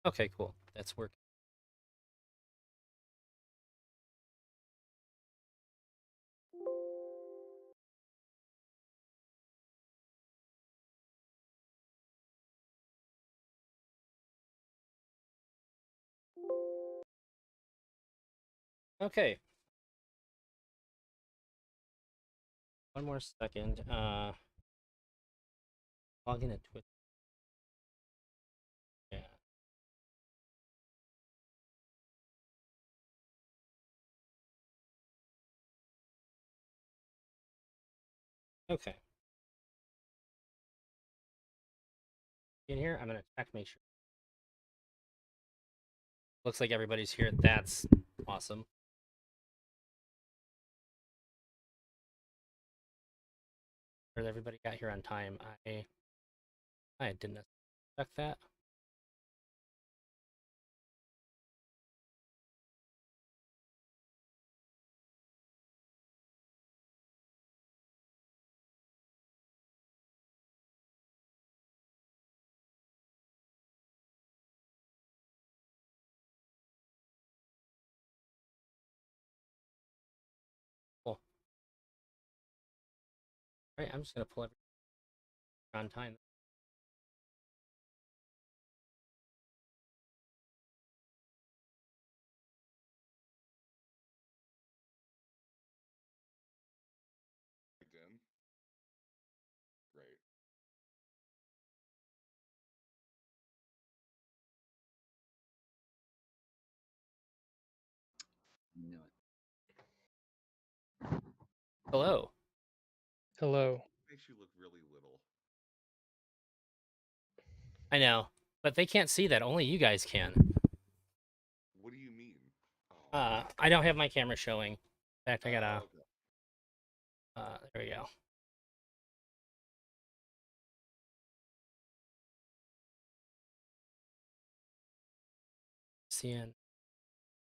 Okay, cool. That's working. Okay. One more second. Log in to Twitch. Yeah. Okay. In here, I'm gonna check, make sure. Looks like everybody's here. That's awesome. Or everybody got here on time. I didn't expect that. Cool. All right, I'm just gonna pull everything on time. In. Great. Knew it. Hello. Hello. Makes you look really little. I know, but they can't see that. Only you guys can. What do you mean? Oh. I don't have my camera showing. In fact, I gotta. Okay. There we go. CN.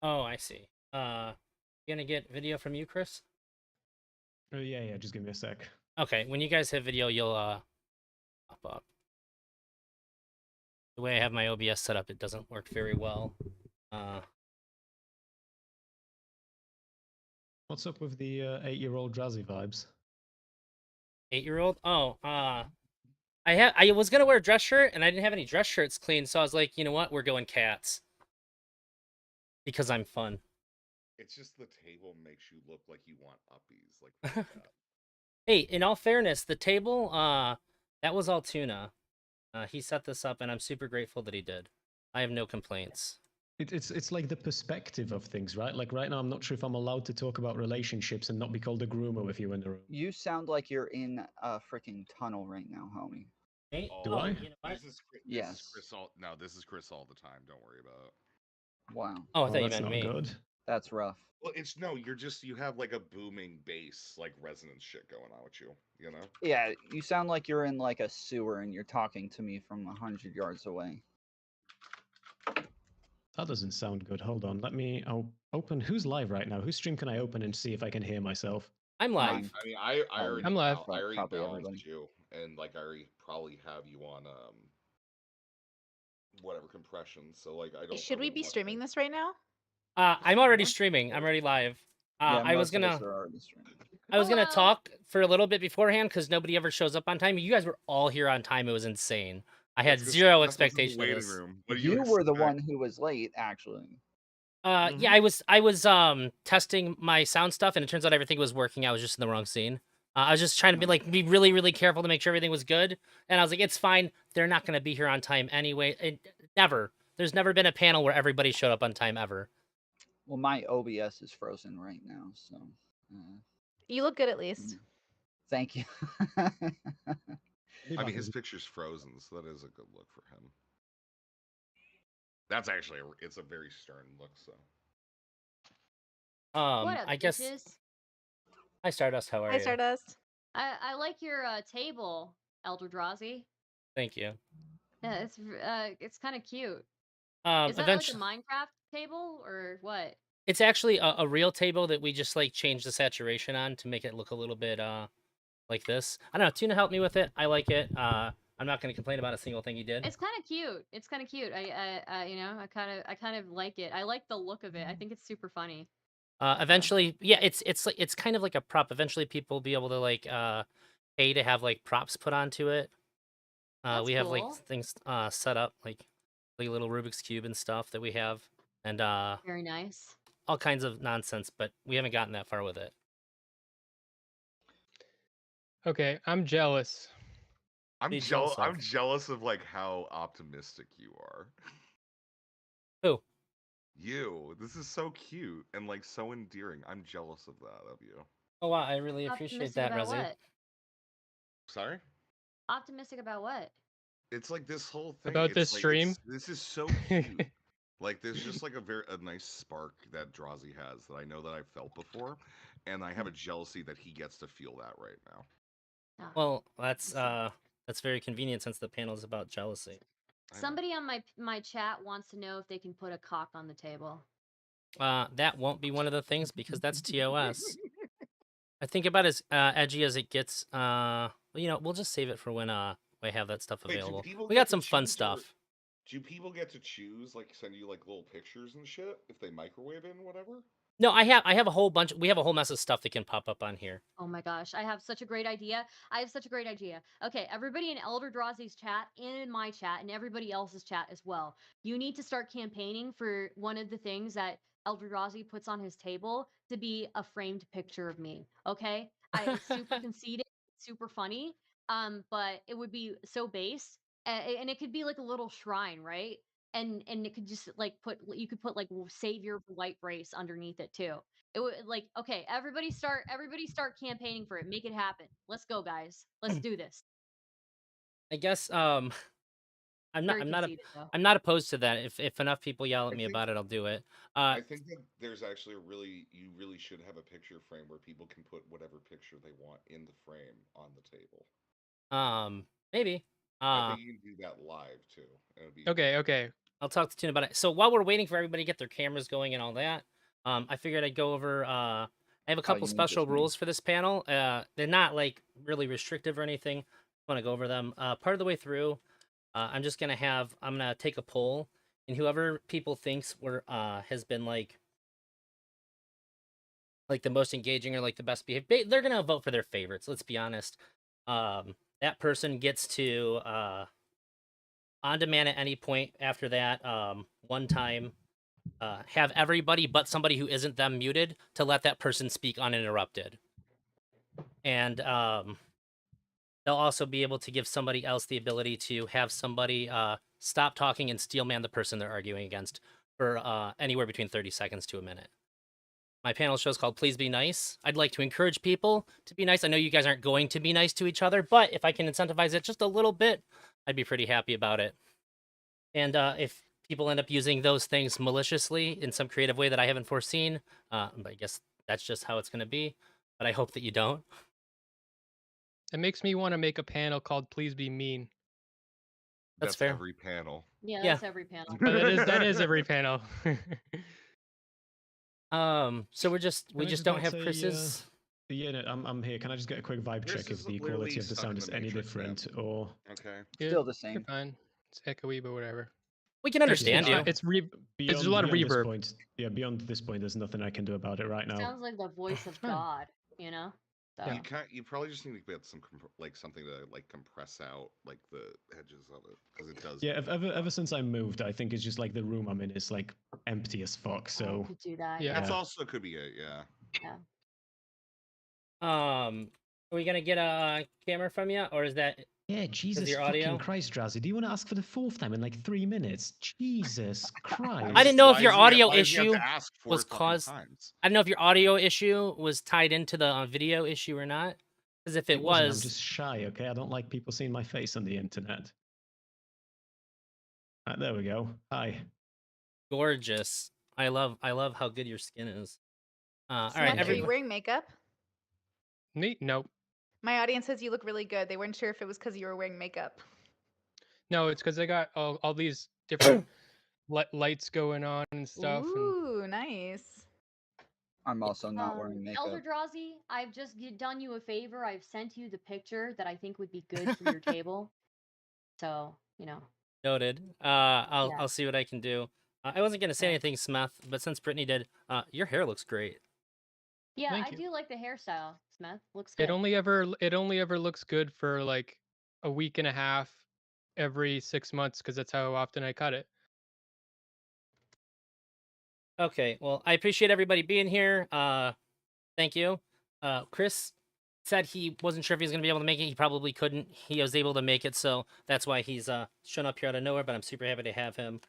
Oh, I see. You gonna get video from you, Chris? Oh yeah, just give me a sec. Okay, when you guys have video, you'll pop up. The way I have my OBS set up, it doesn't work very well. What's up with the 8-year-old Jazzy vibes? 8-year-old? Oh, I was gonna wear a dress shirt and I didn't have any dress shirts clean, so I was like, you know what, we're going cats. Because I'm fun. It's just the table makes you look like you want uppies. Like Hey, in all fairness, the table, that was all Tuna. He set this up and I'm super grateful that he did. I have no complaints. It's like the perspective of things, right? Like right now, I'm not sure if I'm allowed to talk about relationships and not be called a groomer with you in the room. You sound like you're in a freaking tunnel right now, homie. Hey, Do I? You know what? This is Yes. Chris all. No, this is Chris all the time. Don't worry about it. Wow. Oh, I Well, thought you that's meant not me. good. That's rough. Well, it's no. You have like a booming bass, like resonance shit going on with you. You know. Yeah, you sound like you're in like a sewer and you're talking to me from 100 yards away. That doesn't sound good. Hold on. Let me open. Who's live right now? Whose stream can I open and see if I can hear myself? I'm live. Mine. I mean, I already. I'm live. I already Probably balanced everybody. you, and like I already probably have you on whatever compression. So like I don't. Should we be streaming this right now? I'm already What? streaming. I'm already live. Yeah, I was most of us gonna are already streaming. I was gonna Hello. talk for a little bit beforehand because nobody ever shows up on time. You guys were all here on time. It was insane. I had zero expectation of this. Room. What do You were the expect? one who was late, actually. Yeah, I was testing my sound stuff, and it turns out everything was working. I was just in the wrong scene. I was just trying to be really, really careful to make sure everything was good. And I was like, it's fine. They're not gonna be here on time anyway. Never. There's never been a panel where everybody showed up on time ever. Well, my OBS is frozen right now, so. You look good at least. Thank you. I mean, his picture's frozen, so that is a good look for him. That's actually it's a very stern look. So. What up, I guess. bitches? Hi, Stardust. How are Hi, you? Stardust. I like your table, Elderdrazi. Thank you. Yeah, it's kind of cute. Is that Eventually, like a Minecraft table or what? it's actually a real table that we just like changed the saturation on to make it look a little bit like this. I don't know. Tuna helped me with it. I like it. I'm not going to complain about a single thing you did. It's kind of cute. It's kind of cute. You know, I kind of like it. I like the look of it. I think it's super funny. Eventually, yeah, it's kind of like a prop. Eventually, people will be able to like pay to have like props put onto it. That's We have like cool. things set up like a little Rubik's cube and stuff that we have, and Very nice. all kinds of nonsense. But we haven't gotten that far with it. Okay, I'm jealous. I'm Be jealous. jealous of. I'm jealous of like how optimistic you are. Who? You. This is so cute and like so endearing. I'm jealous of that of you. Oh wow, I really appreciate Optimistic that, about Resi. what? Sorry. Optimistic about what? It's like this whole thing. About it's this like, stream? This is so cute. Like there's just like a nice spark that Drazi has that I know that I've felt before, and I have a jealousy that he gets to feel that right now. Ah, Well, that's very convenient since the panel is about jealousy. I know. Somebody on my chat wants to know if they can put a cock on the table. That won't be one of the things because that's TOS. I think about as edgy as it gets. You know, we'll just save it for when we have that stuff Wait, do available. people We get got to some fun choose, or stuff. Do people get to choose, like send you like little pictures and shit if they microwave in whatever? No, I have a whole bunch. We have a whole mess of stuff that can pop up on here. Oh my gosh, I have such a great idea. I have such a great idea. Okay, everybody in Elder Drazi's chat and in my chat and everybody else's chat as well. You need to start campaigning for one of the things that Elder Drazi puts on his table to be a framed picture of me. Okay? It's super conceited, super funny. But it would be so base. And it could be like a little shrine, right? And it could just like you could put like savior of the white race underneath it too. It would like okay, everybody start campaigning for it. Make it happen. Let's go, guys. Let's do this. I guess I'm Very not conceited though. I'm not opposed to that. If enough people yell at I me think- about it, I'll do it. I think that there's actually you really should have a picture frame where people can put whatever picture they want in the frame on the table. Maybe. I think you can do that live too. And it'd be Okay. I'll talk to Tune about it. So while we're waiting for everybody to get their cameras going and all that, I figured I'd go over. I have a couple you mean special just me. rules for this panel. They're not like really restrictive or anything. I want to go over them. Part of the way through, I'm gonna take a poll, and whoever people thinks has been like the most engaging or like the best behaved, they're gonna vote for their favorites. Let's be honest. That person gets to on demand at any point after that, one time, have everybody but somebody who isn't them muted to let that person speak uninterrupted. And they'll also be able to give somebody else the ability to have somebody stop talking and steel man the person they're arguing against for anywhere between 30 seconds to a minute. My panel show is called Please Be Nice. I'd like to encourage people to be nice. I know you guys aren't going to be nice to each other, but if I can incentivize it just a little bit, I'd be pretty happy about it. And if people end up using those things maliciously in some creative way that I haven't foreseen, I guess that's just how it's going to be. But I hope that you don't. It makes me want to make a panel called "Please Be Mean." That's fair. Every panel. Yeah, Yeah. that's every panel. Oh, that is every panel. So we just don't get have a, Chris's. Yeah, no, I'm here. Can I just get a quick vibe Chris check is if the literally quality of the stuck in sound the is any Matrix, man. different or? Okay. Still the You're same. fine. It's echoey, but whatever. We can understand it's, you. It's Beyond, a lot of beyond this reverb. point, beyond this point, there's nothing I can do about it right now. Sounds like the voice of God, you know? So. You probably just need to get some something to like compress out like the edges of it because it does. Yeah, ever since I moved, I think it's just like the room I'm in is like empty as fuck. I So could do that. Yeah. That's also could be it. Yeah. Are we gonna get a camera from you, or is that? yeah, Jesus your fucking audio? Christ, Drowsy, do you want to ask for the fourth time in like 3 minutes? Jesus Christ! I didn't know if Why your does he have- audio why does he have to issue ask four was fucking caused- times? I don't know if your audio issue was tied into the video issue or not. Because if it wasn't, was, I'm just shy. Okay, I don't like people seeing my face on the internet. There we go. Hi. gorgeous. I love how good your skin is. All right, Snatch, are you everybody. wearing makeup? Neat. Nope. My audience says you look really good. They weren't sure if it was because you were wearing makeup. No, it's because I got all these different lights going on and stuff. And Ooh, nice. I'm also not wearing makeup. Elder Drazi, I've just done you a favor. I've sent you the picture that I think would be good for your table. So, you know, Noted. Yeah. I'll see what I can do. I wasn't gonna say Yeah. anything, Smith, but since Brittany did, your hair looks great. yeah, Thank I you. do like the hairstyle, Smith. Looks It good. only ever looks good for like a week and a half every 6 months because that's how often I cut it. Okay, well, I appreciate everybody being here. Thank you. Chris said he wasn't sure if he was gonna be able to make it. He probably couldn't. He was able to make it, so that's why he's shown up here out of nowhere. But I'm super happy to have him.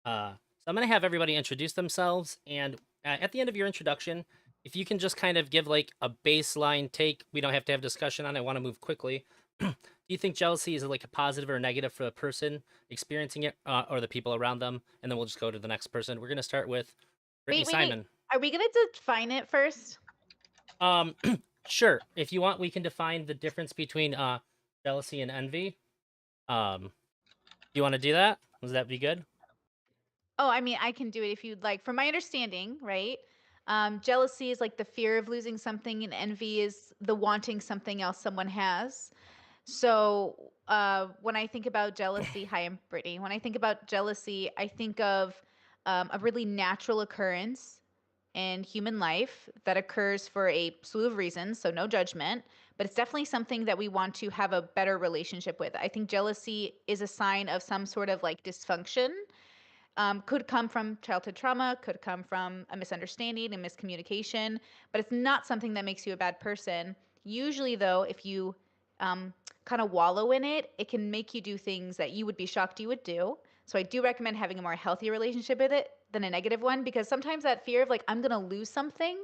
So I'm gonna have everybody introduce themselves, and at the end of your introduction, if you can just kind of give like a baseline take, we don't have to have discussion on it. I want to move quickly. Do you think jealousy is like a positive or a negative for the person experiencing it, or the people around them? And then we'll just go to the next person. We're gonna start with Brittany Wait. Simon. Are we gonna define it first? Sure. If you want, we can define the difference between jealousy and envy. You want to do that? Does that be good? Oh, I mean, I can do it if you'd like. From my understanding, right? Jealousy is like the fear of losing something, and envy is the wanting something else someone has. So when I think about jealousy, hi, I'm Brittany. When I think about jealousy, I think of a really natural occurrence in human life that occurs for a slew of reasons, so no judgment, but it's definitely something that we want to have a better relationship with. I think jealousy is a sign of some sort of like dysfunction. Could come from childhood trauma, could come from a misunderstanding and miscommunication, but it's not something that makes you a bad person. Usually, though, if you kind of wallow in it, it can make you do things that you would be shocked you would do. So I do recommend having a more healthy relationship with it than a negative one, because sometimes that fear of like, I'm going to lose something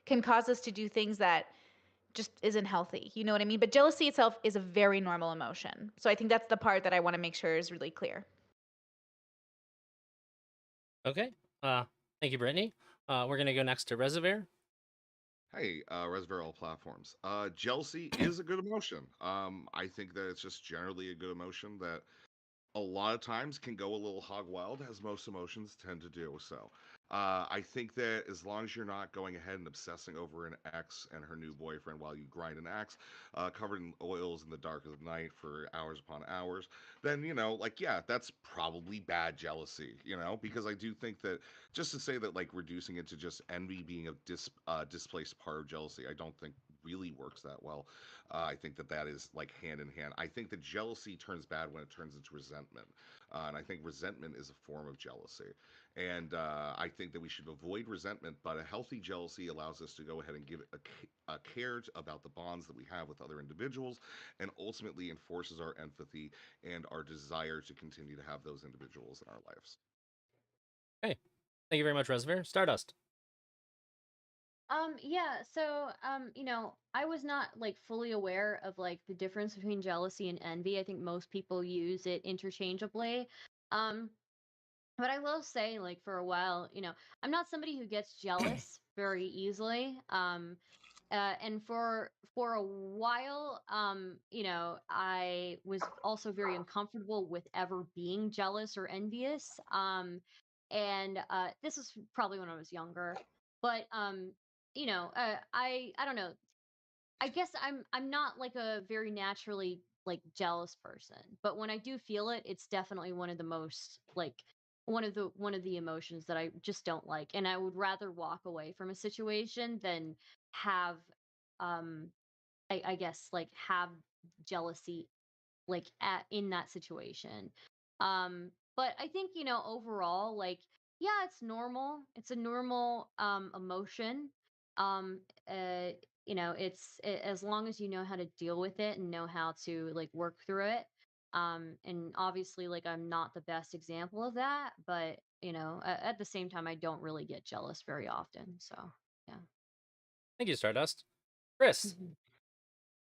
can cause us to do things that just isn't healthy. You know what I mean? But jealousy itself is a very normal emotion. So I think that's the part that I want to make sure is really clear. Okay. Thank you, Brittany. We're gonna go next to Reservoir. Hey, Reservoir all platforms. Jealousy is a good emotion. I think that it's just generally a good emotion that a lot of times can go a little hog wild, as most emotions tend to do. So, I think that as long as you're not going ahead and obsessing over an ex and her new boyfriend while you grind an axe, covered in oils in the dark of the night for hours upon hours, then like yeah, that's probably bad jealousy. Because I do think that just to say that like reducing it to just envy being a displaced part of jealousy, I don't think really works that well. I think that that is like hand in hand. I think that jealousy turns bad when it turns into resentment, and I think resentment is a form of jealousy. And I think that we should avoid resentment, but a healthy jealousy allows us to go ahead and give a care about the bonds that we have with other individuals, and ultimately enforces our empathy and our desire to continue to have those individuals in our lives. Hey, thank you very much, Reservoir. Stardust. Yeah, so I was not like fully aware of like the difference between jealousy and envy. I think most people use it interchangeably. Um, but I will say, like, for a while, I'm not somebody who gets jealous very easily. And for a while, I was also very uncomfortable with ever being jealous or envious. And this is probably when I was younger, but I don't know. I guess I'm not like a very naturally like jealous person, but when I do feel it, it's definitely one of the most like one of the emotions that I just don't like, and I would rather walk away from a situation than have I guess like have jealousy like in that situation. But I think overall, like, yeah, it's normal. It's a normal emotion. um uh as long as you know how to deal with it and know how to like work through it. And obviously, like, I'm not the best example of that, but at the same time, I don't really get jealous very often, so yeah. Thank you, Stardust. Chris.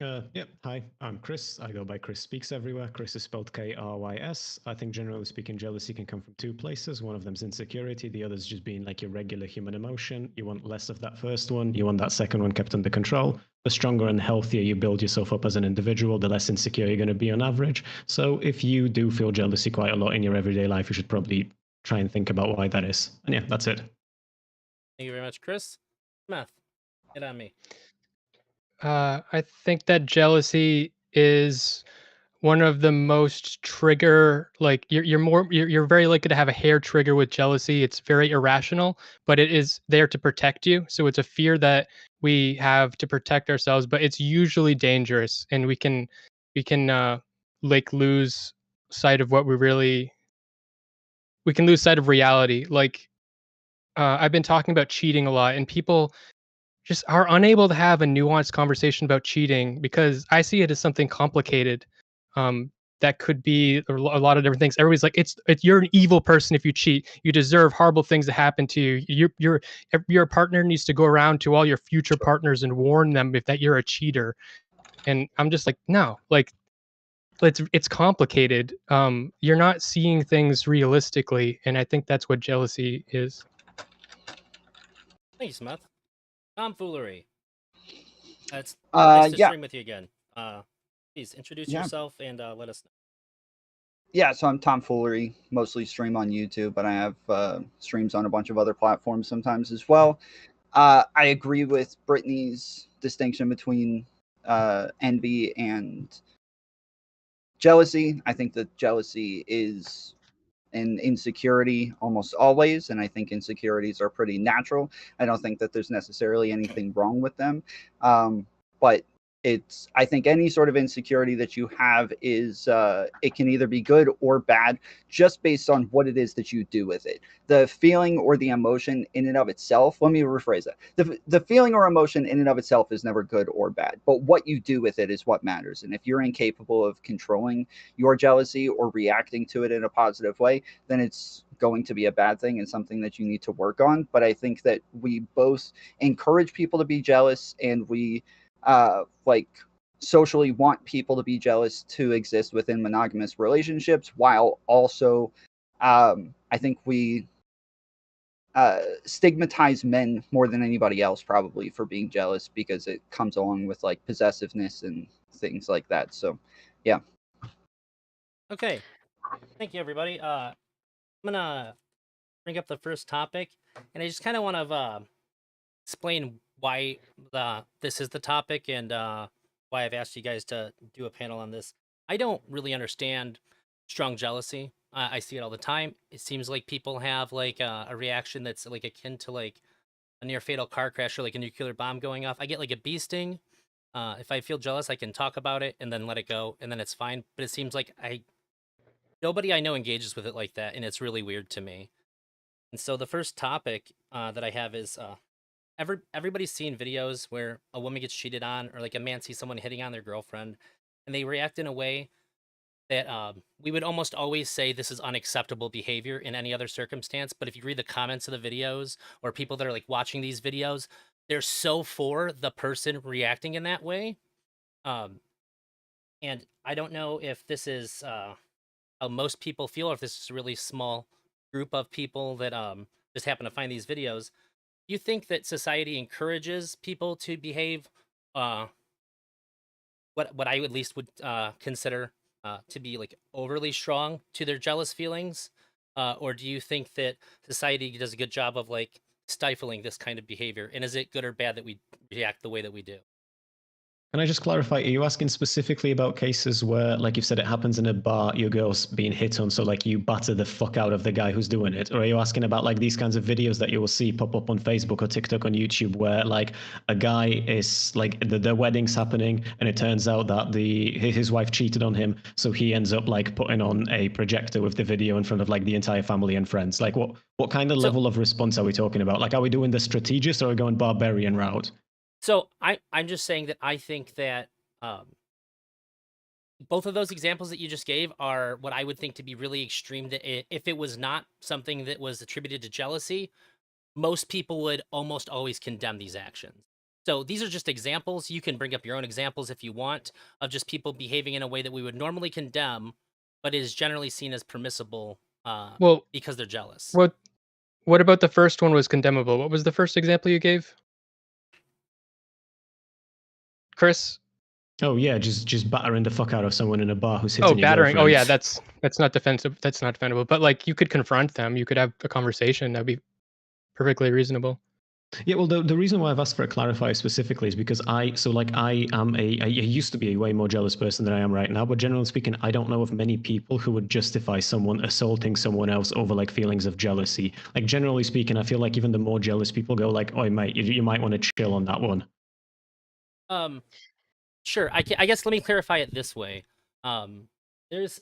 Mhm. Yep. Hi, I'm Chris. I go by Chris Speaks Everywhere. Chris is spelled Krys. I think generally speaking, jealousy can come from two places. One of them's insecurity. The other's just being like your regular human emotion. You want less of that first one. You want that second one kept under control. The stronger and healthier you build yourself up as an individual, the less insecure you're going to be on average. So if you do feel jealousy quite a lot in your everyday life, you should probably try and think about why that is. And yeah, that's it. Thank you very much, Chris. Smith. Get on me. I think that jealousy is one of the most trigger, like you're very likely to have a hair trigger with jealousy. It's very irrational, but it is there to protect you. So it's a fear that we have to protect ourselves, but it's usually dangerous, and we can like lose sight of what we can lose sight of reality. Like I've been talking about cheating a lot, and people just are unable to have a nuanced conversation about cheating because I see it as something complicated. That could be a lot of different things. Everybody's like, it's you're an evil person if you cheat. You deserve horrible things to happen to you. Your partner needs to go around to all your future partners and warn them if that you're a cheater. And I'm just like, no, like it's complicated. You're not seeing things realistically, and I think that's what jealousy is. Thank you, Smith. Tomfoolery. It's nice to Yeah, stream with you again. Please introduce Yeah. yourself and let us know. yeah. So I'm Tomfoolery, mostly stream on YouTube, but I have streams on a bunch of other platforms sometimes as well. I agree with Brittany's distinction between envy and jealousy. I think that jealousy is an insecurity almost always, and I think insecurities are pretty natural. I don't think that there's necessarily anything wrong with them, but I think any sort of insecurity that you have is it can either be good or bad just based on what it is that you do with it. The feeling or the emotion in and of itself, let me rephrase that. The feeling or emotion in and of itself is never good or bad, but what you do with it is what matters. And if you're incapable of controlling your jealousy or reacting to it in a positive way, then it's going to be a bad thing and something that you need to work on. But I think that we both encourage people to be jealous, and we like socially want people to be jealous to exist within monogamous relationships, while also I think we stigmatize men more than anybody else probably for being jealous, because it comes along with like possessiveness and things like that. So yeah. Okay. Thank you, everybody. I'm gonna bring up the first topic, and I just kind of want to explain why this is the topic and why I've asked you guys to do a panel on this. I don't really understand strong jealousy. I see it all the time. It seems like people have like a reaction that's like akin to like a near fatal car crash or like a nuclear bomb going off. I get like a bee sting. If I feel jealous, I can talk about it and then let it go, and then it's fine. But it seems like nobody I know engages with it like that, and it's really weird to me. And so the first topic that I have is everybody's seen videos where a woman gets cheated on, or like a man sees someone hitting on their girlfriend, and they react in a way that we would almost always say this is unacceptable behavior in any other circumstance. But if you read the comments of the videos, or people that are like watching these videos, they're so for the person reacting in that way. And I don't know if this is how most people feel, or if this is a really small group of people that just happen to find these videos. You think that society encourages people to behave what I at least would consider to be like overly strong to their jealous feelings, or do you think that society does a good job of like stifling this kind of behavior? And is it good or bad that we react the way that we do? Can I just clarify, are you asking specifically about cases where, like you've said, it happens in a bar, your girl's being hit on, so like you batter the fuck out of the guy who's doing it? Or are you asking about like these kinds of videos that you will see pop up on Facebook or TikTok on YouTube where like a guy is like, the wedding's happening and it turns out that his wife cheated on him, so he ends up like putting on a projector with the video in front of like the entire family and friends? Like what kind of level of response are we talking about? Like, are we doing the strategist or are we going barbarian route? So I'm just saying that I think that both of those examples that you just gave are what I would think to be really extreme. That if it was not something that was attributed to jealousy, most people would almost always condemn these actions. So these are just examples. You can bring up your own examples if you want, of just people behaving in a way that we would normally condemn, but is generally seen as permissible Well, because they're jealous. what about the first one was condemnable? What was the first example you gave, Chris? Oh yeah, just battering the fuck out of someone in a bar who's hitting Oh, your battering. Oh yeah, girlfriend. that's not defensive. That's not defendable. But like, you could confront them. You could have a conversation. That'd be perfectly reasonable. Yeah, well, the reason why I've asked for a clarifier specifically is because I used to be a way more jealous person than I am right now, but generally speaking, I don't know of many people who would justify someone assaulting someone else over like feelings of jealousy. Like generally speaking, I feel like even the more jealous people go like, "Oh, mate, you might want to chill on that one." Sure. I guess let me clarify it this way. There's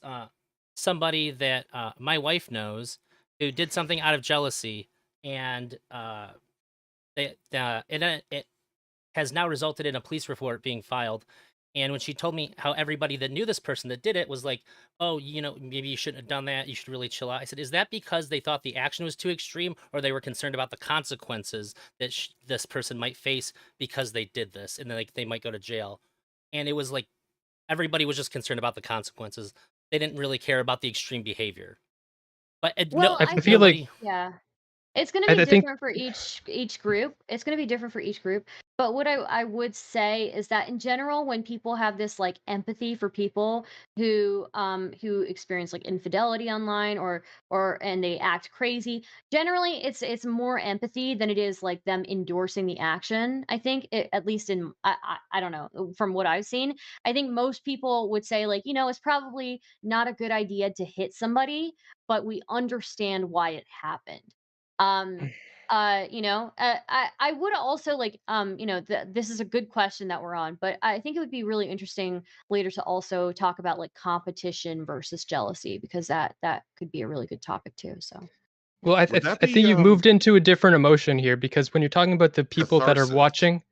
somebody that my wife knows who did something out of jealousy, and it has now resulted in a police report being filed. And when she told me how everybody that knew this person that did it was like, "Oh, maybe you shouldn't have done that. You should really chill out." I said, "Is that because they thought the action was too extreme, or they were concerned about the consequences that this person might face because they did this, and then like they might go to jail?" And it was like everybody was just concerned about the consequences. They didn't really care about the extreme behavior. But Well, I feel like yeah. It's going to be I think different for each group. It's going to be different for each group. But what I would say is that in general, when people have this like empathy for people who experience like infidelity online and they act crazy, generally it's more empathy than it is like them endorsing the action. I think at least in I don't know from what I've seen, I think most people would say like it's probably not a good idea to hit somebody, but we understand why it happened. um I would also like this is a good question that we're on, but I think it would be really interesting later to also talk about like competition versus jealousy, because that could be a really good topic too. So well, Would that I think be you've moved into a different emotion here, because when you're talking about the people that are catharsis? watching,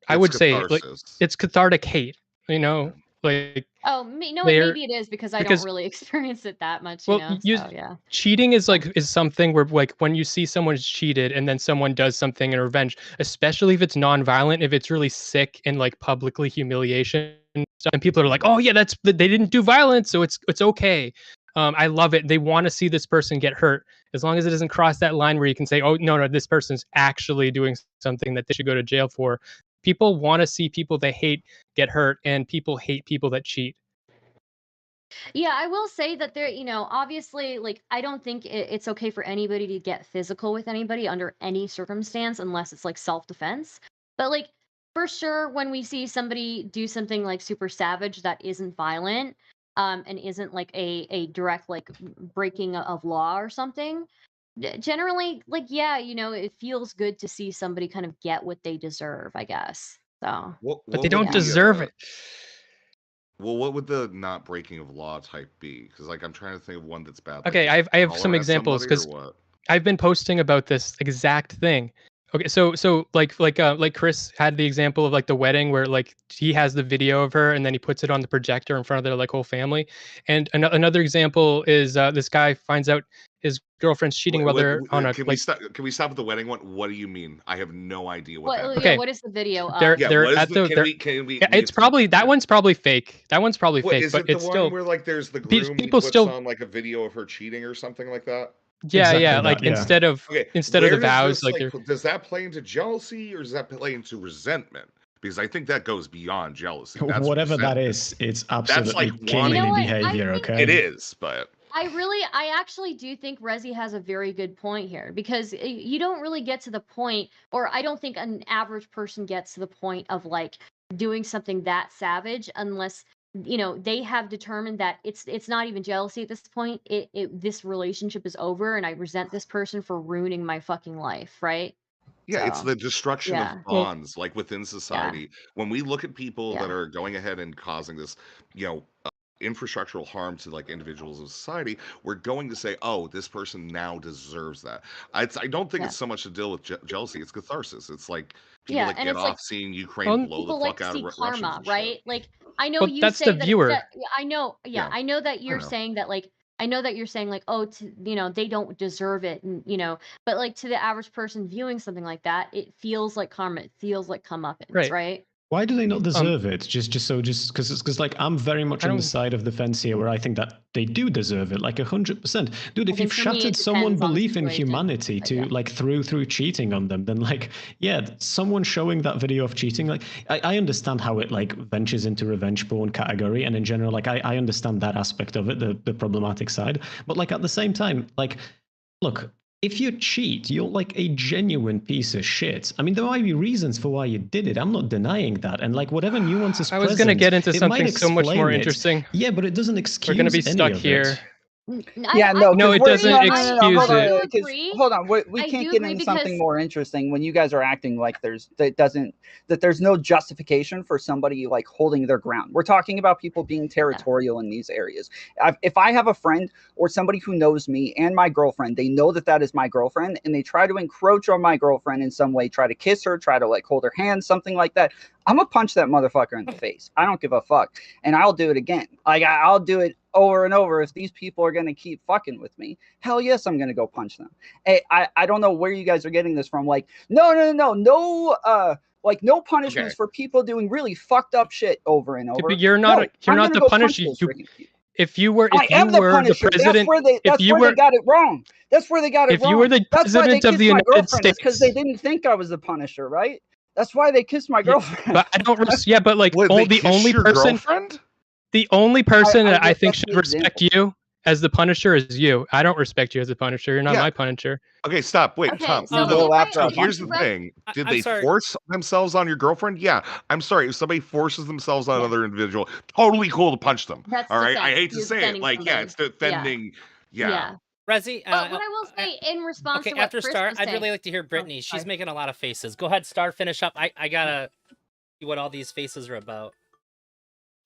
I It's would say like catharsis. it's cathartic hate. Yeah. Like no, and they're maybe it is because I don't because really experience it that much, well, so yeah. cheating is Yeah. like is something where like when you see someone's cheated and then someone does something in revenge, especially if it's non-violent, if it's really sick and like publicly humiliation stuff, and people are like, "Oh yeah, they didn't do violence, so it's okay." I love it. They want to see this person get hurt, as long as it doesn't cross that line where you can say, "Oh no, this person's actually doing something that they should go to jail for." People want to see people they hate get hurt, and people hate people that cheat. Yeah, I will say that obviously, like, I don't think it's okay for anybody to get physical with anybody under any circumstance unless it's like self defense. But, like, for sure, when we see somebody do something like super savage that isn't violent, and isn't like a direct like breaking of law or something, generally, like, yeah, it feels good to see somebody kind of get what they deserve, I guess. So, But they What don't would yeah. deserve it. well, what would the not breaking of law type be? Because like I'm trying to think of one that's bad. Like Okay, just I have some holler at examples somebody or because what? I've been posting about this exact thing. Okay, so like Chris had the example of like the wedding where like he has the video of her and then he puts it on the projector in front of their like whole family. And another example is this guy finds out his girlfriend's cheating while they're on a Can we like stop? Can we stop at the wedding one? What do you mean? I have no idea what that Yeah, okay, what is the video they're of? Yeah, they're what is at the? the they're Can we? yeah, We it's have to. probably that Yeah. one's probably fake. That one's probably What fake, is but it? The it's one still where like there's the groom, he people puts still on like a video of her cheating or something like that? yeah, Exactly yeah, like that. Yeah. Okay, instead of where the does vows this like like they're does that play into jealousy or does that play into resentment? Because I think that goes beyond jealousy. That's Whatever that resentment. is, it's That's like absolutely wanting. You know canine what? I behavior. think Okay. It is, but I actually do think Resi has a very good point here, because you don't really get to the point, or I don't think an average person gets to the point of like doing something that savage unless they have determined that it's not even jealousy at this point. This relationship is over, and I resent this person for ruining my fucking life, right? yeah, it's So the destruction of yeah, well, bonds, like within yeah, society. When we look at people that yeah, are going ahead and causing this, you know, infrastructural harm to like individuals in society, we're going to say, "Oh, this person now deserves that." I don't think yeah, it's so much to deal with jealousy; it's catharsis. It's like people yeah, that and get it's like off seeing Ukraine well, blow the people like fuck to out of see Russians karma, and shit. right? Like I know but you that's the say that it viewer. that I know, yeah, Yeah, I know that I you're know. saying that like I know that you're saying like, oh, they don't deserve it, and but like to the average person viewing something like that, it feels like karma, it feels like comeuppance, Right. right? Why do they not Um deserve it? Just because like I'm very much I on the don't side of the fence here, where I think that they do deserve it, like 100%. Dude, I if think you've for me shattered it someone's depends on the belief in situation, humanity but yeah. to like through cheating on them, then like yeah, someone showing that video of cheating, like I understand how it like ventures into revenge porn category, and in general, like I understand that aspect of it, the problematic side, but like at the same time, like look. if you cheat, you're like a genuine piece of shit. I mean, there might be reasons for why you did it. I'm not denying that. And like whatever nuance is I was going to present, get into it something might so much more explain it. interesting. Yeah, but it doesn't excuse We're going to be any stuck of here. it. Yeah, no, No, 'cause it we're- doesn't Hold excuse on, it. 'cause- agree. hold on, we I can't do get agree into something because- more interesting when you guys are acting like there's no justification for somebody like holding their ground. We're talking about people being territorial in these areas. If I have a friend or somebody who knows me and my girlfriend, they know that is my girlfriend, and they try to encroach on my girlfriend in some way, try to kiss her, try to like hold her hand, something like that, I'm gonna punch that motherfucker in the face. I don't give a fuck, and I'll do it again. Like I'll do it over and over. If these people are gonna keep fucking with me, hell yes, I'm gonna go punch them. Hey, I don't know where you guys are getting this from. Like no, like no punishments for people doing really fucked up shit over and over. But you're not. No, You're I'm not gonna the go punch punisher. those freaking people. If you were, I am the punisher. president, that's where they got it wrong. That's where they got it if wrong. you were the that's why they president of kissed the my United girlfriend. It's because they States, didn't think I was the punisher, right? That's why they kissed my girlfriend. but I don't. Yeah, but like Wait, they the kiss only your person, girlfriend? the only person that I that's think the should respect example. you as the punisher is you. I don't respect you as the punisher. You're not Yeah. my punisher. Okay, stop. Wait, Okay, Tom. so Go if I- after a if Here's the Red- thing. Did I'm they sorry. force themselves on your girlfriend? Yeah. I'm sorry. If somebody forces themselves on Yeah. another individual, totally cool to punch them. That's All right. I defense. hate to You're say it. defending Like, yeah, it's somebody. defending. Yeah. Rezi, But what I will say in response okay, to what after Chris Star, was I'd saying, really like to hear Brittany. She's sorry. making a lot of faces. Go ahead, Star, finish up. I gotta see what all these faces are about.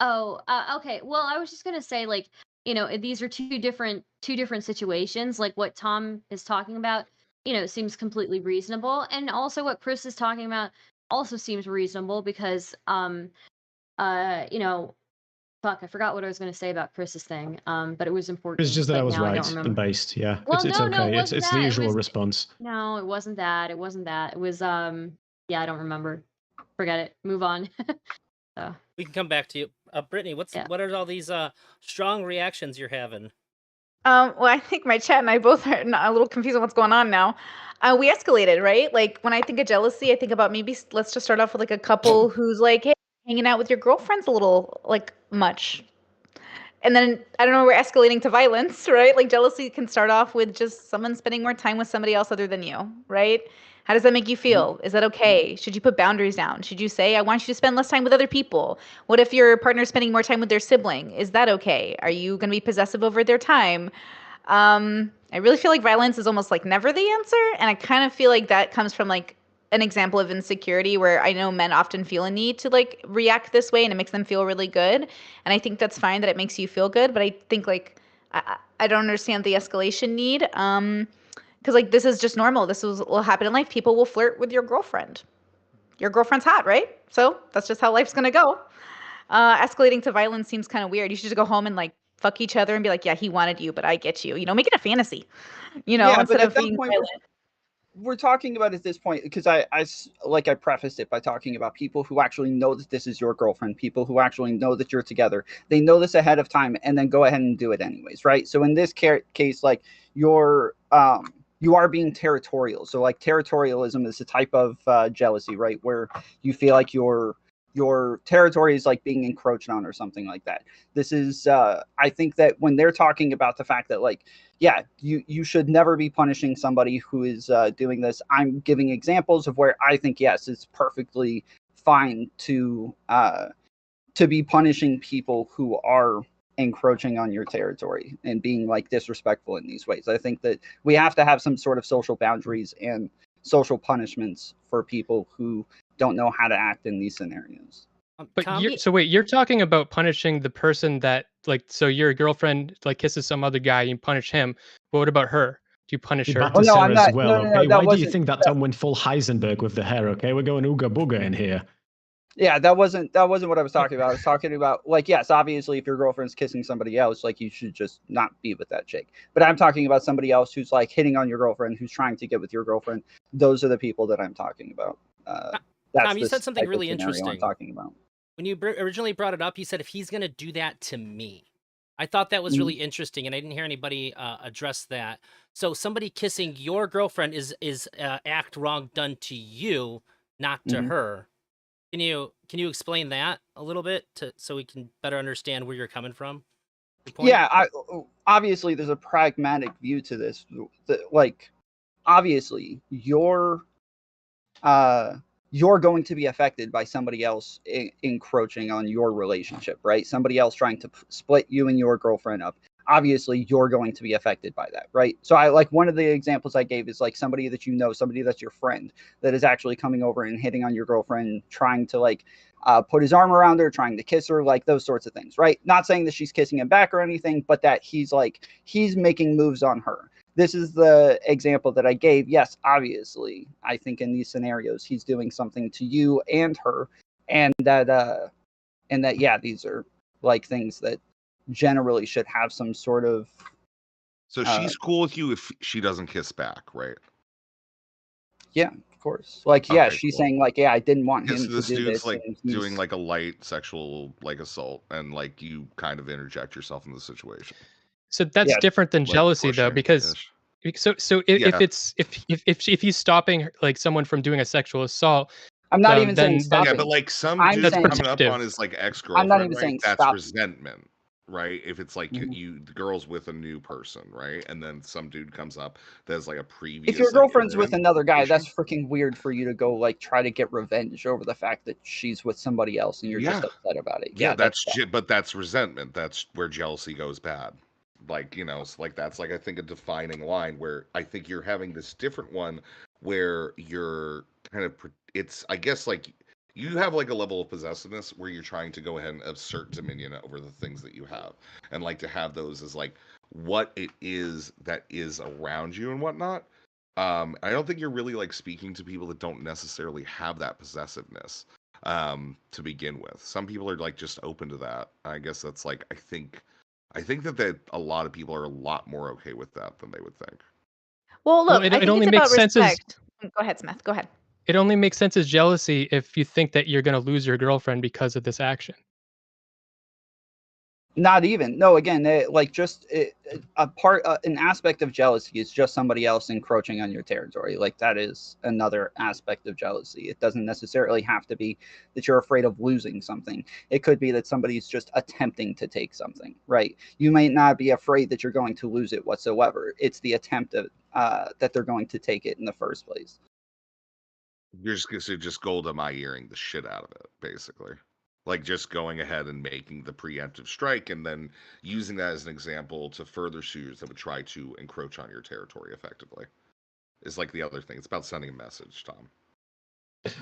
Oh, okay. Well, I was just gonna say, like, these are two different situations. Like what Tom is talking about, seems completely reasonable, and also what Chris is talking about also seems reasonable because, fuck, I forgot what I was gonna say about Chris's thing. But it was important. It's just that but I was now I right don't remember. and based. Yeah, Well, it's no, okay. it It's wasn't the that. It usual was- response. No, it wasn't that. It wasn't that. It was yeah, I don't remember. Forget it. Move on. So. We can come back to you, Brittany. What are all these strong reactions you're having? Well, I think my chat and I both are a little confused on what's going on now. We escalated, right? Like when I think of jealousy, I think about maybe let's just start off with like a couple who's like, hey, hanging out with your girlfriend's a little like much. And then I don't know, we're escalating to violence, right? Like jealousy can start off with just someone spending more time with somebody else other than you, right? How does that make you feel? Is that okay? Should you put boundaries down? Should you say, I want you to spend less time with other people? What if your partner's spending more time with their sibling? Is that okay? Are you going to be possessive over their time? I really feel like violence is almost like never the answer. And I kind of feel like that comes from like an example of insecurity where I know men often feel a need to like react this way and it makes them feel really good. And I think that's fine that it makes you feel good. But I think like, I don't understand the escalation need. Because like this is just normal. This will happen in life. People will flirt with your girlfriend. Your girlfriend's hot, right? So that's just how life's gonna go. Escalating to violence seems kind of weird. You should just go home and like fuck each other and be like, yeah, he wanted you, but I get you. Make it a fantasy. Yeah, instead but at of that being point, violent. we're talking about at this point because I prefaced it by talking about people who actually know that this is your girlfriend, people who actually know that you're together. They know this ahead of time and then go ahead and do it anyways, right? So in this case, like you are being territorial. So like territorialism is a type of jealousy, right? Where you feel like your territory is like being encroached on or something like that. This is I think that when they're talking about the fact that like, yeah, you should never be punishing somebody who is doing this. I'm giving examples of where I think, yes, it's perfectly fine to be punishing people who are encroaching on your territory and being like disrespectful in these ways. I think that we have to have some sort of social boundaries and social punishments for people who don't know how to act in these scenarios. But you're talking about punishing the person that like, so your girlfriend like kisses some other guy, you punish him. But what about her? Do you punish her? Back to Sarah as well, okay? No, Why do you think that Tom went full Heisenberg with the hair, okay? We're going ooga booga in here. Yeah, that wasn't what I was talking about. I was talking about like, yes, obviously if your girlfriend's kissing somebody else, like you should just not be with that chick. But I'm talking about somebody else who's like hitting on your girlfriend, who's trying to get with your girlfriend. Those are the people that I'm talking about. That's Tom, you said something really interesting. I'm talking about. When you originally brought it up, you said if he's going to do that to me. I thought that was really interesting, and I didn't hear anybody address that. So somebody kissing your girlfriend is act wrong done to you, not to her. Can you explain that a little bit so we can better understand where you're coming from? Yeah, obviously there's a pragmatic view to this. Like obviously you're going to be affected by somebody else encroaching on your relationship, right? Somebody else trying to split you and your girlfriend up. Obviously, you're going to be affected by that, right? So I like one of the examples I gave is like somebody that you know, somebody that's your friend that is actually coming over and hitting on your girlfriend, trying to like put his arm around her, trying to kiss her, like those sorts of things, right? Not saying that she's kissing him back or anything, but that he's making moves on her. This is the example that I gave. Yes, obviously, I think in these scenarios he's doing something to you and her, and that yeah, these are like things that generally should have some sort of. So she's cool with you if she doesn't kiss back, right? Yeah, of course. Like, yeah, Okay, she's cool. saying like, yeah, I didn't want Yeah, him so to this do dude's this. like and doing he's- like a light sexual like assault, and like you kind of interject yourself in the situation. So that's Yeah, different than Like jealousy, though, because pushing-ish. so Yeah. if he's stopping like someone from doing a sexual assault, I'm not even saying then stopping. Yeah, but like some I'm dude That's saying- coming up protective. on his like I'm ex-girlfriend, not even right? saying That's stop. resentment, right? If it's like Mhm. you the girl's with a new person, right? And then some dude comes up that's like a previous. If your like, girlfriend's with internet another guy, relation. that's freaking weird for you to go like try to get revenge over the fact that she's with somebody else and you're just Yeah. upset about it. Yeah, that's but that's resentment. That's where jealousy goes bad. Like, so like that's like I think a defining line where I think you're having this different one where you're kind of it's I guess like you have like a level of possessiveness where you're trying to go ahead and assert dominion over the things that you have, and like to have those as like what it is that is around you and whatnot. I don't think you're really like speaking to people that don't necessarily have that possessiveness to begin with. Some people are like just open to that. I guess that's like I think that a lot of people are a lot more okay with that than they would think. Well, Well, look, it I think only it's makes about sense as- respect. Go ahead, Smith. Go ahead. It only makes sense as jealousy if you think that you're going to lose your girlfriend because of this action. Not even. No, again, an aspect of jealousy is just somebody else encroaching on your territory. Like that is another aspect of jealousy. It doesn't necessarily have to be that you're afraid of losing something. It could be that somebody's just attempting to take something, right? You might not be afraid that you're going to lose it whatsoever. It's the attempt of, that they're going to take it in the first place. You're just gold am I earing the shit out of it, basically. Like just going ahead and making the preemptive strike and then using that as an example to further suitors that would try to encroach on your territory effectively. Is like the other thing. It's about sending a message, Tom.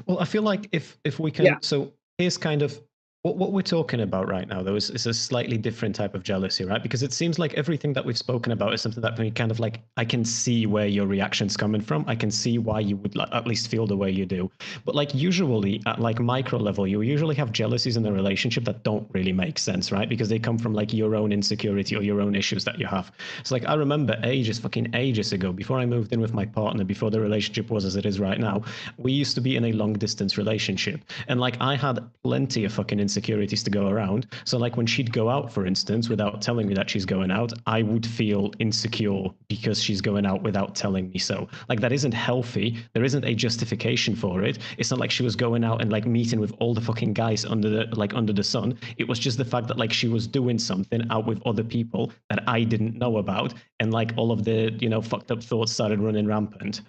Well, I feel like if we can, Yeah. so here's kind of what we're talking about right now, though, is a slightly different type of jealousy, right? Because it seems like everything that we've spoken about is something that we kind of like, I can see where your reaction's coming from. I can see why you would at least feel the way you do. But like usually at like micro level, you usually have jealousies in a relationship that don't really make sense, right? Because they come from like your own insecurity or your own issues that you have. It's like, I remember fucking ages ago, before I moved in with my partner, before the relationship was as it is right now, we used to be in a long distance relationship. And like I had plenty of fucking insecurities to go around. So like when she'd go out, for instance, without telling me that she's going out, I would feel insecure because she's going out without telling me so. Like that isn't healthy. There isn't a justification for it. It's not like she was going out and like meeting with all the fucking guys under the sun. It was just the fact that like she was doing something out with other people that I didn't know about, and like all of the fucked up thoughts started running rampant.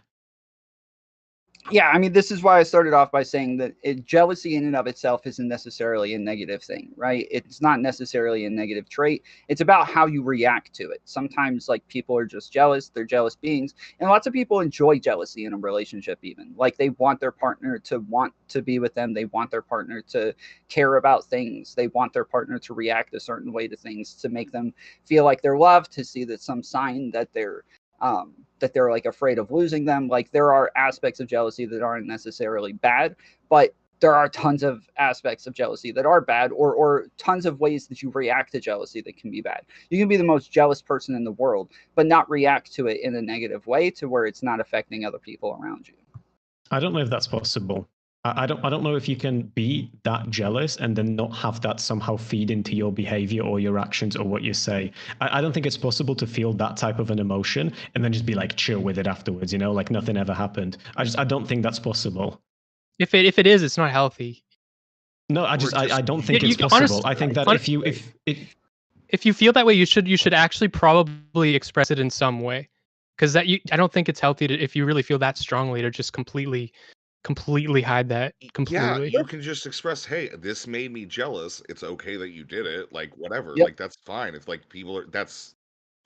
Yeah, I mean, this is why I started off by saying that jealousy in and of itself isn't necessarily a negative thing, right? It's not necessarily a negative trait. It's about how you react to it. Sometimes, like, people are just jealous. They're jealous beings. And lots of people enjoy jealousy in a relationship even. Like, they want their partner to want to be with them. They want their partner to care about things. They want their partner to react a certain way to things, to make them feel like they're loved, to see that some sign that they're like afraid of losing them. Like there are aspects of jealousy that aren't necessarily bad, but there are tons of aspects of jealousy that are bad, or tons of ways that you react to jealousy that can be bad. You can be the most jealous person in the world, but not react to it in a negative way to where it's not affecting other people around you. I don't know if that's possible. I don't know if you can be that jealous and then not have that somehow feed into your behavior or your actions or what you say. I don't think it's possible to feel that type of an emotion and then just be like chill with it afterwards, like nothing ever happened. I don't think that's possible. If it is, it's not healthy. No, I don't think it's possible. Honestly, I think that if you feel that way, you should actually probably express it in some way. because I don't think it's healthy to, if you really feel that strongly, to just completely hide that Yeah, completely. you can just express, "Hey, this made me jealous. It's okay that you did it. Like, whatever. Yep. Like, that's fine. If like people are, that's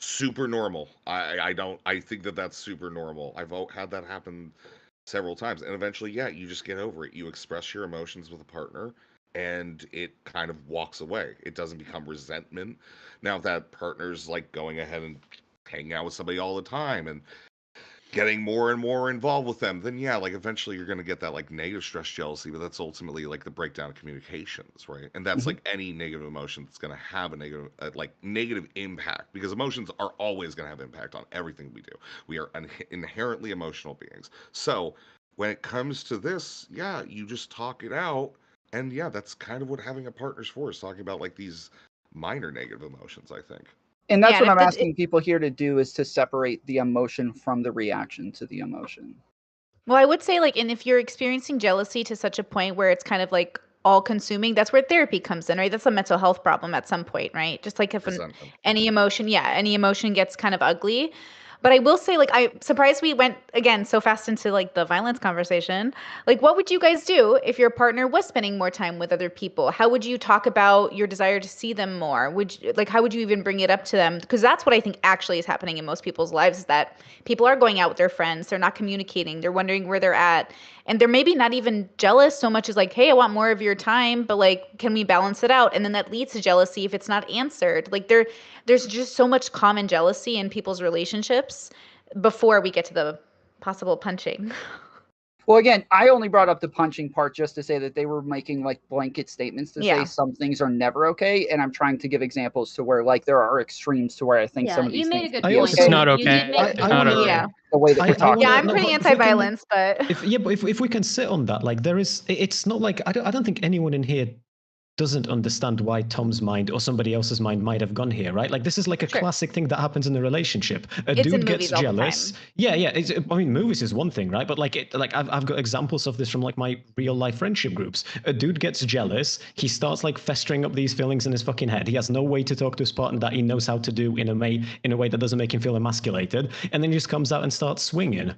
super normal. I don't. I think that that's super normal. Had that happen several times, and eventually, yeah, you just get over it. You express your emotions with a partner, and it kind of walks away. It doesn't become resentment. Now, if that partner's like going ahead and hanging out with somebody all the time and getting more and more involved with them, then yeah, like eventually you're going to get that like negative stress jealousy, but that's ultimately like the breakdown of communications, right? And that's Mhm. like any negative emotion that's going to have a negative impact, because emotions are always going to have impact on everything we do. We are inherently emotional beings. So when it comes to this, yeah, you just talk it out, and yeah, that's kind of what having a partner's for, is talking about like these minor negative emotions, I think. And Yeah, that's and what if I'm the asking people here to do, is to separate the emotion from the reaction to the emotion. well, I would say, like, and if you're experiencing jealousy to such a point where it's kind of like all consuming, that's where therapy comes in, right? That's a mental health problem at some point, right? Just like if Resentment. any emotion, yeah, any emotion gets kind of ugly. But I will say, like, I'm surprised we went again so fast into like the violence conversation. Like, what would you guys do if your partner was spending more time with other people? How would you talk about your desire to see them more? How would you even bring it up to them? Because that's what I think actually is happening in most people's lives, is that people are going out with their friends, they're not communicating, they're wondering where they're at, and they're maybe not even jealous so much as like, hey, I want more of your time, but like, can we balance it out? And then that leads to jealousy if it's not answered. Like, there's just so much common jealousy in people's relationships before we get to the possible punching. Well, again, I only brought up the punching part just to say that they were making like blanket statements to say Yeah. some things are never okay, and I'm trying to give examples to where like there are extremes to where I think Yeah, some of you these made things a good could be point. It's not You okay. did make a I good Not point. okay. Yeah. the way that we're talking. Yeah, wanna- I'm no, pretty but if we can- anti-violence, but If we can sit on that, like there is, it's not like I don't think anyone in here doesn't understand why Tom's mind or somebody else's mind might have gone here, right? Like this is like a Sure. classic thing that happens in a relationship. A It's in dude gets movies all the jealous. time. Yeah. I mean, movies is one thing, right? But like I've got examples of this from like my real life friendship groups. A dude gets jealous. He starts like festering up these feelings in his fucking head. He has no way to talk to his partner that he knows how to do in a way that doesn't make him feel emasculated, and then he just comes out and starts swinging.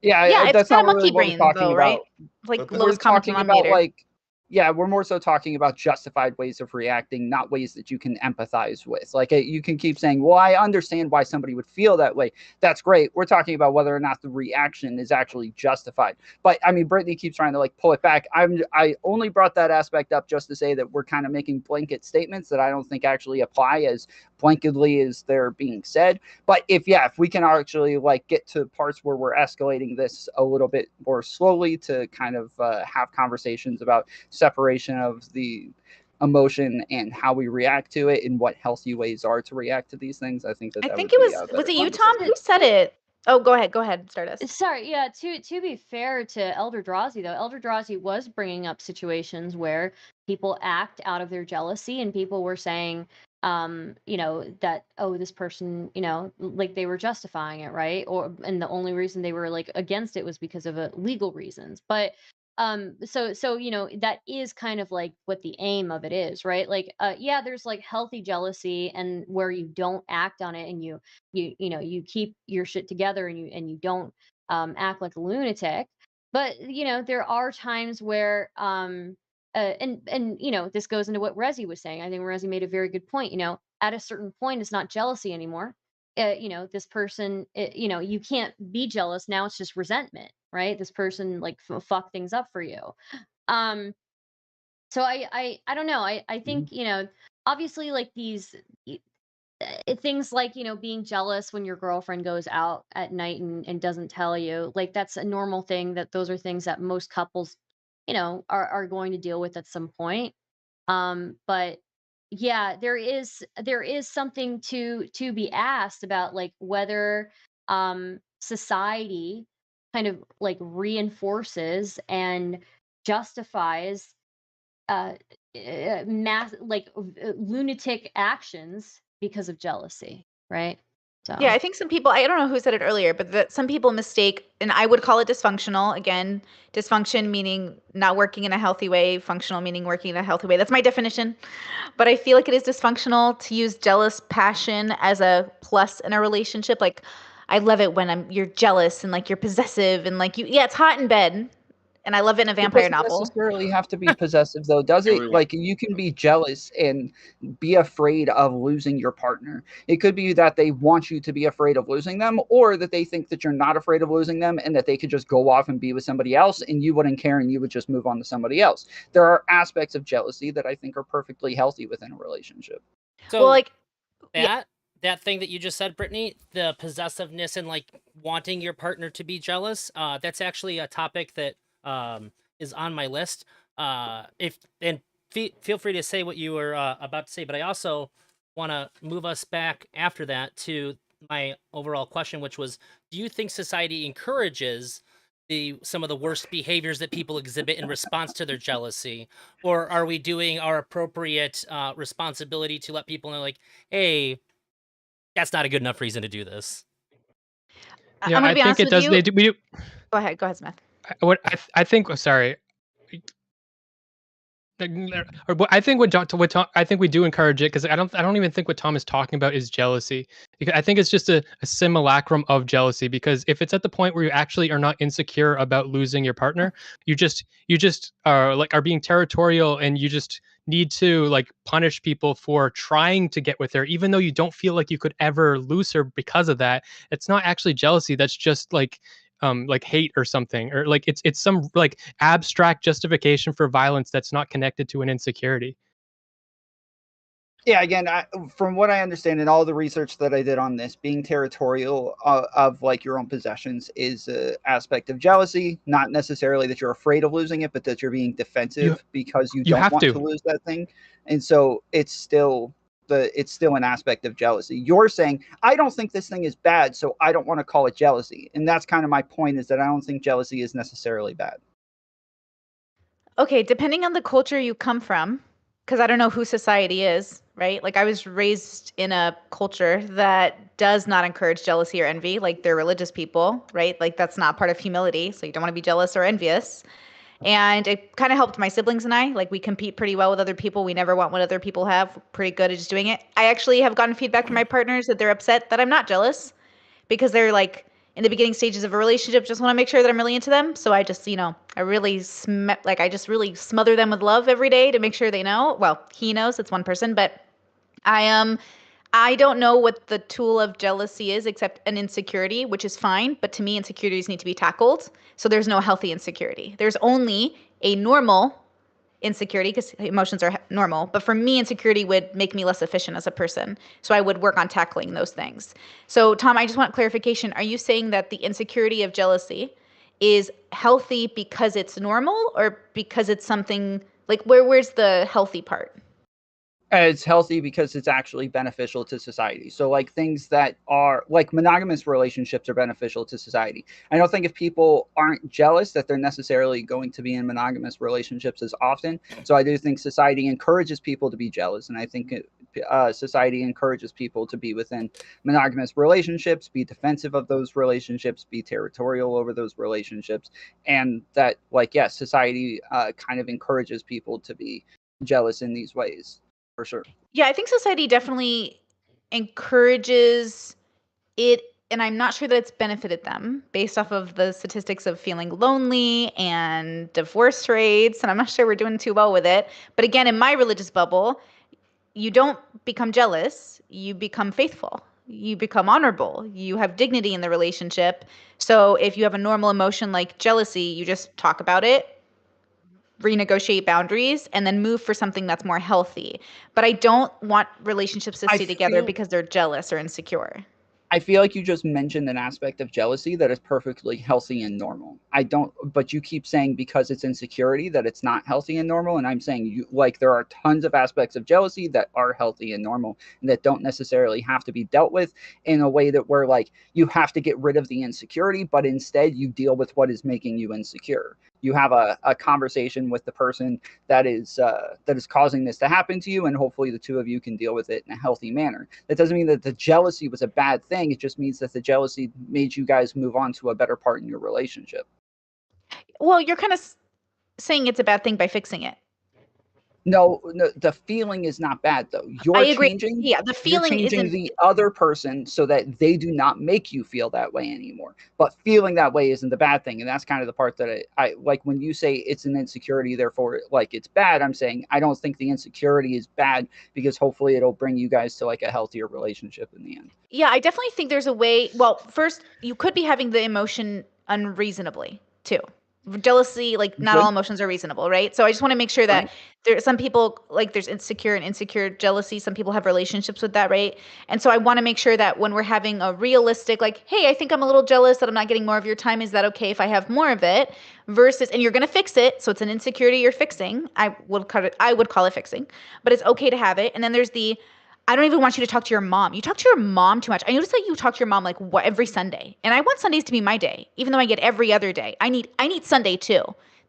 Yeah, it's That's kind not of really monkey what we're brain talking though, right? about. Like But We're lowest common talking about denominator. like, yeah, we're more so talking about justified ways of reacting, not ways that you can empathize with. Like you can keep saying, well, I understand why somebody would feel that way. That's great. We're talking about whether or not the reaction is actually justified. But I mean, Brittany keeps trying to like pull it back. I only brought that aspect up just to say that we're kind of making blanket statements that I don't think actually apply as blanketly as they're being said. But if we can actually like get to parts where we're escalating this a little bit more slowly to kind of have conversations about separation of the emotion and how we react to it and what healthy ways are to react to these things, I think that I that think would it be a was better it you, conversation. Tom? Who said it? Oh, go ahead, Stardust. Sorry, yeah, to be fair to Elder Drazi though, Elder Drazi was bringing up situations where people act out of their jealousy, and people were saying that, oh, this person, like they were justifying it, right? And the only reason they were like against it was because of legal reasons. But so that is kind of like what the aim of it is, right? Like yeah, there's like healthy jealousy and where you don't act on it, and you keep your shit together, and you don't act like a lunatic. But there are times where and this goes into what Rezi was saying. I think Rezi made a very good point. At a certain point, it's not jealousy anymore. This person, you can't be jealous now. It's just resentment, right? This person like fuck things up for you. Um, so I don't know. I think obviously like these things like being jealous when your girlfriend goes out at night and doesn't tell you, like that's a normal thing. That those are things that most couples are going to deal with at some point. But yeah, there is something to be asked about, like whether society kind of like reinforces and justifies uh mass like lunatic actions because of jealousy, right? So Yeah, I think some people, I don't know who said it earlier, but that some people mistake, and I would call it dysfunctional. Again, dysfunction meaning not working in a healthy way, functional meaning working in a healthy way. That's my definition. But I feel like it is dysfunctional to use jealous passion as a plus in a relationship. Like, I love it when you're jealous and like you're possessive and like yeah, it's hot in bed. And I love it in a It vampire doesn't novel. necessarily have to be possessive, though, does it? Everyone. Like, you can be jealous and be afraid of losing your partner. It could be that they want you to be afraid of losing them, or that they think that you're not afraid of losing them and that they could just go off and be with somebody else and you wouldn't care and you would just move on to somebody else. There are aspects of jealousy that I think are perfectly healthy within a relationship. So Well, like, yeah. that thing that you just said, Brittany, the possessiveness and like wanting your partner to be jealous, that's actually a topic that is on my list. Feel free to say what you were about to say, but I also want to move us back after that to my overall question, which was, do you think society encourages some of the worst behaviors that people exhibit in response to their jealousy, or are we doing our appropriate responsibility to let people know, like, hey, that's not a good enough reason to do this? I'm gonna be honest with you. We do. Go ahead, Smith. I think. Sorry. I think I think we do encourage it, because I don't even think what Tom is talking about is jealousy. I think it's just a simulacrum of jealousy, because if it's at the point where you actually are not insecure about losing your partner, you just are being territorial, and you just need to like punish people for trying to get with her, even though you don't feel like you could ever lose her because of that. It's not actually jealousy. That's just like hate or something, or like it's some like abstract justification for violence that's not connected to an insecurity. Yeah, again, from what I understand and all the research that I did on this, being territorial of like your own possessions is an aspect of jealousy. Not necessarily that you're afraid of losing it, but that you're being defensive because you don't want to lose that thing. And so it's still an aspect of jealousy. You're saying, I don't think this thing is bad, so I don't want to call it jealousy. And that's kind of my point, is that I don't think jealousy is necessarily bad. Okay, depending on the culture you come from, because I don't know who society is, right? Like, I was raised in a culture that does not encourage jealousy or envy. Like, they're religious people, right? Like, that's not part of humility. So you don't want to be jealous or envious. And it kind of helped my siblings and I. Like, we compete pretty well with other people. We never want what other people have. We're pretty good at just doing it. I actually have gotten feedback from my partners that they're upset that I'm not jealous, because they're like, in the beginning stages of a relationship, just want to make sure that I'm really into them. So I just, I really I just really smother them with love every day to make sure they know. Well, he knows, it's one person, but I don't know what the tool of jealousy is except an insecurity, which is fine. But to me, insecurities need to be tackled. So there's no healthy insecurity. There's only a normal insecurity, because emotions are normal. But for me, insecurity would make me less efficient as a person. So I would work on tackling those things. So Tom, I just want clarification. Are you saying that the insecurity of jealousy is healthy because it's normal, or because it's something like, where's the healthy part? It's healthy because it's actually beneficial to society. So like things that are like monogamous relationships are beneficial to society. I don't think if people aren't jealous that they're necessarily going to be in monogamous relationships as often. So I do think society encourages people to be jealous. And I think society encourages people to be within monogamous relationships, be defensive of those relationships, be territorial over those relationships. And that, like, yes, society kind of encourages people to be jealous in these ways. For sure. Yeah, I think society definitely encourages it, and I'm not sure that it's benefited them based off of the statistics of feeling lonely and divorce rates, and I'm not sure we're doing too well with it. But again, in my religious bubble, you don't become jealous, you become faithful. You become honorable. You have dignity in the relationship. So if you have a normal emotion like jealousy, you just talk about it, renegotiate boundaries, and then move for something that's more healthy. But I don't want relationships to stay together because they're jealous or insecure. I feel like you just mentioned an aspect of jealousy that is perfectly healthy and normal. But you keep saying because it's insecurity that it's not healthy and normal. And I'm saying there are tons of aspects of jealousy that are healthy and normal and that don't necessarily have to be dealt with in a way that where like you have to get rid of the insecurity, but instead you deal with what is making you insecure. You have a conversation with the person that is causing this to happen to you, and hopefully the two of you can deal with it in a healthy manner. That doesn't mean that the jealousy was a bad thing. It just means that the jealousy made you guys move on to a better part in your relationship. Well, you're kind of saying it's a bad thing by fixing it. No, no, the feeling is not bad though. I You're agree. changing. Yeah, the You're feeling changing isn't. the other person so that they do not make you feel that way anymore. But feeling that way isn't the bad thing, and that's kind of the part that I like when you say it's an insecurity, therefore like it's bad. I'm saying I don't think the insecurity is bad because hopefully it'll bring you guys to like a healthier relationship in the end. Yeah, I definitely think there's a way. Well, first, you could be having the emotion unreasonably too. Jealousy, like You not all could, emotions are reasonable, right? So I just want to make sure that right? there some people like there's insecure jealousy. Some people have relationships with that, right? And so I want to make sure that when we're having a realistic, like, hey, I think I'm a little jealous that I'm not getting more of your time. Is that okay if I have more of it? Versus, and you're gonna fix it, so it's an insecurity you're fixing. I would call it fixing, but it's okay to have it. And then there's the I don't even want you to talk to your mom. You talk to your mom too much. I notice that you talk to your mom like every Sunday. And I want Sundays to be my day, even though I get every other day. I need Sunday too.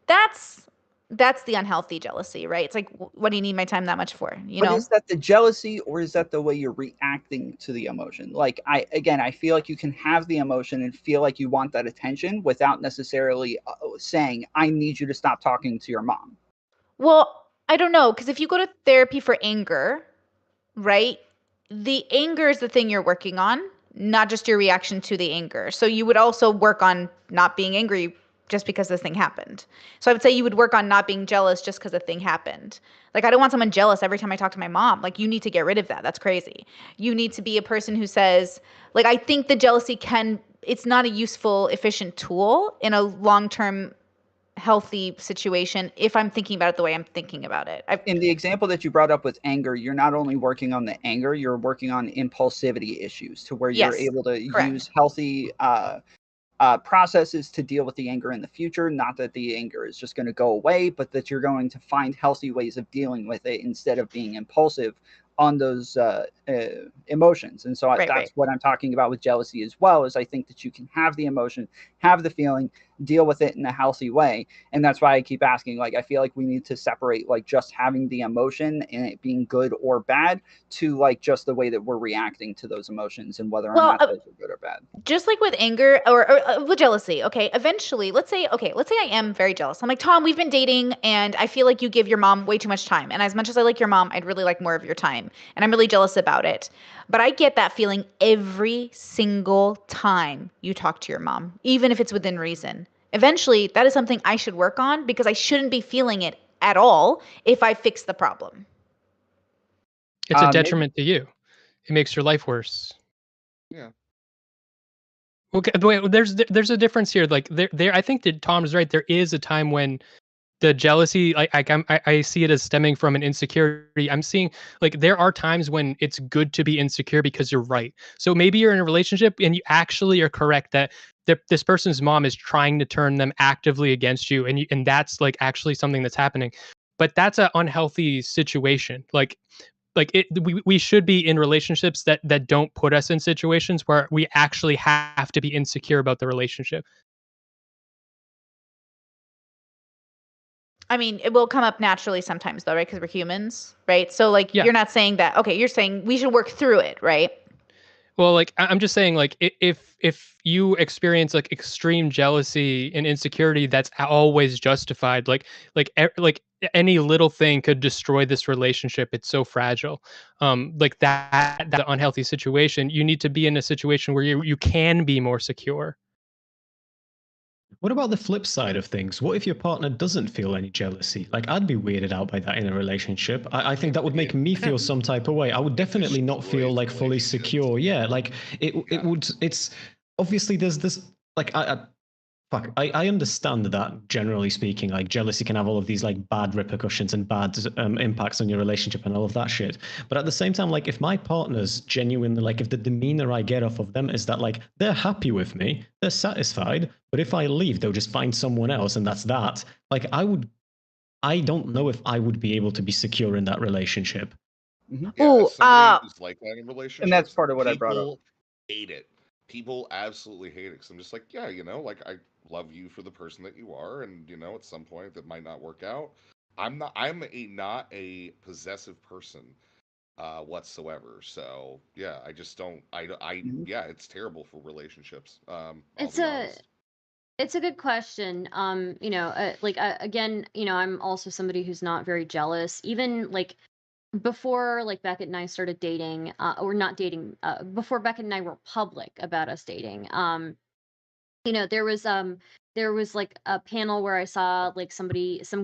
That's that's the unhealthy jealousy, right? It's like what do you need my time that much for? You But know? is that the jealousy or is that the way you're reacting to the emotion? Like I feel like you can have the emotion and feel like you want that attention without necessarily saying I need you to stop talking to your mom. Well, I don't know, because if you go to therapy for anger, right? The anger is the thing you're working on, not just your reaction to the anger. So you would also work on not being angry just because this thing happened. So I would say you would work on not being jealous just because a thing happened. Like I don't want someone jealous every time I talk to my mom. Like you need to get rid of that. That's crazy. You need to be a person who says, like I think the jealousy it's not a useful, efficient tool in a long-term healthy situation if I'm thinking about it the way I'm thinking about it. In the example that you brought up with anger, you're not only working on the anger, you're working on impulsivity issues to where you're Yes, able to correct. use healthy processes to deal with the anger in the future. Not that the anger is just going to go away, but that you're going to find healthy ways of dealing with it instead of being impulsive on those emotions. And so Right, that's right. what I'm talking about with jealousy as well. Is I think that you can have the emotion, have the feeling, deal with it in a healthy way. And that's why I keep asking. Like I feel like we need to separate like just having the emotion and it being good or bad to like just the way that we're reacting to those emotions and whether or Well, not those are good or bad. just like with anger or with jealousy, okay, eventually, let's say I am very jealous. I'm like, Tom, we've been dating and I feel like you give your mom way too much time. And as much as I like your mom, I'd really like more of your time. And I'm really jealous about it. But I get that feeling every single time you talk to your mom, even if it's within reason. Eventually, that is something I should work on because I shouldn't be feeling it at all if I fix the problem. It's a Maybe detriment to you. It makes your life worse. Yeah. Okay, wait, there's a difference here. Like there, I think that Tom's right. There is a time when the jealousy, I see it as stemming from an insecurity. I'm seeing like there are times when it's good to be insecure because you're right. So maybe you're in a relationship and you actually are correct that this person's mom is trying to turn them actively against you, and that's like actually something that's happening. But that's an unhealthy situation. We should be in relationships that don't put us in situations where we actually have to be insecure about the relationship. I mean, it will come up naturally sometimes though, right? Because we're humans, right? So like Yeah. you're not saying that, okay, you're saying we should work through it, right? Well, like I'm just saying, like if you experience like extreme jealousy and insecurity, that's always justified. Like any little thing could destroy this relationship. It's so fragile. Like that unhealthy situation. You need to be in a situation where you can be more secure. What about the flip side of things? What if your partner doesn't feel any jealousy? Like, I'd be weirded out by that in a relationship. I think that would make me feel some type of way. I would definitely not feel like fully secure. Yeah, like it would. It's obviously there's this like I understand that generally speaking, like jealousy can have all of these like bad repercussions and bad impacts on your relationship and all of that shit. But at the same time, like if my partner's genuinely like if the demeanor I get off of them is that like they're happy with me, they're satisfied, but if I leave, they'll just find someone else and that's that. Like I don't know if I would be able to be secure in that relationship. Mhm. Yeah, Ooh, as somebody who's like that in And that's relationships, part of what I brought up. people hate it. People absolutely hate it. Because I'm just like, yeah, like I love you for the person that you are, and at some point that might not work out. I'm not a possessive person whatsoever. So yeah, I just don't. Mhm. Yeah, it's terrible for relationships. I'll It's be a honest. It's a good question. Again, I'm also somebody who's not very jealous. Even like before, like Beckett and I started dating, or not dating, before Beckett and I were public about us dating. You know, there was like a panel where I saw like some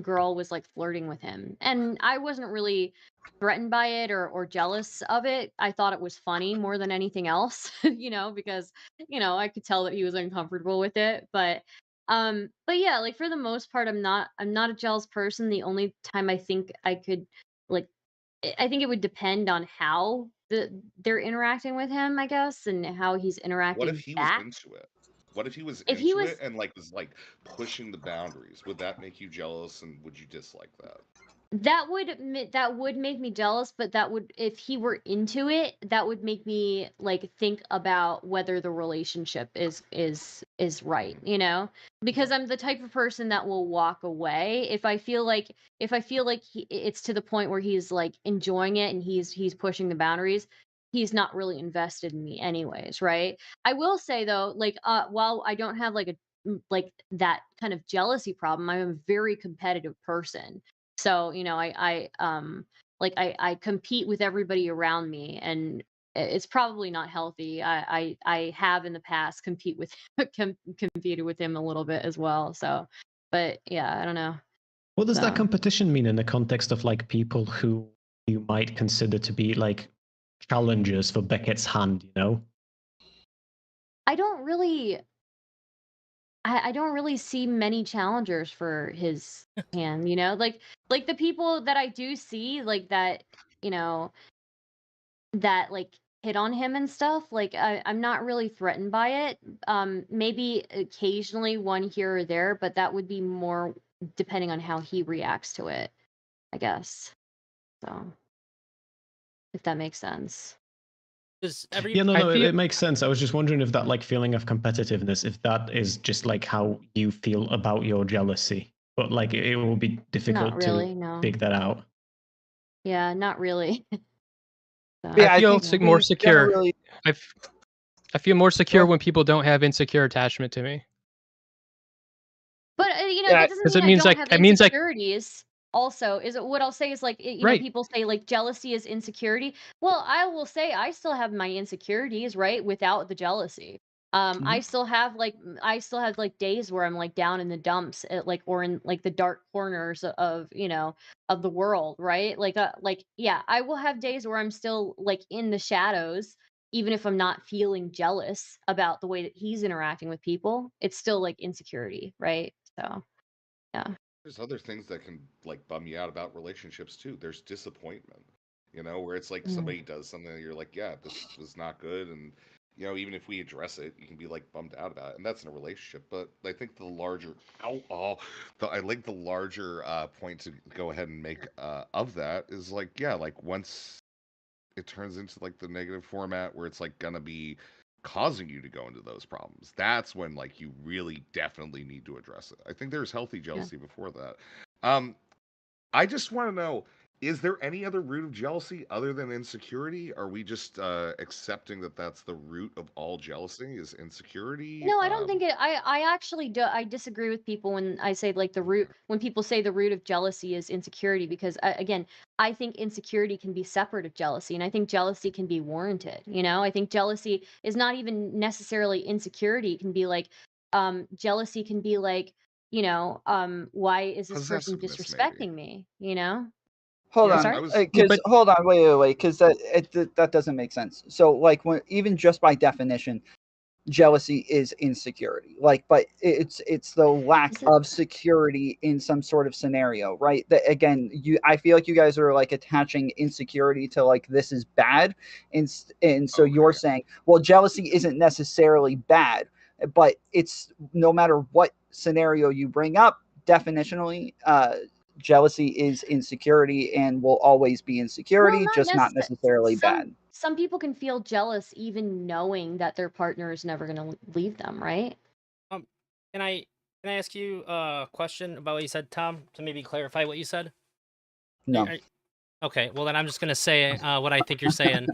girl was like flirting with him, and I wasn't really threatened by it or jealous of it. I thought it was funny more than anything else, because I could tell that he was uncomfortable with it. But yeah, like for the most part, I'm not a jealous person. The only time I think I could like I think it would depend on how they're interacting with him, I guess, and how he's What if interacting he was back. into it? What if he was If he into it was and like was like pushing the boundaries? Would that make you jealous, and would you dislike that? that would make me jealous, but that would if he were into it, that would make me like think about whether the relationship is right, because I'm the type of person that will walk away if I feel like it's to the point where he's like enjoying it and he's pushing the boundaries. He's not really invested in me anyways, right? I will say though, like while I don't have like like that kind of jealousy problem, I'm a very competitive person. So, I compete with everybody around me, and it's probably not healthy. I have in the past competed with him a little bit as well. So, but yeah, I don't know. What does that So competition mean in the context of like people who you might consider to be like challengers for Beckett's hand, you know? I don't really, I don't really see many challengers for his hand. Like the people that I do see, like you know, that like hit on him and stuff, like I'm not really threatened by it. Maybe occasionally one here or there, but that would be more depending on how he reacts to it, I guess. So if that makes sense. Does every Yeah, no, I no, feel it makes sense. I was just wondering if that like feeling of competitiveness, if that is just like how you feel about your jealousy, but like it will be Not difficult to really, no. dig that out. Yeah, not really. I Yeah, I feel think Yeah. more we secure. generally. I feel more secure Well, when people don't have insecure attachment to me. But yeah, that doesn't Because mean I don't have it means like insecurities. Also, is it what I'll say is like right. people say like jealousy is insecurity. Well, I will say I still have my insecurities, right? Without the jealousy. mhm. I still have like days where I'm like down in the dumps, like or in like the dark corners of of the world, right? Like yeah, I will have days where I'm still like in the shadows, even if I'm not feeling jealous about the way that he's interacting with people. It's still like insecurity, right? So yeah. There's other things that can like bum you out about relationships too. There's disappointment, where it's like Mm. somebody does something that you're like, yeah, this was not good, and even if we address it, you can be like bummed out about it, and that's in a relationship. But I think the larger, I like the larger point to go ahead and make of that is like, yeah, like once it turns into like the negative format where it's like gonna be causing you to go into those problems, that's when like you really definitely need to address it. I think there's healthy Yeah. jealousy before that. um I just want to know, is there any other root of jealousy other than insecurity? Are we just accepting that that's the root of all jealousy is insecurity? No, I don't think it. I actually do. I disagree with people when I say like when people say the root of jealousy is insecurity, because again, I think insecurity can be separate of jealousy, and I think jealousy can be warranted. I think jealousy is not even necessarily insecurity. It can be like, jealousy can be like, why is this person Possessiveness, maybe. disrespecting me? You know? Hold I'm Yeah, on, I sorry. was. Yeah, because but hold on, wait, because that doesn't make sense. So, like, when even just by definition, jealousy is insecurity. Like, but it's the lack Is it? of security in some sort of scenario, right? That again, I feel like you guys are like attaching insecurity to like this is bad, and so you're Okay. saying, well, jealousy isn't necessarily bad, but it's no matter what scenario you bring up, definitionally, jealousy is insecurity and will always be Well, insecurity, not just not necessarily. necessarily Some bad. some people can feel jealous even knowing that their partner is never going to leave them, right? um can I ask you a question about what you said, Tom, to maybe clarify what you said? No. Okay, well then I'm just gonna say what I think you're saying.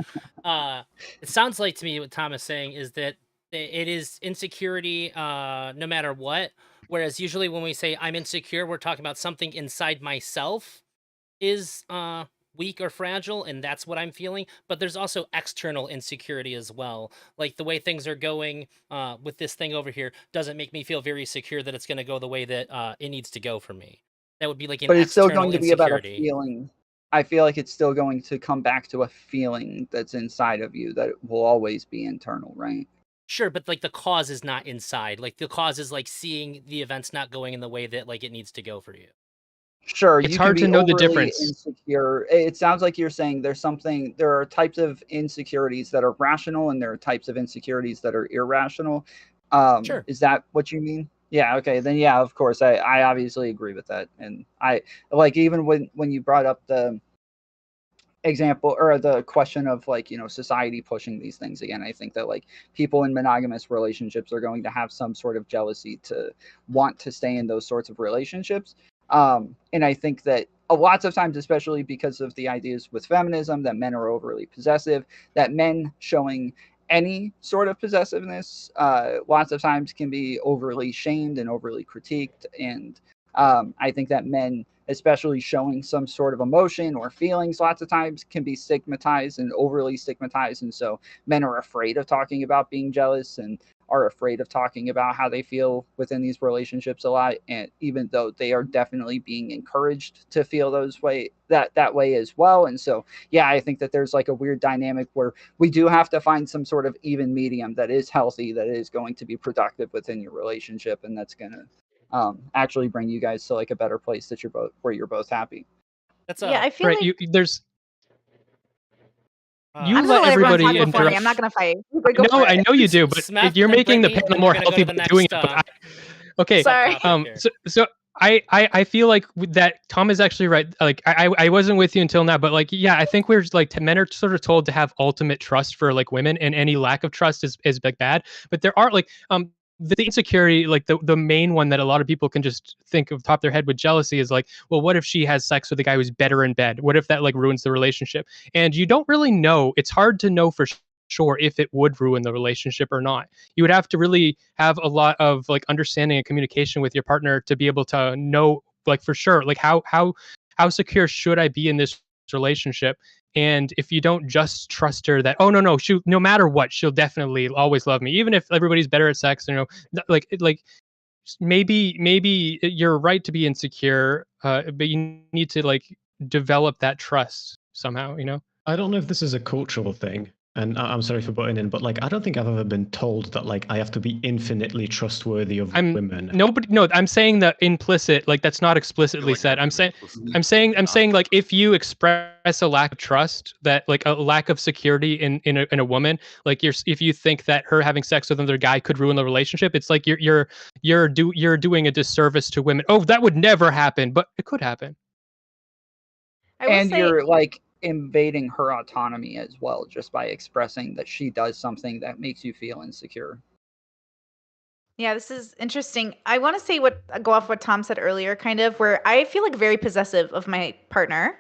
It sounds like to me what Tom is saying is that It is insecurity no matter what. Whereas usually when we say I'm insecure, we're talking about something inside myself is weak or fragile, and that's what I'm feeling. But there's also external insecurity as well. Like the way things are going with this thing over here doesn't make me feel very secure that it's going to go the way that it needs to go for me. That would be like an But it's still external going to be about a insecurity. feeling. I feel like it's still going to come back to a feeling that's inside of you that will always be internal, right? Sure, but like the cause is not inside. Like the cause is like seeing the events not going in the way that like it needs to go for you. Sure, It's you can hard be to know the overly difference. insecure. It sounds like you're saying there are types of insecurities that are rational and there are types of insecurities that are irrational. Sure. Is that what you mean? Yeah, okay. Then yeah, of course. I obviously agree with that. And I like even when you brought up the example or the question of like, society pushing these things again, I think that like people in monogamous relationships are going to have some sort of jealousy to want to stay in those sorts of relationships. And I think that lots of times, especially because of the ideas with feminism that men are overly possessive, that men showing any sort of possessiveness lots of times can be overly shamed and overly critiqued. And I think that men, especially showing some sort of emotion or feelings, lots of times can be stigmatized and overly stigmatized. And so men are afraid of talking about being jealous and are afraid of talking about how they feel within these relationships a lot. And even though they are definitely being encouraged to feel that way as well. And so, yeah, I think that there's like a weird dynamic where we do have to find some sort of even medium that is healthy, that is going to be productive within your relationship. And that's going to actually bring you guys to like a better place that you're both happy. That's Yeah, I feel Right. like You there's you I'm just let gonna let everyone everybody talk before me. interrupt. I'm not gonna fight. But go No, for I it. know you do, but Smeth you're and making the Brittany, panel and more then we're gonna healthy go to by the doing next it. But okay, Sorry. subtopic here. so I feel like with that Tom is actually right. Like I wasn't with you until now, but like yeah, I think we're like men are sort of told to have ultimate trust for like women, and any lack of trust is like bad. But there are like the insecurity, like the main one that a lot of people can just think of top of their head with jealousy is like, well, what if she has sex with a guy who's better in bed? What if that like ruins the relationship? And you don't really know. It's hard to know for sure if it would ruin the relationship or not. You would have to really have a lot of like understanding and communication with your partner to be able to know like for sure like how secure should I be in this relationship. And if you don't just trust her that, oh no, she, no matter what, she'll definitely always love me, even if everybody's better at sex, like maybe you're right to be insecure, but you need to like develop that trust somehow. I don't know if this is a cultural thing, and I'm sorry for butting in, but like I don't think I've ever been told that like I have to be infinitely trustworthy of women. No, I'm saying that implicit, like that's not explicitly like said. that I'm is saying explicitly I'm not. saying like if you express a lack of trust, that like a lack of security in a woman, like if you think that her having sex with another guy could ruin the relationship, it's like you're doing a disservice to women. Oh, that would never happen, but it could happen. I will And say you're like invading her autonomy as well, just by expressing that she does something that makes you feel insecure. yeah, this is interesting. I want to say go off what Tom said earlier, kind of, where I feel like very possessive of my partner.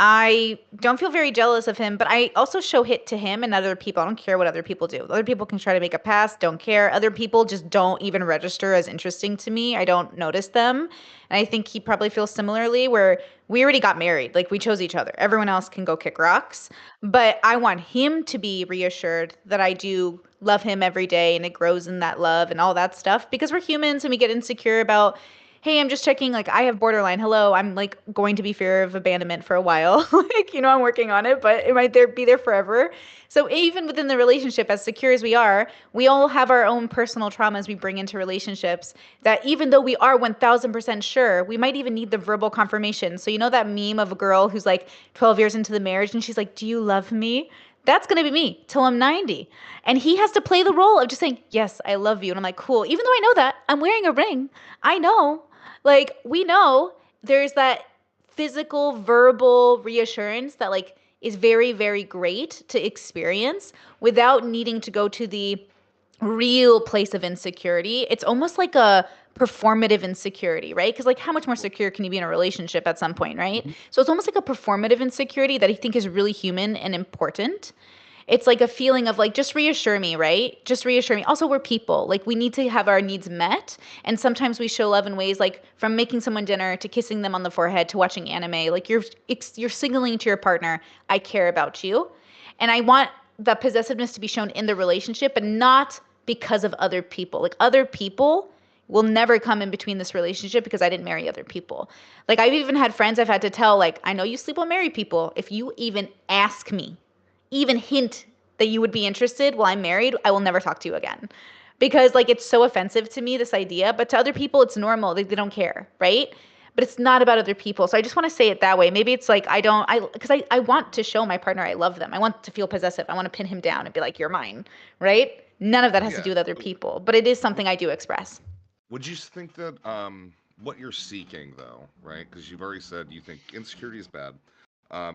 I don't feel very jealous of him, but I also show hit to him and other people. I don't care what other people do. Other people can try to make a pass, don't care. Other people just don't even register as interesting to me. I don't notice them. And I think he probably feels similarly, where we already got married. Like we chose each other. Everyone else can go kick rocks. But I want him to be reassured that I do love him every day and it grows in that love and all that stuff, because we're humans and we get insecure about, hey, I'm just checking, like I have borderline. Hello, I'm like going to be fear of abandonment for a while. Like, I'm working on it, but it might be there forever. So even within the relationship, as secure as we are, we all have our own personal traumas we bring into relationships, that even though we are 1000% sure, we might even need the verbal confirmation. So that meme of a girl who's like 12 years into the marriage and she's like, do you love me? That's going to be me till I'm 90. And he has to play the role of just saying, yes, I love you. And I'm like, cool. Even though I know that, I'm wearing a ring. I know. Like, we know there's that physical, verbal reassurance that like is very, very great to experience without needing to go to the real place of insecurity. It's almost like a performative insecurity, right? Because like how much more secure can you be in a relationship at some point, right? So it's almost like a performative insecurity that I think is really human and important. It's like a feeling of like, just reassure me, right? Just reassure me. Also, we're people. Like, we need to have our needs met. And sometimes we show love in ways like from making someone dinner to kissing them on the forehead to watching anime. Like, you're signaling to your partner, I care about you. And I want the possessiveness to be shown in the relationship, but not because of other people. Like, other people will never come in between this relationship because I didn't marry other people. Like, I've even had friends I've had to tell, like, I know you sleep with married people. If you even ask me, even hint that you would be interested while I'm married, I will never talk to you again. Because like it's so offensive to me, this idea, but to other people it's normal. They don't care, right? But it's not about other people. So I just want to say it that way. Maybe it's like because I want to show my partner I love them. I want to feel possessive. I want to pin him down and be like, you're mine, right? None of that has to Yeah. do with other people, but it is something I do express. Would you think that what you're seeking though, right? Because you've already said you think insecurity is bad.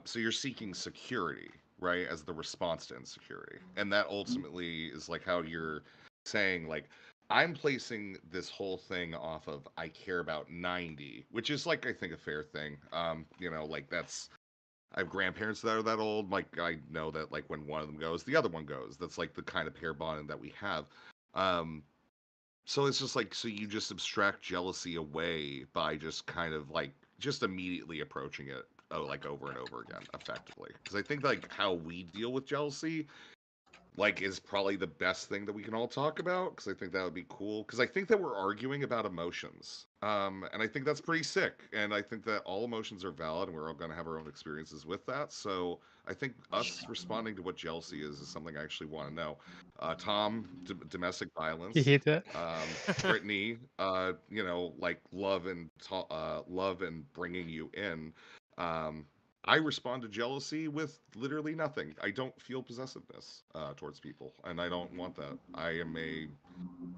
So you're seeking security, right, as the response to insecurity. And that ultimately is like how you're saying like I'm placing this whole thing off of I care about 90, which is like I think a fair thing. Like that's I have grandparents that are that old. Like I know that like when one of them goes, the other one goes. That's like the kind of pair bonding that we have. Um, so it's just like, so you just abstract jealousy away by just kind of like just immediately approaching it, like over and over again, effectively. Because I think like how we deal with jealousy, like, is probably the best thing that we can all talk about. Because I think that would be cool. Because I think that we're arguing about emotions, and I think that's pretty sick. And I think that all emotions are valid, and we're all going to have our own experiences with that. So I think us responding to what jealousy is something I actually want to know. Tom, domestic You violence. hate that? Brittany, like love and bringing you in. Um, I respond to jealousy with literally nothing. I don't feel possessiveness towards people, and I don't want that. I am a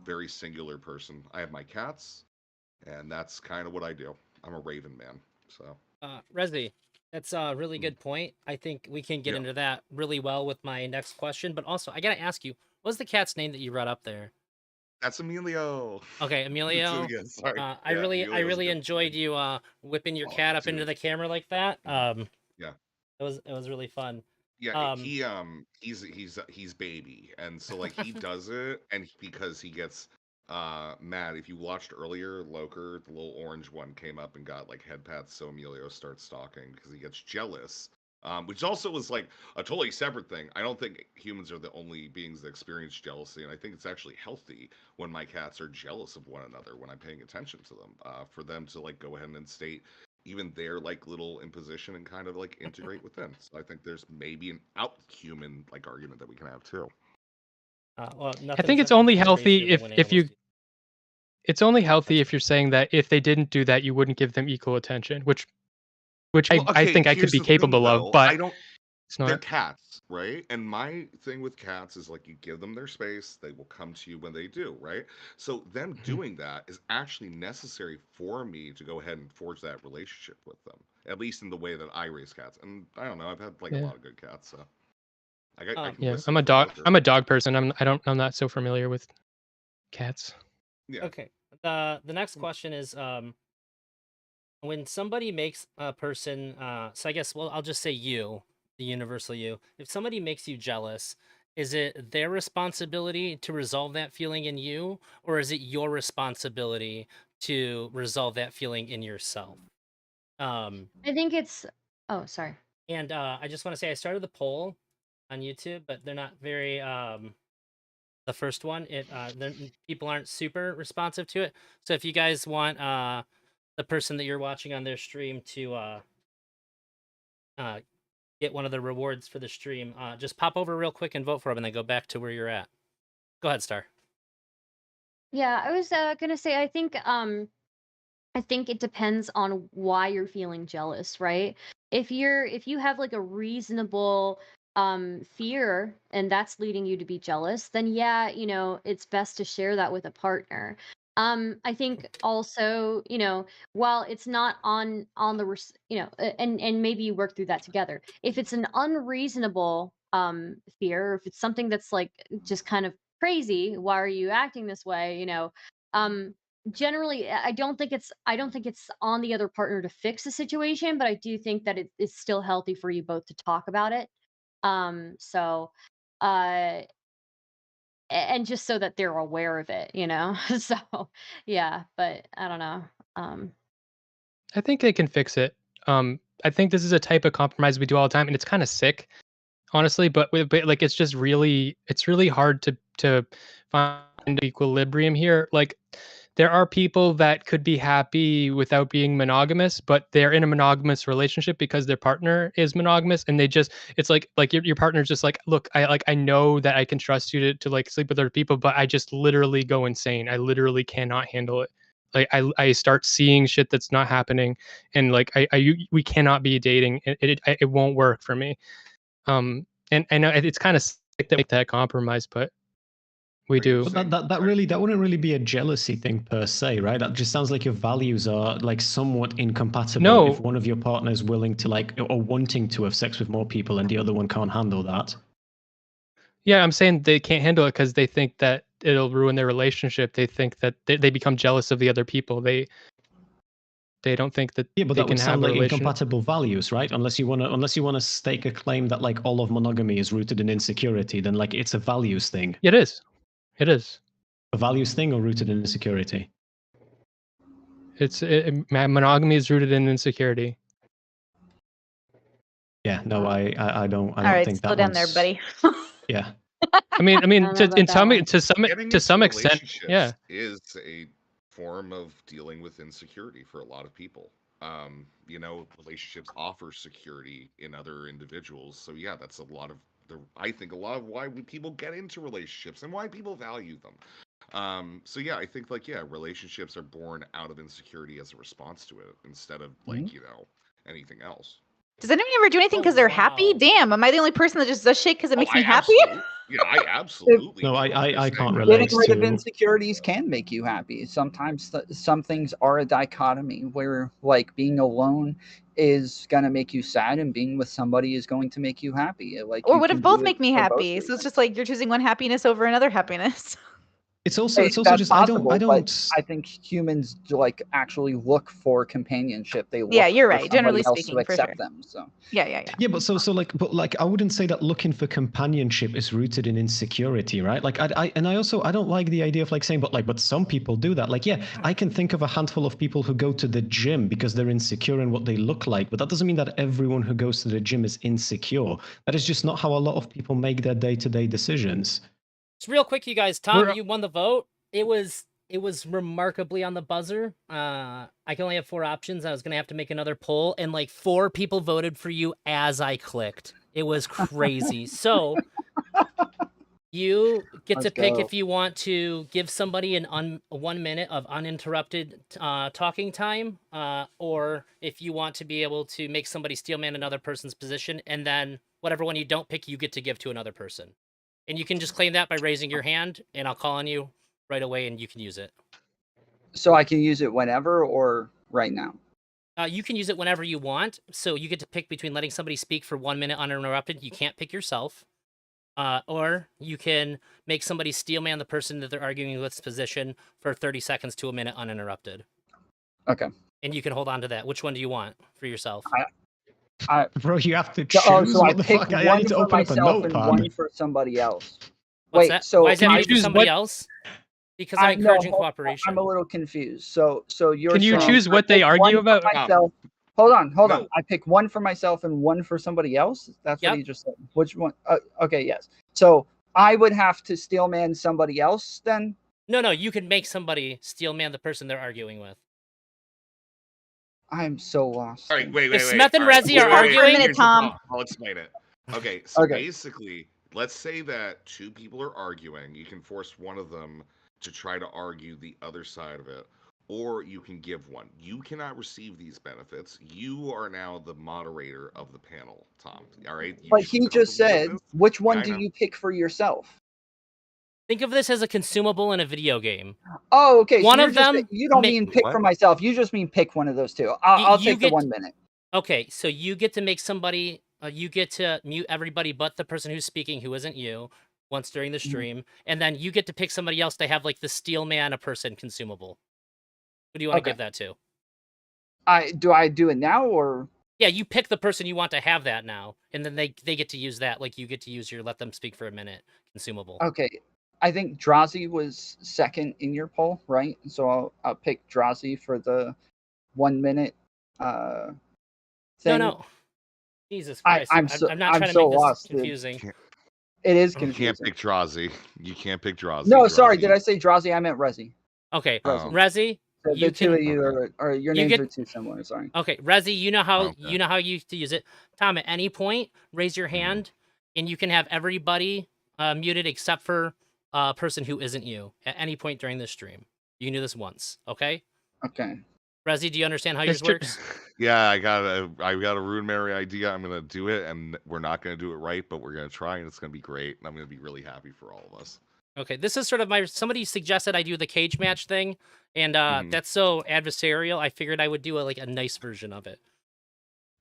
very singular person. I have my cats, and that's kind of what I do. I'm a Raven man. So Resi, that's a really good point. I think we can get yeah, into that really well with my next question. But also, I gotta ask you, what's the cat's name that you brought up there? that's Emilio. Okay, So Emilio. yeah, sorry. I Yeah, really, I Emilio's a really good enjoyed you whipping your oh, cat up into dude. the camera like that. Yeah. It was really fun. Yeah, Um, he's baby, and so like he does it, and because he gets mad. If you watched earlier, Loker, the little orange one, came up and got like head pats, so Emilio starts stalking because he gets jealous. Which also was like a totally separate thing. I don't think humans are the only beings that experience jealousy, and I think it's actually healthy when my cats are jealous of one another when I'm paying attention to them. For them to like go ahead and state even their like little imposition and kind of like integrate within. So I think there's maybe an out human like argument that we can have too. well, I think it's nothing's only more healthy crazier than when if animals you do. it's only healthy That's if you're saying that if they didn't do that, you wouldn't give them equal attention, which Well, I okay, think I could here's be the thing capable of, though. I but don't it's they're not. cats, right? And my thing with cats is like you give them their space, they will come to you when they do, right? So them Mhm. doing that is actually necessary for me to go ahead and forge that relationship with them. At least in the way that I raise cats. And I don't know, I've had like a Yeah. lot of good cats, so I can Yeah, listen for Loker. I'm a dog person. I'm not so familiar with cats. Yeah. Okay. The next question is when somebody makes a person so I guess well I'll just say you, the universal you. If somebody makes you jealous, is it their responsibility to resolve that feeling in you, or is it your responsibility to resolve that feeling in yourself? Um I think it's. Oh, sorry. and I just want to say I started the poll on YouTube, but they're not very the first one. People aren't super responsive to it. So if you guys want the person that you're watching on their stream to uh, get one of the rewards for the stream, just pop over real quick and vote for them, and then go back to where you're at. Go ahead, Star. Yeah, I was gonna say I think it depends on why you're feeling jealous, right? If you have like a reasonable fear and that's leading you to be jealous, then yeah, it's best to share that with a partner. I think also, while it's not on the and maybe you work through that together. If it's an unreasonable fear, or if it's something that's like just kind of crazy, why are you acting this way, um generally I don't think it's on the other partner to fix the situation, but I do think that it's still healthy for you both to talk about it. So And just so that they're aware of it, you know. So yeah, but I don't know. I think they can fix it. I think this is a type of compromise we do all the time, and it's kind of sick, honestly. But like, it's really hard to find equilibrium here. Like, there are people that could be happy without being monogamous, but they're in a monogamous relationship because their partner is monogamous, and it's like your partner's just like, look, I know that I can trust you to like sleep with other people, but I just literally go insane. I literally cannot handle it. Like, I start seeing shit that's not happening, and like we cannot be dating. It won't work for me. And I know it's kind of sick to make that compromise, but we do. But that wouldn't really be a jealousy thing per se, right? That just sounds like your values are like somewhat incompatible. No. If one of your partners willing to like or wanting to have sex with more people and the other one can't handle that. Yeah, I'm saying they can't handle it because they think that it'll ruin their relationship. They think that they become jealous of the other people. They don't think that Yeah, but they that can would have sound a like relationship. incompatible values, right? Unless you wanna stake a claim that like all of monogamy is rooted in insecurity, then like it's a values thing. It is. It is. A values thing or rooted in insecurity? Monogamy is rooted in insecurity. Yeah, no, I don't All right, think slow that down there, one's- buddy. Yeah. I mean, don't know about that one. to some extent, relationships yeah. is a form of dealing with insecurity for a lot of people. You know, relationships offer security in other individuals. So yeah, that's a lot of I think a lot of why people get into relationships and why people value them. So yeah, I think like, yeah, relationships are born out of insecurity as a response to it instead of like, you know, anything else. Does anyone ever do anything Oh, because they're happy? wow. Damn, am I the only person that just does shit because it makes me happy? Yeah, I absolutely. No, do. I I'm just can't saying that- relate Getting rid of to- insecurities can make you happy. Sometimes some things are a dichotomy where like being alone is gonna make you sad and being with somebody is going to make you happy. Like, Or you what can if both do it make me for both happy? So it's reasons. just like you're choosing one happiness over another happiness. It's also That's just possible, I but don't I think humans like actually look for companionship. They look Yeah, you're for right. Generally somebody else speaking, to for accept sure. them. So Yeah. Yeah, but but like I wouldn't say that looking for companionship is rooted in insecurity, right? Like I don't like the idea of like saying, but some people do that. Like, yeah, I can think of a handful of people who go to the gym because they're insecure in what they look like, but that doesn't mean that everyone who goes to the gym is insecure. That is just not how a lot of people make their day-to-day decisions. Just real quick, you guys. Tom, We're- you won the vote. It was remarkably on the buzzer. I can only have 4 options. I was gonna have to make another poll, and like 4 people voted for you as I clicked. It was crazy. So you get to Let's pick go. if you want to give somebody 1 minute of uninterrupted talking time, or if you want to be able to make somebody steelman another person's position, and then whatever one you don't pick, you get to give to another person. And you can just claim that by raising your hand, and I'll call on you right away, and you can use it. I can use it whenever or right now. You can use it whenever you want. So you get to pick between letting somebody speak for 1 minute uninterrupted. You can't pick yourself. Or you can make somebody steelman the person that they're arguing with's position for 30 seconds to a minute uninterrupted. Okay. And you can hold on to that. Which one do you want for yourself? Bro, you have to choose. So I What the pick fuck? I one need to for open up a myself and notepad. one for somebody else. What's Wait, that? so why is it Can you hard to choose somebody what- else? Because I'm no, encouraging hold- cooperation. I'm a little confused. So you're Can you saying choose I what they pick argue one for about? myself. Hold on. No. I pick one for myself and one for somebody else. That's Yep. what you just said. Which one? Okay, yes. So I would have to steelman somebody else then. No, you can make somebody steelman the person they're arguing with. I'm so lost. All right, wait. If Smith and All right, Rezi are wait, wait, arguing- here's the Tom. problem. I'll explain it. Okay, so Okay. basically, let's say that 2 people are arguing. You can force one of them to try to argue the other side of it, or you can give one. You cannot receive these benefits. You are now the moderator of the panel, Tom. All right. You But should he be just comfortable with said, this. which one Yeah, I do know. you pick for yourself? Think of this as a consumable in a video game. Oh, okay. One so of you're just- them you don't ma- mean pick What? for myself. You just mean pick one of those two. I'll you take the get- 1 minute. Okay, so you get to make somebody, you get to mute everybody but the person who's speaking who isn't you once during the stream, and then you get to pick somebody else to have like the steelman a person consumable. Who do you want to Okay. give that to? Do I do it now or Yeah, you pick the person you want to have that now, and then they get to use that. Like you get to use your let them speak for a minute consumable. Okay, I think Drazi was second in your poll, right? So I'll pick Drazi for the 1 minute thing. No. Jesus Christ. I'm not I'm trying to so make this lost, dude. confusing. It is You can't confusing. pick Drazi. You can't pick Drazi. No, sorry, Drazi- did I say Drazi? I meant Rezi. Okay, Rezi. Rezi, So you the two of can. you Okay. are your You names get- are too similar. Sorry. Okay, Rezi, you know how Okay. you used to use it. Tom, at any point, raise your hand, and you can have everybody muted except for a person who isn't you at any point during this stream. You can do this once, okay? Okay. Rezi, do you understand how yours Mr. works? Yeah, I got a Rune Mary idea. I'm gonna do it, and we're not gonna do it right, but we're gonna try, and it's gonna be great, and I'm gonna be really happy for all of us. Okay, this is sort of somebody suggested I do the cage match thing, and Mhm. that's so adversarial. I figured I would do a nice version of it.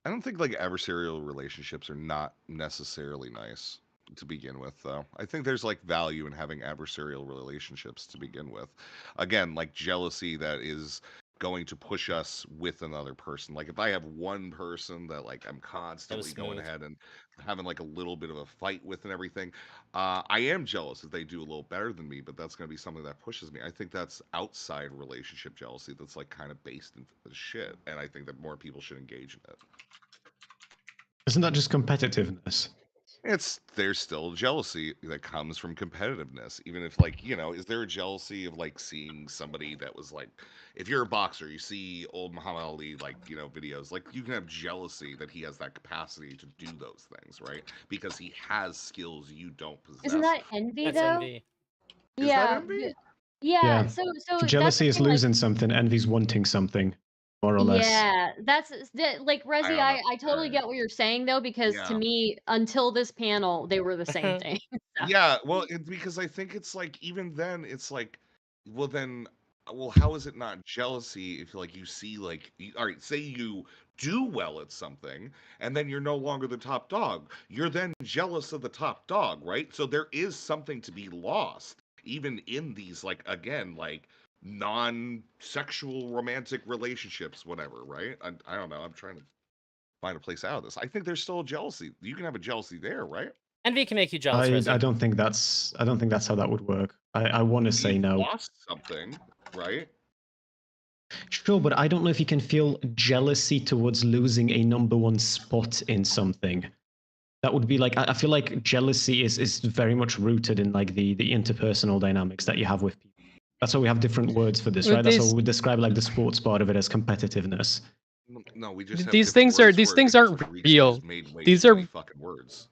I don't think like adversarial relationships are not necessarily nice to begin with, though. I think there's like value in having adversarial relationships to begin with. Again, like jealousy that is going to push us with another person. Like if I have one person that like I'm constantly going smooth. ahead and having like a little bit of a fight with and everything, I am jealous if they do a little better than me, but that's going to be something that pushes me. I think that's outside relationship jealousy that's like kind of based in shit, and I think that more people should engage in it. Isn't that just competitiveness? There's still jealousy that comes from competitiveness. Even if like, is there a jealousy of like seeing somebody that was like, if you're a boxer, you see old Muhammad Ali like, videos, like you can have jealousy that he has that capacity to do those things, right? Because he has skills you don't possess. Isn't that envy That's though? envy. Is Yeah. that envy? Yeah. So that's Jealousy the is thing, like- losing something, envy's wanting something, more or less. Yeah, that's like Rezi. don't know. I totally get what you're saying though, because to Yeah. me, until this panel, they were the same thing. So- Yeah, well, because I think it's like even then it's like, well then, well how is it not jealousy if like you see like, all right, say you do well at something and then you're no longer the top dog, you're then jealous of the top dog, right? So there is something to be lost even in these like, again, like non-sexual romantic relationships, whatever, right? I don't know, I'm trying to find a place out of this. I think there's still a jealousy. You can have a jealousy there, right? Envy can make you jealous, Rezi. I don't think that's how that would work. I want to say You no. lost something, right? Sure, but I don't know if you can feel jealousy towards losing a number one spot in something. That would be like, I feel like jealousy is very much rooted in like the interpersonal dynamics that you have with people. That's why we have different words for this, With right? That's these- why we describe like the sports part of it as competitiveness. No, we just have These different things are- words these for it things because aren't the researchers real. made way These too are- many fucking words.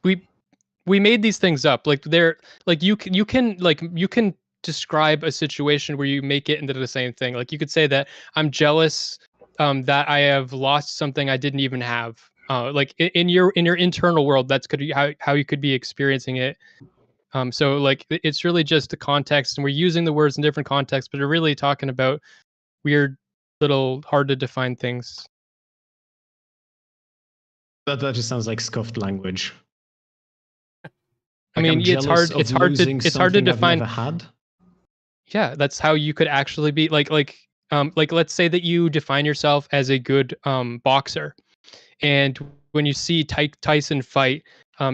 We made these things up. Like they're like you can describe a situation where you make it into the same thing. Like you could say that I'm jealous that I have lost something I didn't even have. Like in your internal world, that's could be how you could be experiencing it. So like it's really just the context, and we're using the words in different contexts, but we're really talking about weird little hard to define things. That just sounds like scuffed language. I Like, mean, I'm it's jealous hard. of It's hard to. losing It's hard to something I've define. never had. Yeah, that's how you could actually be like let's say that you define yourself as a good boxer, and when you see Tyson fight,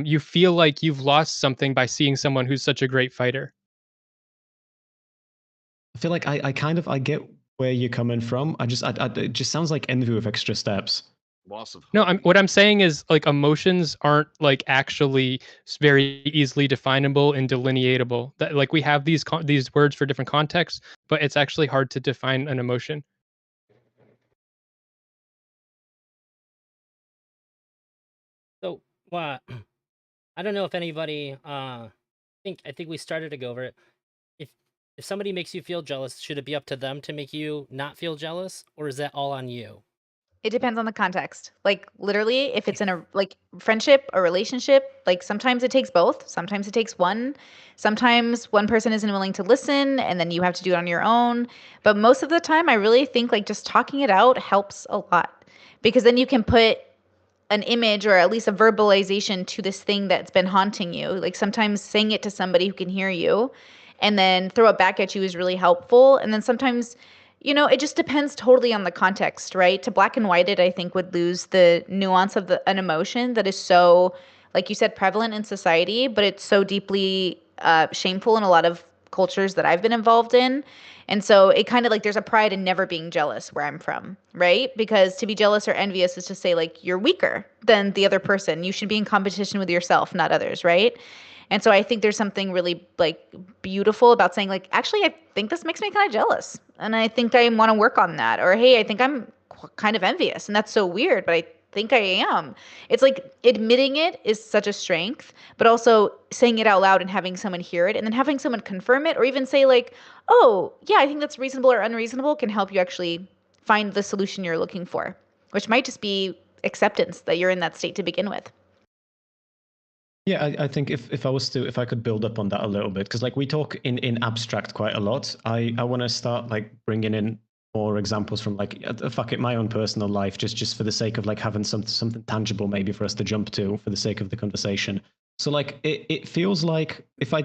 you feel like you've lost something by seeing someone who's such a great fighter. I feel like I get where you're coming from. it just sounds like envy with extra steps. Loss of No, hope. what I'm saying is like emotions aren't like actually very easily definable and delineatable. That like we have these words for different contexts, but it's actually hard to define an emotion. So, I don't know if anybody. I think we started to go over it. If somebody makes you feel jealous, should it be up to them to make you not feel jealous, or is that all on you? It depends on the context. Like literally, if it's in a like friendship or relationship, like sometimes it takes both. Sometimes it takes one. Sometimes one person isn't willing to listen and then you have to do it on your own. But most of the time I really think like just talking it out helps a lot. Because then you can put an image or at least a verbalization to this thing that's been haunting you. Like sometimes saying it to somebody who can hear you and then throw it back at you is really helpful. And then sometimes You know, it just depends totally on the context, right? To black and white it, I think would lose the nuance of an emotion that is so, like you said, prevalent in society, but it's so deeply shameful in a lot of cultures that I've been involved in. And so it kind of like there's a pride in never being jealous where I'm from, right? Because to be jealous or envious is to say like you're weaker than the other person. You should be in competition with yourself, not others, right? And so I think there's something really like beautiful about saying like, actually, I think this makes me kind of jealous, and I think I want to work on that. Or hey, I think I'm kind of envious, and that's so weird, but I think I am. It's like admitting it is such a strength, but also saying it out loud and having someone hear it, and then having someone confirm it, or even say like, oh yeah, I think that's reasonable or unreasonable, can help you actually find the solution you're looking for, which might just be acceptance that you're in that state to begin with. Yeah, I think if I could build up on that a little bit, because like we talk in abstract quite a lot. I want to start like bringing in more examples from like fuck it, my own personal life, just for the sake of like having something tangible maybe for us to jump to for the sake of the conversation. So like it feels like if I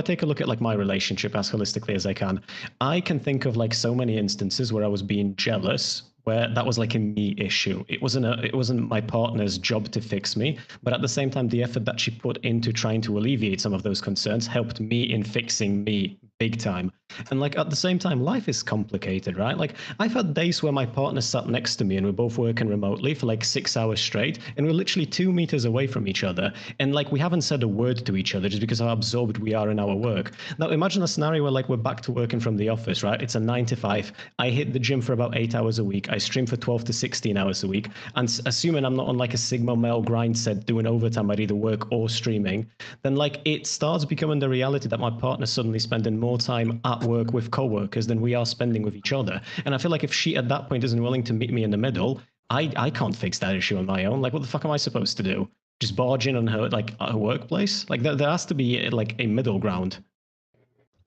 take a look at like my relationship as holistically as I can think of like so many instances where I was being jealous, where that was like a me issue. It wasn't my partner's job to fix me, but at the same time, the effort that she put into trying to alleviate some of those concerns helped me in fixing me big time. And like at the same time, life is complicated, right? Like I've had days where my partner sat next to me and we're both working remotely for like 6 hours straight, and we're literally 2 meters away from each other, and like we haven't said a word to each other just because how absorbed we are in our work. Now imagine a scenario where like we're back to working from the office, right? It's a 9 to 5. I hit the gym for about 8 hours a week. I stream for 12 to 16 hours a week. And assuming I'm not on like a Sigma male grind set doing overtime at either work or streaming, then like it starts becoming the reality that my partner's suddenly spending more time at work with coworkers than we are spending with each other. And I feel like if she at that point isn't willing to meet me in the middle, I can't fix that issue on my own. Like what the fuck am I supposed to do? Just barge in on her like her workplace? Like there has to be like a middle ground.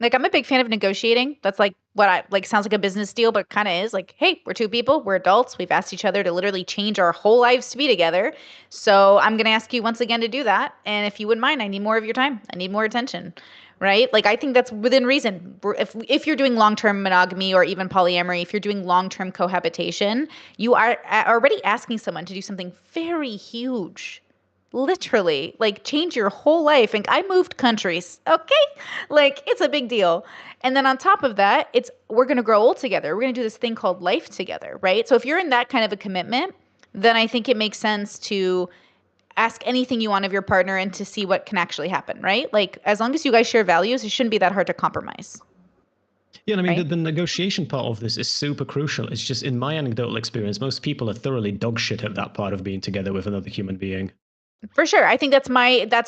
Like I'm a big fan of negotiating. That's like what I like sounds like a business deal, but kind of is like, hey, we're two people, we're adults. We've asked each other to literally change our whole lives to be together. So I'm going to ask you once again to do that. And if you wouldn't mind, I need more of your time. I need more attention. Right? Like I think that's within reason. If you're doing long-term monogamy or even polyamory, if you're doing long-term cohabitation, you are already asking someone to do something very huge. Literally, like change your whole life. And I moved countries, okay? Like it's a big deal. And then on top of that, we're going to grow old together. We're going to do this thing called life together, right? So if you're in that kind of a commitment, then I think it makes sense to ask anything you want of your partner and to see what can actually happen, right? Like as long as you guys share values, it shouldn't be that hard to compromise. Yeah, I mean, right? the negotiation part of this is super crucial. It's just in my anecdotal experience, most people are thoroughly dog shit at that part of being together with another human being. For sure. I think that's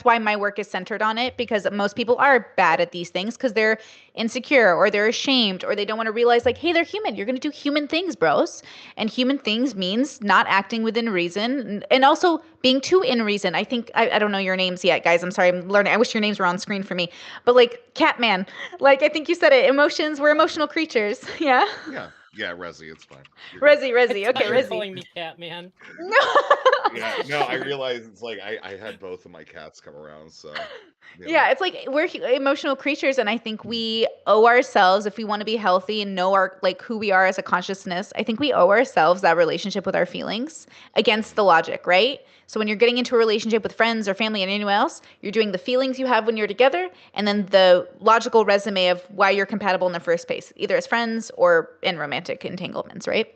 why my work is centered on it, because most people are bad at these things because they're insecure or they're ashamed or they don't want to realize like, hey, they're human. You're going to do human things, bros. And human things means not acting within reason and also being too in reason. I think I don't know your names yet, guys. I'm sorry. I'm learning. I wish your names were on screen for me. But like Catman, like I think you said it, we're emotional creatures. Yeah. Yeah, Resi, it's fine. You're good. Resi. Okay, You're Resi. calling me cat, man. No. Yeah, no, I realize it's like I had both of my cats come around, so Yeah, it's like we're emotional creatures, and I think we owe ourselves, if we want to be healthy and know our like who we are as a consciousness, I think we owe ourselves that relationship with our feelings against the logic, right? So when you're getting into a relationship with friends or family and anyone else, you're doing the feelings you have when you're together, and then the logical resume of why you're compatible in the first place, either as friends or in romantic entanglements, right?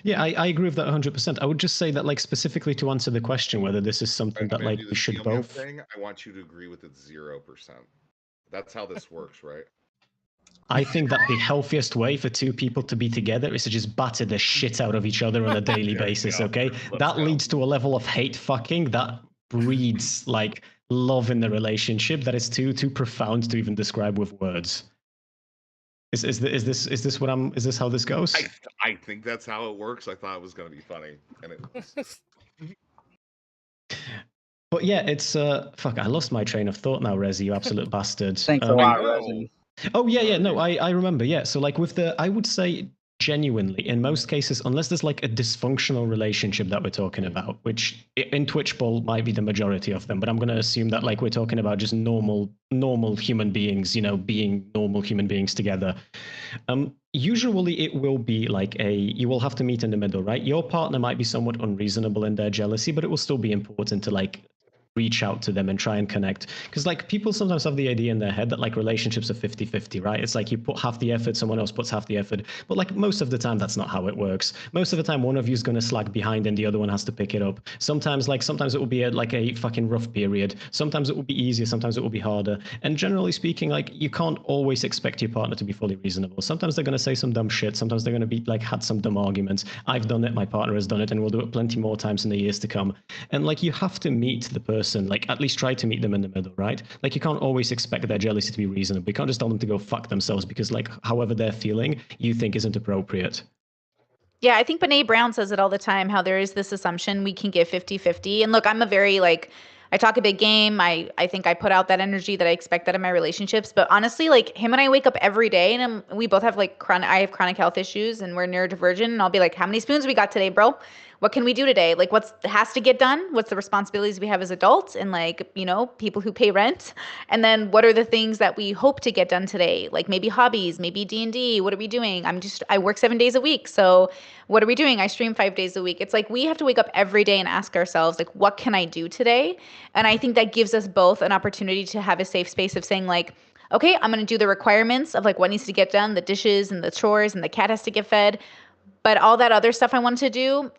Yeah, I agree with that 100%. I would just say that, like, specifically to answer the question whether this is something that, like, we should both. Thing, I want you to agree with it 0%. That's how this works, right? I think that the healthiest way for two people to be together is to just batter the shit out of each other on a daily basis, okay? That leads to a level of hate fucking that breeds, like, love in the relationship that is too profound to even describe with words. Is this how this goes? I think that's how it works. I thought it was going to be funny, and it. But yeah, it's fuck. I lost my train of thought now, Rezi, you absolute bastard. Thanks a lot, Rezi. Oh yeah, no, I remember. Yeah, so like with I would say genuinely, in most cases, unless there's like a dysfunctional relationship that we're talking about, which in Twitch Ball might be the majority of them, but I'm going to assume that like we're talking about just normal human beings, being normal human beings together. Usually it will be like you will have to meet in the middle, right? Your partner might be somewhat unreasonable in their jealousy, but it will still be important to like reach out to them and try and connect, because like people sometimes have the idea in their head that like relationships are 50-50, right? It's like you put half the effort, someone else puts half the effort, but like most of the time that's not how it works. Most of the time one of you is going to slack behind and the other one has to pick it up. Sometimes it will be a fucking rough period, sometimes it will be easier, sometimes it will be harder, and generally speaking, like you can't always expect your partner to be fully reasonable. Sometimes they're going to say some dumb shit, sometimes they're going to be like had some dumb arguments. I've done it, my partner has done it, and we'll do it plenty more times in the years to come. And like you have to meet the person, like at least try to meet them in the middle, right? Like you can't always expect their jealousy to be reasonable. You can't just tell them to go fuck themselves because like however they're feeling you think isn't appropriate. Yeah, I think Brene Brown says it all the time, how there is this assumption we can give 50-50. And look, I'm a very I talk a big game. I think I put out that energy that I expect that in my relationships. But honestly, like him and I wake up every day and we both have I have chronic health issues and we're neurodivergent. And I'll be like, how many spoons we got today, bro? What can we do today? Like what has to get done? What's the responsibilities we have as adults and like, people who pay rent? And then what are the things that we hope to get done today? Like maybe hobbies, maybe D&D. What are we doing? I work 7 days a week. So what are we doing? I stream 5 days a week. It's like we have to wake up every day and ask ourselves, like, what can I do today? And I think that gives us both an opportunity to have a safe space of saying like, okay, I'm going to do the requirements of like what needs to get done, the dishes and the chores and the cat has to get fed. But all that other stuff I want to do,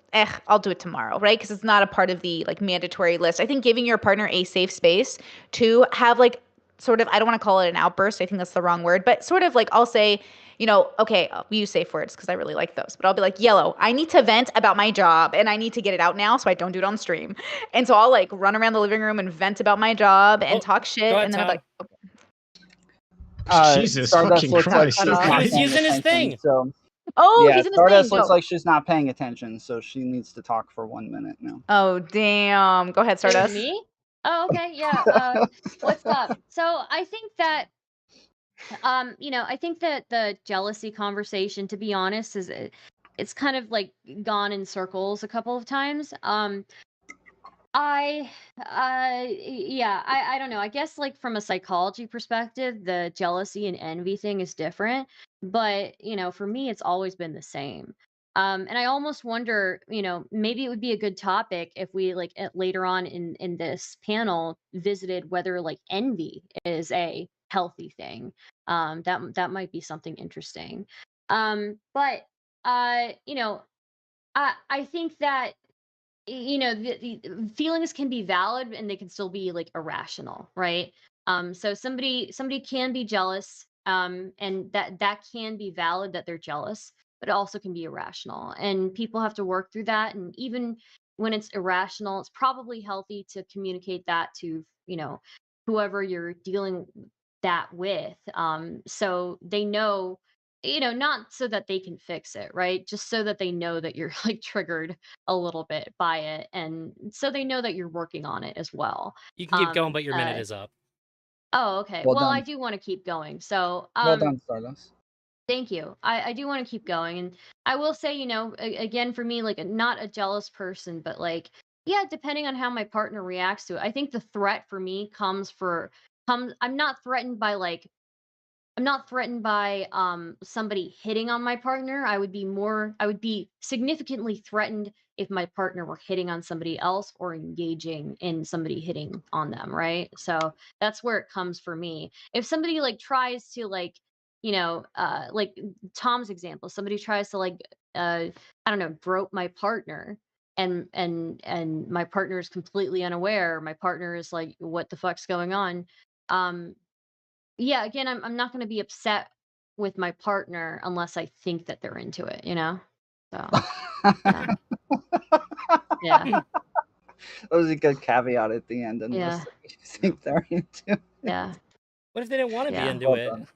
I'll do it tomorrow, right? Because it's not a part of the like mandatory list. I think giving your partner a safe space to have like sort of, I don't want to call it an outburst. I think that's the wrong word, but sort of like I'll say, okay, we use safe words because I really like those, but I'll be like, Yellow, I need to vent about my job and I need to get it out now so I don't do it on stream. And so I'll like run around the living room and vent about my job and talk shit. go ahead, And then I'm Tom. like, Jesus Stardust fucking looks like Christ. she's not He was paying using his attention, thing. So oh, yeah, he's in his Stardust thing. looks Go. like she's not paying attention, so she needs to talk for 1 minute now. Oh, damn. Go ahead, Is it Stardust. me? Oh, okay, yeah. What's up? So I think that I think that the jealousy conversation, to be honest, it's kind of like gone in circles a couple of times. I don't know. I guess like from a psychology perspective, the jealousy and envy thing is different, but for me, it's always been the same. And I almost wonder, maybe it would be a good topic if we like later on in this panel visited whether like envy is a healthy thing. That might be something interesting. But I think that the feelings can be valid and they can still be like irrational, right? So somebody can be jealous, and that can be valid that they're jealous, but it also can be irrational, and people have to work through that. And even when it's irrational, it's probably healthy to communicate that to whoever you're dealing that with, so they know, not so that they can fix it, right? Just so that they know that you're like triggered a little bit by it, and so they know that you're working on it as well. You can keep going, but your minute is up. Oh, okay. Well Well, I done. do want to keep going. So, Well done, Stardust. thank you. I do want to keep going. And I will say, again, for me, like not a jealous person, but like, yeah, depending on how my partner reacts to it, I think the threat for me I'm not threatened by somebody hitting on my partner. I would be significantly threatened if my partner were hitting on somebody else or engaging in somebody hitting on them, right? So that's where it comes for me. If somebody like tries to like Tom's example, somebody tries to like I don't know, grope my partner, and my partner is completely unaware, my partner is like, what the fuck's going on? Yeah, again, I'm not gonna be upset with my partner unless I think that they're into it, So, yeah. Yeah. That was a good caveat at the end, Yeah. unless you think they're into it. Yeah. What if they didn't want to be Yeah. into Well it? done.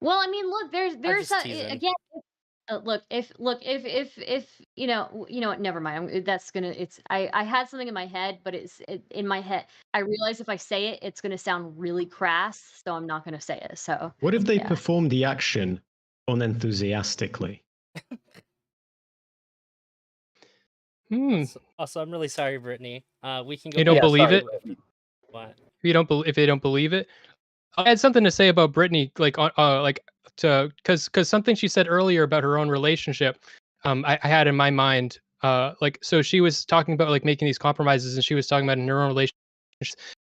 Well, I mean, look, there's just teasing. again, look, if what, never mind. I had something in my head, but in my head. I realize if I say it, it's gonna sound really crass, so I'm not gonna say it. So What if they yeah. perform the action unenthusiastically. Also, I'm really sorry, Brittany. We can go. You don't back- believe sorry, it? Brittany. What? If they don't believe it, I had something to say about Brittany, because something she said earlier about her own relationship, I had in my mind, so she was talking about like making these compromises, and she was talking about in her own relationship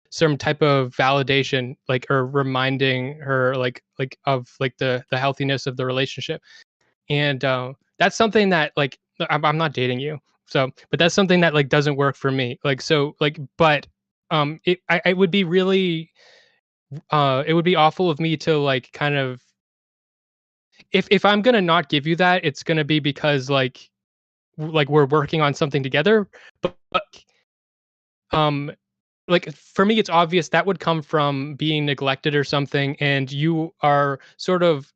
some type of validation, like, or reminding her of like the healthiness of the relationship, and that's something that like I'm not dating you, but that's something that like doesn't work for me, but it would be really it would be awful of me to like kind of if I'm gonna not give you that, it's gonna be because like we're working on something together. But um like for me it's obvious that would come from being neglected or something, and you are sort of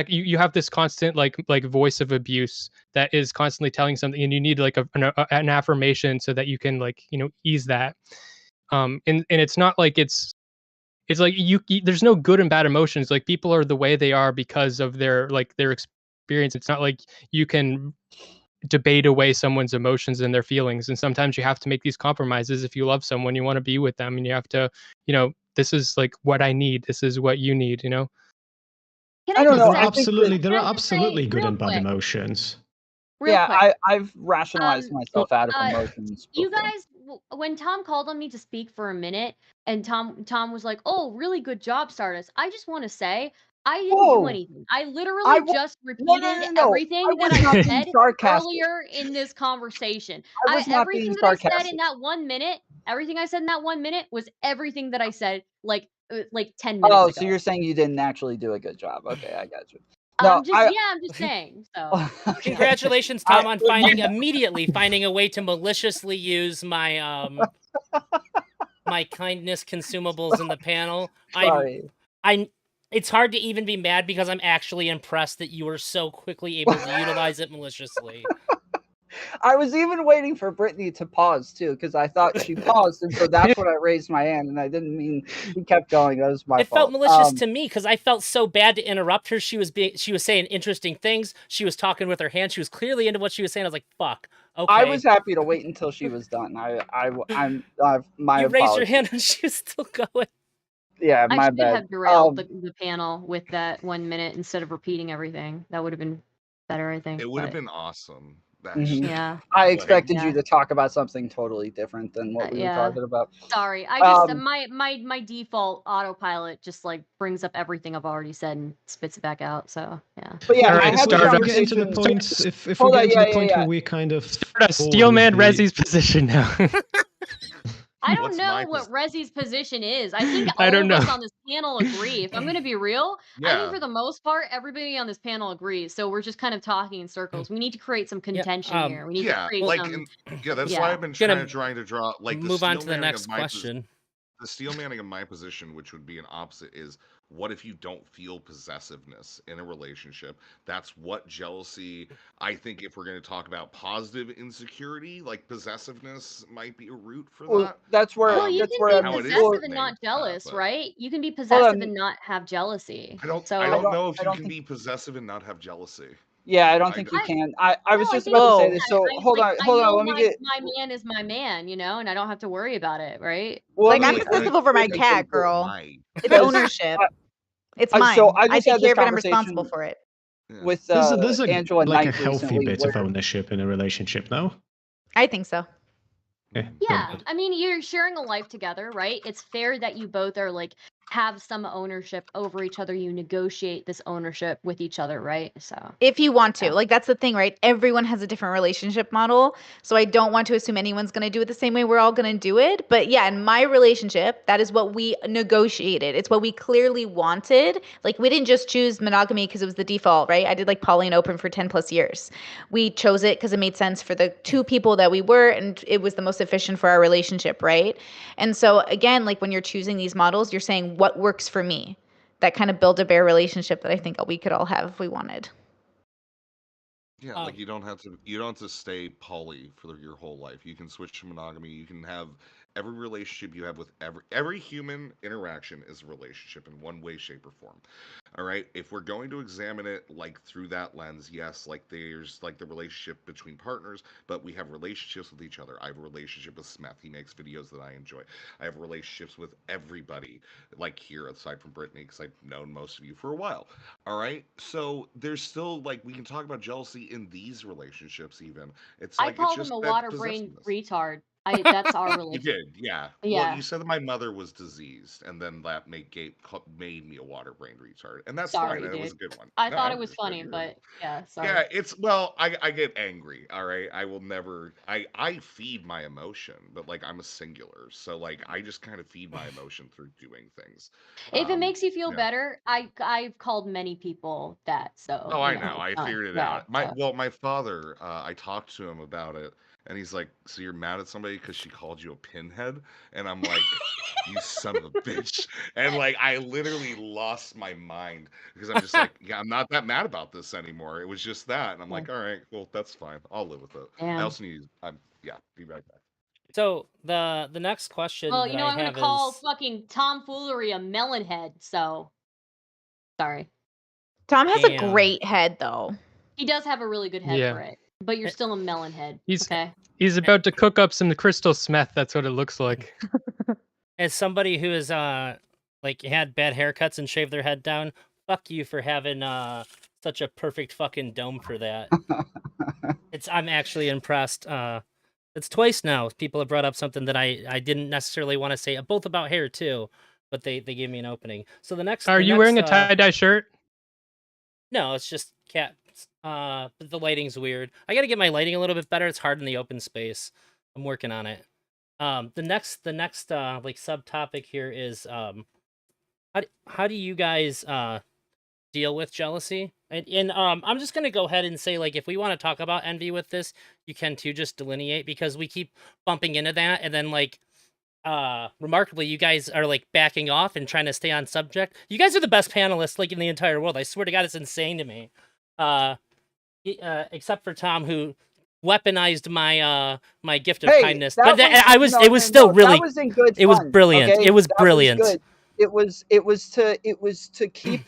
you have this constant like voice of abuse that is constantly telling something, and you need like an affirmation so that you can like ease that. And it's not like it's like there's no good and bad emotions. Like people are the way they are because of their experience. It's not like you can debate away someone's emotions and their feelings. And sometimes you have to make these compromises. If you love someone, you want to be with them, and you have to, this is like what I need. This is what you need. Can I don't just know. say- I think There are Can I just say absolutely good real and bad quick, emotions. real Yeah, quick. I've rationalized myself out of emotions You before. guys, when Tom called on me to speak for a minute, and Tom was like, "Oh, really good job, Stardust." I just want to say, I didn't do Whoa. anything. I literally I wa- just No, repeated no, no, no. everything I that was I not being said sarcastic. earlier in this conversation. I was not Everything being that I said sarcastic. in that 1 minute, everything I said in that 1 minute was everything that I said like 10 minutes Oh, ago. so you're saying you didn't actually do a good job? Okay, I got you. No, I'm just saying. So Okay. Congratulations, Tom, on I- immediately finding a way to maliciously use my my kindness consumables in the panel. Sorry. It's hard to even be mad because I'm actually impressed that you were so quickly able to utilize it maliciously. I was even waiting for Brittany to pause too, because I thought she paused, and so that's when I raised my hand, and I didn't mean she kept going. That was my It fault. felt malicious to me because I felt so bad to interrupt her. She was saying interesting things. She was talking with her hand. She was clearly into what she was saying. I was like, "Fuck." Okay. I was happy to wait until she was done. I'm my You raised your apologies. hand and she was still going. Yeah, I my should bad. have derailed the panel with that 1 minute instead of repeating everything. That would have been better, I think. It would have but been awesome. Mhm. yeah. I Like- expected Yeah. you to talk about something totally different than what we were Yeah. talking about. Sorry, I just Um, my default autopilot just like brings up everything I've already said and spits it back out. So yeah. But yeah, All I right, had the Stardust. If we get into the conversation. point, if we Hold get on, into yeah, the point yeah. where we kind of Steelman forward the- Rezzy's position now. I don't What's know my what Rezzy's position is. I think I all don't of us know. on this panel agree. If I'm going to be real, I think Yeah. for the most part, everybody on this panel agrees. So we're just kind of talking in circles. We need to create some contention here. We need to create like, some. yeah, that's Yeah. why I've been Gonna trying to draw like the Move on to the steelmanning next of my question. the steel manning of my position, which would be an opposite, is what if you don't feel possessiveness in a relationship? That's what jealousy. I think if we're going to talk about positive insecurity, like possessiveness might be a root for Well, that. that's where Well, you that's can where be how it is possessive and named not that, jealous, but- right? You can be possessive on. and not have jealousy. I don't. So I don't know if I you don't can think- be possessive and not have jealousy. Yeah, I don't I think just- you can. I was No, I just think about to say you this. can. So hold on, I hold on. know Let me get. my man is my man, and I don't have to worry about it, right? Well, Like, let I'm me- possessive over my Like, cat, oh girl. my. It's Because- ownership. It's so mine. I I just take had this care of it. I'm responsible conversation for it. Yeah. with There's a Angela like Knight a healthy recently, bit where- of ownership in a relationship now. I think so. Yeah, Yeah, I mean, you're sharing a life together, right? It's fair that you both are like have some ownership over each other. You negotiate this ownership with each other, right? So If you want to. Yeah. Like, that's the thing, right? Everyone has a different relationship model. So I don't want to assume anyone's going to do it the same way we're all going to do it. But yeah, in my relationship, that is what we negotiated. It's what we clearly wanted. Like, we didn't just choose monogamy because it was the default, right? I did like poly and open for 10 plus years. We chose it because it made sense for the two people that we were, and it was the most efficient for our relationship, right? And so again, like when you're choosing these models, you're saying what works for me. That kind of build a bare relationship that I think we could all have if we wanted. Yeah, like you don't have to stay poly for your whole life. You can switch to monogamy. You can have every relationship you have with every human interaction is a relationship in one way, shape, or form. All right. If we're going to examine it like through that lens, yes, like there's like the relationship between partners, but we have relationships with each other. I have a relationship with Smith. He makes videos that I enjoy. I have relationships with everybody, like here, aside from Brittany, because I've known most of you for a while. All right. So there's still like we can talk about jealousy in these relationships, even. It's I like it's called him just a that water brain possessiveness. retard. That's our You relationship. did, yeah. Well, Yeah. you said that my mother was diseased, and then that made me a water brain retard, and that's fine. Sorry, And it was dude. a good one. I No, thought I it was understand. funny, You're good. but yeah, Yeah, sorry. it's well, I get angry. All right, I will never. I feed my emotion, but like I'm a singular, so like I just kind of feed my emotion through doing things. If it makes you feel Yeah. better, I've called many people that, so Oh, you I know, know. it's I fine. figured it Yeah. out. So My father, I talked to him about it, and he's like, "So you're mad at somebody because she called you a pinhead?" And I'm like, "You son of a bitch!" And like, I literally lost my mind because I'm just like, "Yeah, I'm not that mad about this anymore. It was just that." And I'm yeah. like, "All right, well, that's fine. I'll live with it." I Damn. also need. Yeah. Be right back. So the next question Well, that you know, I I'm gonna have call is fucking tomfoolery a melon head. So sorry. Tom has a damn. great head though. He does have a really good head Yeah. for it, but you're Eh, still a melon head. He's Okay. he's about to cook up some crystal meth. That's what it looks like. As somebody who is like had bad haircuts and shaved their head down, fuck you for having such a perfect fucking dome for that. I'm actually impressed. It's twice now people have brought up something that I didn't necessarily want to say, both about hair too, but they gave me an opening. So Are you wearing a tie-dye shirt? No, it's just cat. But the lighting's weird. I got to get my lighting a little bit better. It's hard in the open space. I'm working on it. The next like subtopic here is how do you guys deal with jealousy? And I'm just gonna go ahead and say, like, if we want to talk about envy with this, you can too. Just delineate, because we keep bumping into that, and then like remarkably, you guys are like backing off and trying to stay on subject. You guys are the best panelists like in the entire world. I swear to God, it's insane to me. Except for Tom, who weaponized my my gift of kindness. But it was still really, that was in good it was fun, brilliant. okay? It was That brilliant. good. It was to keep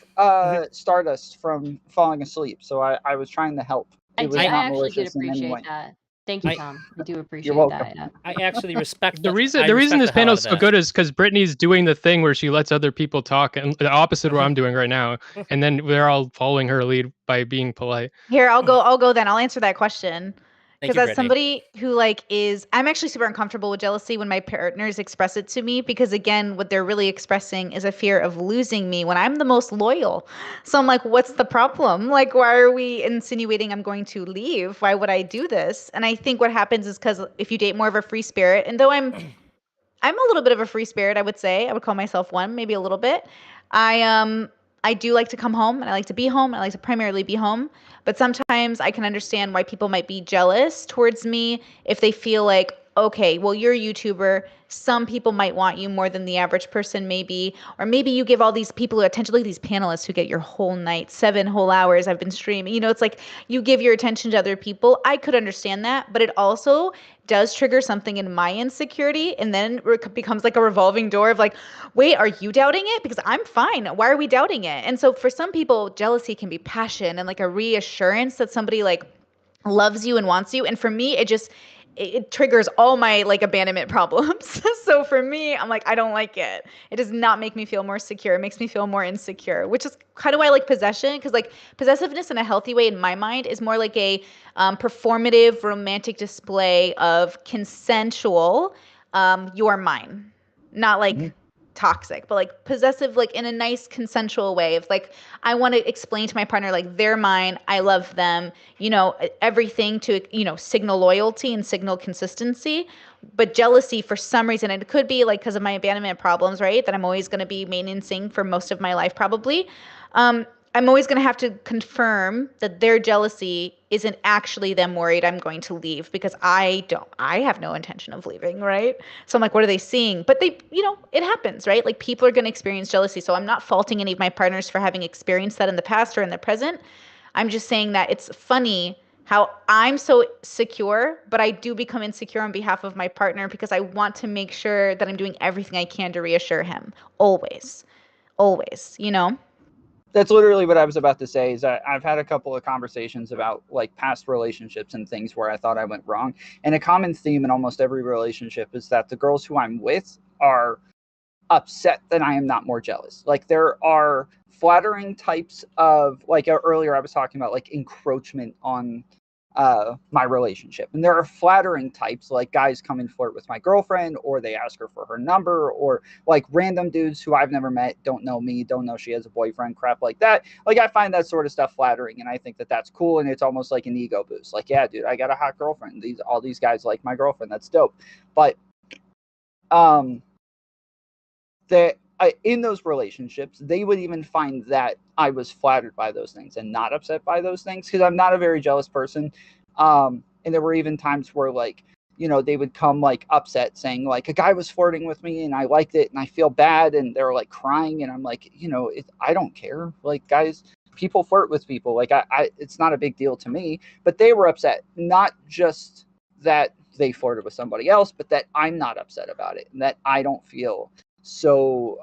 Stardust from falling asleep. So I was trying to help. It was I not actually did malicious in any way. appreciate that. Thank you, Tom. I do appreciate welcome. that. Yeah. I actually respect The I reason respect this the hell panel out is of so that. good is because Brittany's doing the thing where she lets other people talk, and the opposite of what I'm doing right now, and then they're all following her lead by being polite. Here, I'll go then. I'll answer that question. Thank Because you, as Brittany. somebody who I'm actually super uncomfortable with jealousy when my partners express it to me, because again, what they're really expressing is a fear of losing me when I'm the most loyal. So I'm like, what's the problem? Like, why are we insinuating I'm going to leave? Why would I do this? And I think what happens is because if you date more of a free spirit, and though I'm a little bit of a free spirit, I would say. I would call myself one, maybe a little bit. I do like to come home, and I like to be home. I like to primarily be home. But sometimes I can understand why people might be jealous towards me if they feel like, okay, well, you're a YouTuber. Some people might want you more than the average person, maybe. Or maybe you give all these people attention. Look at these panelists who get your whole night, 7 whole hours. I've been streaming. You know, it's like you give your attention to other people. I could understand that, but it also does trigger something in my insecurity, and then it becomes like a revolving door of like, wait, are you doubting it? Because I'm fine. Why are we doubting it? And so for some people, jealousy can be passion and like a reassurance that somebody like loves you and wants you. And for me, it triggers all my like abandonment problems. So for me, I'm like, I don't like it. It does not make me feel more secure. It makes me feel more insecure, which is kind of why I like possession, because like possessiveness in a healthy way in my mind is more like a performative romantic display of consensual, you're mine, not like toxic, but like possessive, like in a nice consensual way of like, I want to explain to my partner, like, they're mine, I love them, you know, everything to, you know, signal loyalty and signal consistency. But jealousy, for some reason, and it could be like because of my abandonment problems, right, that I'm always going to be maintaining for most of my life probably. I'm always going to have to confirm that their jealousy isn't actually them worried I'm going to leave, because I have no intention of leaving, right? So I'm like, what are they seeing? But they, you know, it happens, right? Like people are going to experience jealousy. So I'm not faulting any of my partners for having experienced that in the past or in the present. I'm just saying that it's funny how I'm so secure, but I do become insecure on behalf of my partner because I want to make sure that I'm doing everything I can to reassure him. Always. Always, you know? That's literally what I was about to say. Is I've had a couple of conversations about like past relationships and things where I thought I went wrong. And a common theme in almost every relationship is that the girls who I'm with are upset that I am not more jealous. Like there are flattering types of like earlier I was talking about like encroachment on my relationship, and there are flattering types like guys come and flirt with my girlfriend, or they ask her for her number, or like random dudes who I've never met, don't know me, don't know she has a boyfriend, crap like that. Like I find that sort of stuff flattering, and I think that that's cool, and it's almost like an ego boost. Like, yeah, dude, I got a hot girlfriend. All these guys like my girlfriend. That's dope. But that in those relationships, they would even find that I was flattered by those things and not upset by those things, because I'm not a very jealous person. And there were even times where like, you know, they would come like upset saying like a guy was flirting with me and I liked it and I feel bad, and they're like crying, and I'm like, you know, I don't care. Like, guys, people flirt with people. Like I it's not a big deal to me. But they were upset, not just that they flirted with somebody else, but that I'm not upset about it and that I don't feel so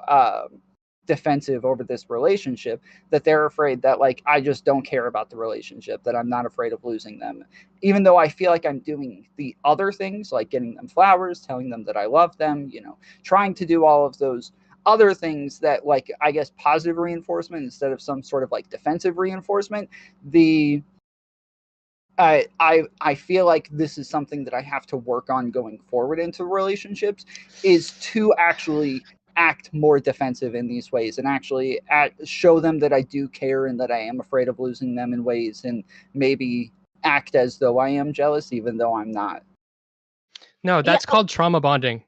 defensive over this relationship, that they're afraid that like I just don't care about the relationship, that I'm not afraid of losing them, even though I feel like I'm doing the other things, like getting them flowers, telling them that I love them, you know, trying to do all of those other things that like, I guess, positive reinforcement instead of some sort of like defensive reinforcement. I feel like this is something that I have to work on going forward into relationships, is to actually act more defensive in these ways and actually show them that I do care and that I am afraid of losing them in ways, and maybe act as though I am jealous even though I'm not. No, that's called trauma bonding.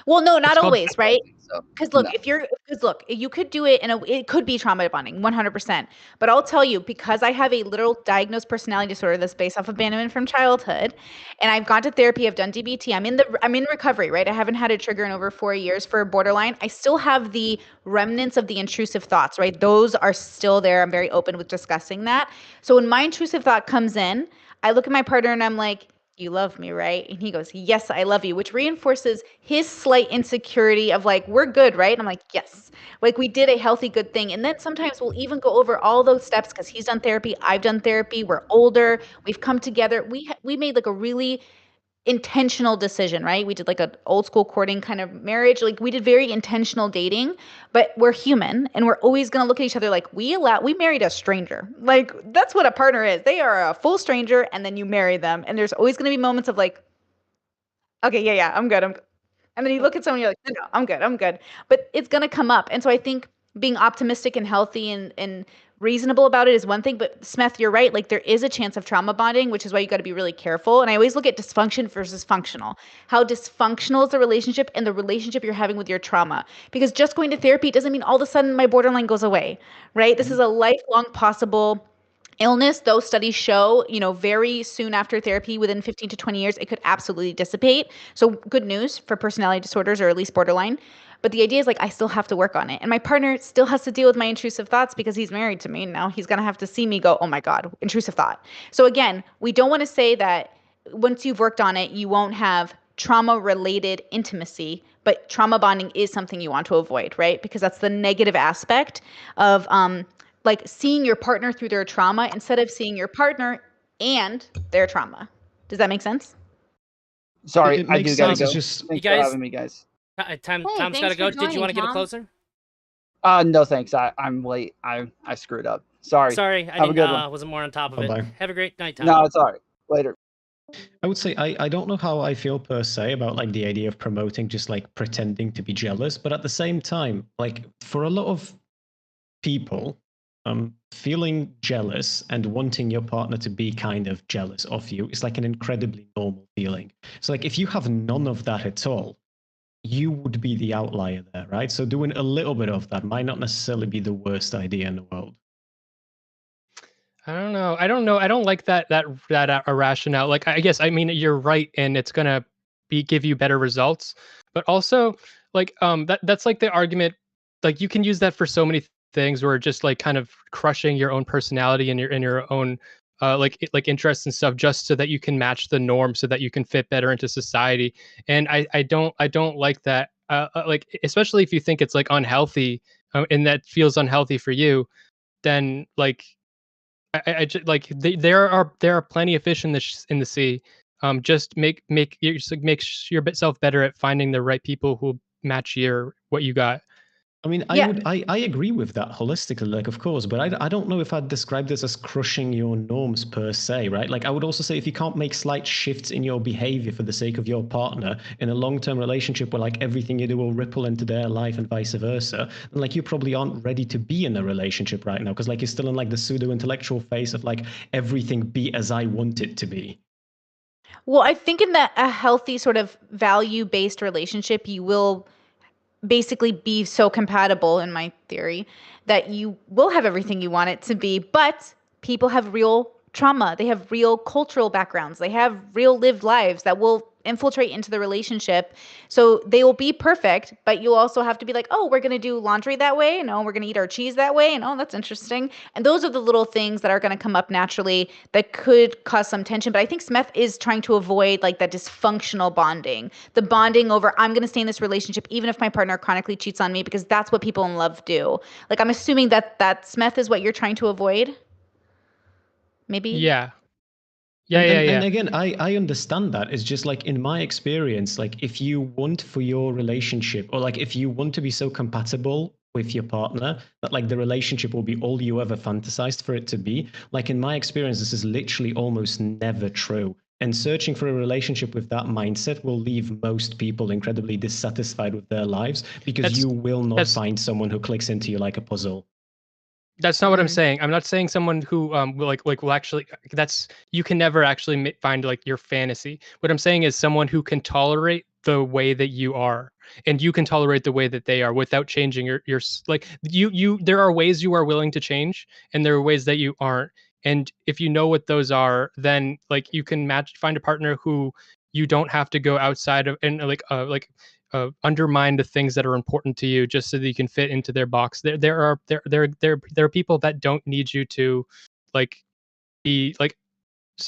Well, no, not It's called- always, right? So, Because look, no. because look, you could do it it could be trauma bonding, 100%. But I'll tell you, because I have a literal diagnosed personality disorder that's based off abandonment from childhood, and I've gone to therapy, I've done DBT, I'm in recovery, right? I haven't had a trigger in over 4 years for borderline. I still have the remnants of the intrusive thoughts, right? Those are still there. I'm very open with discussing that. So when my intrusive thought comes in, I look at my partner and I'm like, you love me, right? And he goes, yes, I love you, which reinforces his slight insecurity of like, we're good, right? And I'm like, yes, like we did a healthy, good thing. And then sometimes we'll even go over all those steps because he's done therapy, I've done therapy, we're older, we've come together. We made like a really intentional decision, right? We did like an old school courting kind of marriage. Like we did very intentional dating, but we're human and we're always going to look at each other like we married a stranger. Like that's what a partner is. They are a full stranger and then you marry them. And there's always going to be moments of like, okay, yeah, I'm good. And then you look at someone, you're like, no, I'm good. But it's going to come up. And so I think being optimistic and healthy and reasonable about it is one thing. But Smith, you're right. Like there is a chance of trauma bonding, which is why you got to be really careful. And I always look at dysfunction versus functional. How dysfunctional is the relationship and the relationship you're having with your trauma? Because just going to therapy doesn't mean all of a sudden my borderline goes away, right? This is a lifelong possible illness. Those studies show, you know, very soon after therapy, within 15 to 20 years, it could absolutely dissipate. So good news for personality disorders, or at least borderline. But the idea is like, I still have to work on it. And my partner still has to deal with my intrusive thoughts because he's married to me. Now he's going to have to see me go, oh my God, intrusive thought. So again, we don't want to say that once you've worked on it, you won't have trauma related intimacy, but trauma bonding is something you want to avoid, right? Because that's the negative aspect of, like seeing your partner through their trauma instead of seeing your partner and their trauma. Does that make sense? Sorry, It I makes do gotta sense, go. it's just- Thanks You for guys- having me, guys. Tom's thanks got to go. for Did you want to joining, get a Tom. closer? No, thanks. I'm late. I screwed up. Sorry. Sorry, I Have a didn't, good one. wasn't more on top of it. Bye-bye. Have a great night, Tom. No, it's all right. Later. I would say I don't know how I feel per se about like the idea of promoting just like pretending to be jealous, but at the same time, like for a lot of people, feeling jealous and wanting your partner to be kind of jealous of you is like an incredibly normal feeling. So like if you have none of that at all, you would be the outlier there, right? So doing a little bit of that might not necessarily be the worst idea in the world. I don't know. I don't like that rationale. Like I guess I mean you're right, and it's gonna give you better results. But also like that's like the argument. Like you can use that for so many things where just like kind of crushing your own personality and your own like interests and stuff, just so that you can match the norm, so that you can fit better into society. And I don't like that. Like, especially if you think it's like unhealthy, and that feels unhealthy for you, then like like there are plenty of fish in the in the sea. Just make yourself better at finding the right people who match what you got. I mean, Yeah. I agree with that holistically, like, of course, but I don't know if I'd describe this as crushing your norms per se, right? Like, I would also say if you can't make slight shifts in your behavior for the sake of your partner in a long-term relationship where like everything you do will ripple into their life and vice versa, then like you probably aren't ready to be in a relationship right now because like you're still in like the pseudo-intellectual phase of like everything be as I want it to be. Well, I think in a healthy sort of value-based relationship, you will basically be so compatible, in my theory, that you will have everything you want it to be. But people have real trauma. They have real cultural backgrounds. They have real lived lives that will infiltrate into the relationship. So they will be perfect, but you'll also have to be like, oh, we're going to do laundry that way. No, we're going to eat our cheese that way. And oh, that's interesting. And those are the little things that are going to come up naturally that could cause some tension. But I think Smith is trying to avoid like that dysfunctional bonding, the bonding over, I'm going to stay in this relationship even if my partner chronically cheats on me, because that's what people in love do. Like, I'm assuming that Smith is what you're trying to avoid. Maybe. Yeah. And again, I understand that. It's just like in my experience, like if you want for your relationship or like if you want to be so compatible with your partner that like the relationship will be all you ever fantasized for it to be, like in my experience, this is literally almost never true. And searching for a relationship with that mindset will leave most people incredibly dissatisfied with their lives because you will not find someone who clicks into you like a puzzle. That's not what I'm saying. I'm not saying someone who will actually, that's, you can never actually find like your fantasy. What I'm saying is someone who can tolerate the way that you are, and you can tolerate the way that they are without changing your like you there are ways you are willing to change and there are ways that you aren't. And if you know what those are, then like you can find a partner who you don't have to go outside of and undermine the things that are important to you just so that you can fit into their box. There are people that don't need you to like be like.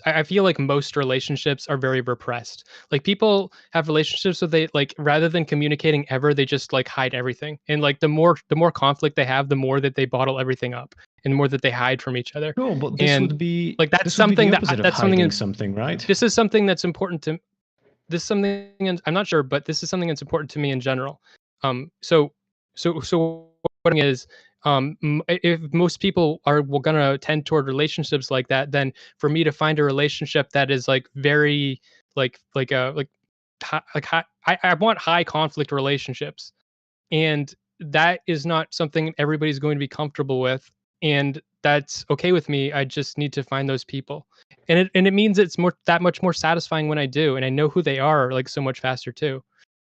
I feel like most relationships are very repressed. Like people have relationships so they like rather than communicating ever, they just like hide everything. And like the more conflict they have, the more that they bottle everything up and the more that they hide from each other. No, but this would be like that's something something, right? This is something that's important to this is something, and I'm not sure, but this is something that's important to me in general. So what is, if most people are gonna tend toward relationships like that, then for me to find a relationship that is like very I want high conflict relationships, and that is not something everybody's going to be comfortable with, and that's okay with me. I just need to find those people, and it means it's that much more satisfying when I do, and I know who they are like so much faster too.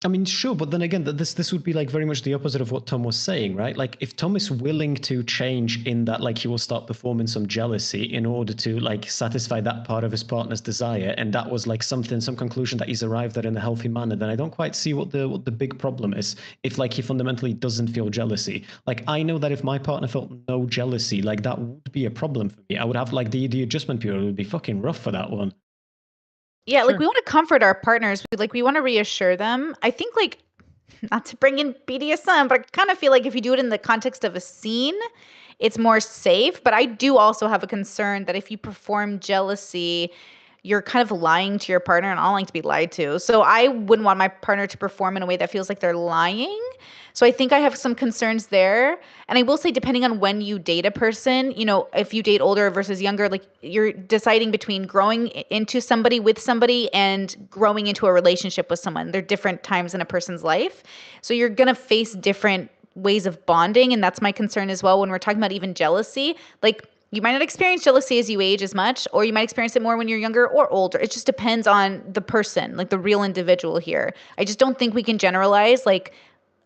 I mean, sure, but then again, this would be like very much the opposite of what Tom was saying, right? Like if Tom is willing to change in that, like he will start performing some jealousy in order to like satisfy that part of his partner's desire, and that was like some conclusion that he's arrived at in a healthy manner, then I don't quite see what the big problem is. If like he fundamentally doesn't feel jealousy, like I know that if my partner felt no jealousy, like that would be a problem for me. I would have like the adjustment period would be fucking rough for that one. Yeah, Sure. like we want to comfort our partners. We want to reassure them. I think like not to bring in BDSM, but I kind of feel like if you do it in the context of a scene, it's more safe. But I do also have a concern that if you perform jealousy, you're kind of lying to your partner, and I don't like to be lied to. So I wouldn't want my partner to perform in a way that feels like they're lying. So I think I have some concerns there. And I will say, depending on when you date a person, you know, if you date older versus younger, like you're deciding between growing into somebody with somebody and growing into a relationship with someone. They're different times in a person's life. So you're going to face different ways of bonding. And that's my concern as well when we're talking about even jealousy. Like, you might not experience jealousy as you age as much, or you might experience it more when you're younger or older. It just depends on the person, like the real individual here. I just don't think we can generalize, like,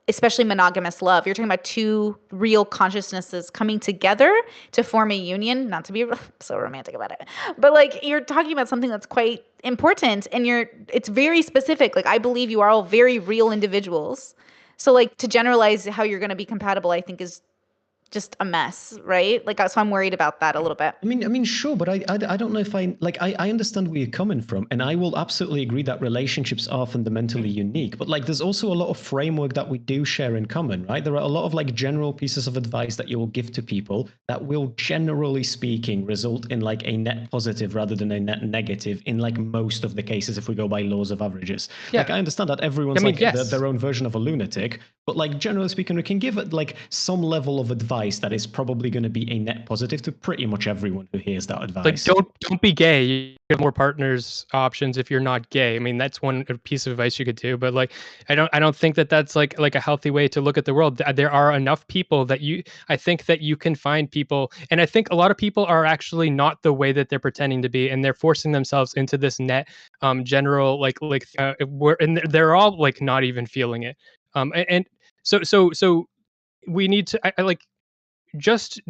especially monogamous love. You're talking about two real consciousnesses coming together to form a union, not to be so romantic about it, but like you're talking about something that's quite important, and it's very specific. Like, I believe you are all very real individuals. So like to generalize how you're going to be compatible, I think is just a mess, right? Like, so I'm worried about that a little bit. I mean, sure, but I don't know if I understand where you're coming from, and I will absolutely agree that relationships are fundamentally unique. But like, there's also a lot of framework that we do share in common, right? There are a lot of like general pieces of advice that you will give to people that will, generally speaking, result in like a net positive rather than a net negative in like most of the cases, if we go by laws of averages. Yeah. Like, I understand that everyone's I mean, like yes. their own version of a lunatic, but like generally speaking, we can give it like some level of advice that is probably going to be a net positive to pretty much everyone who hears that advice. Like, don't be gay. You have more partners options if you're not gay. I mean, that's one piece of advice you could do. But like, I don't think that that's like a healthy way to look at the world. There are enough people that I think that you can find people, and I think a lot of people are actually not the way that they're pretending to be, and they're forcing themselves into this net general and they're all like not even feeling it. And so we need to I like just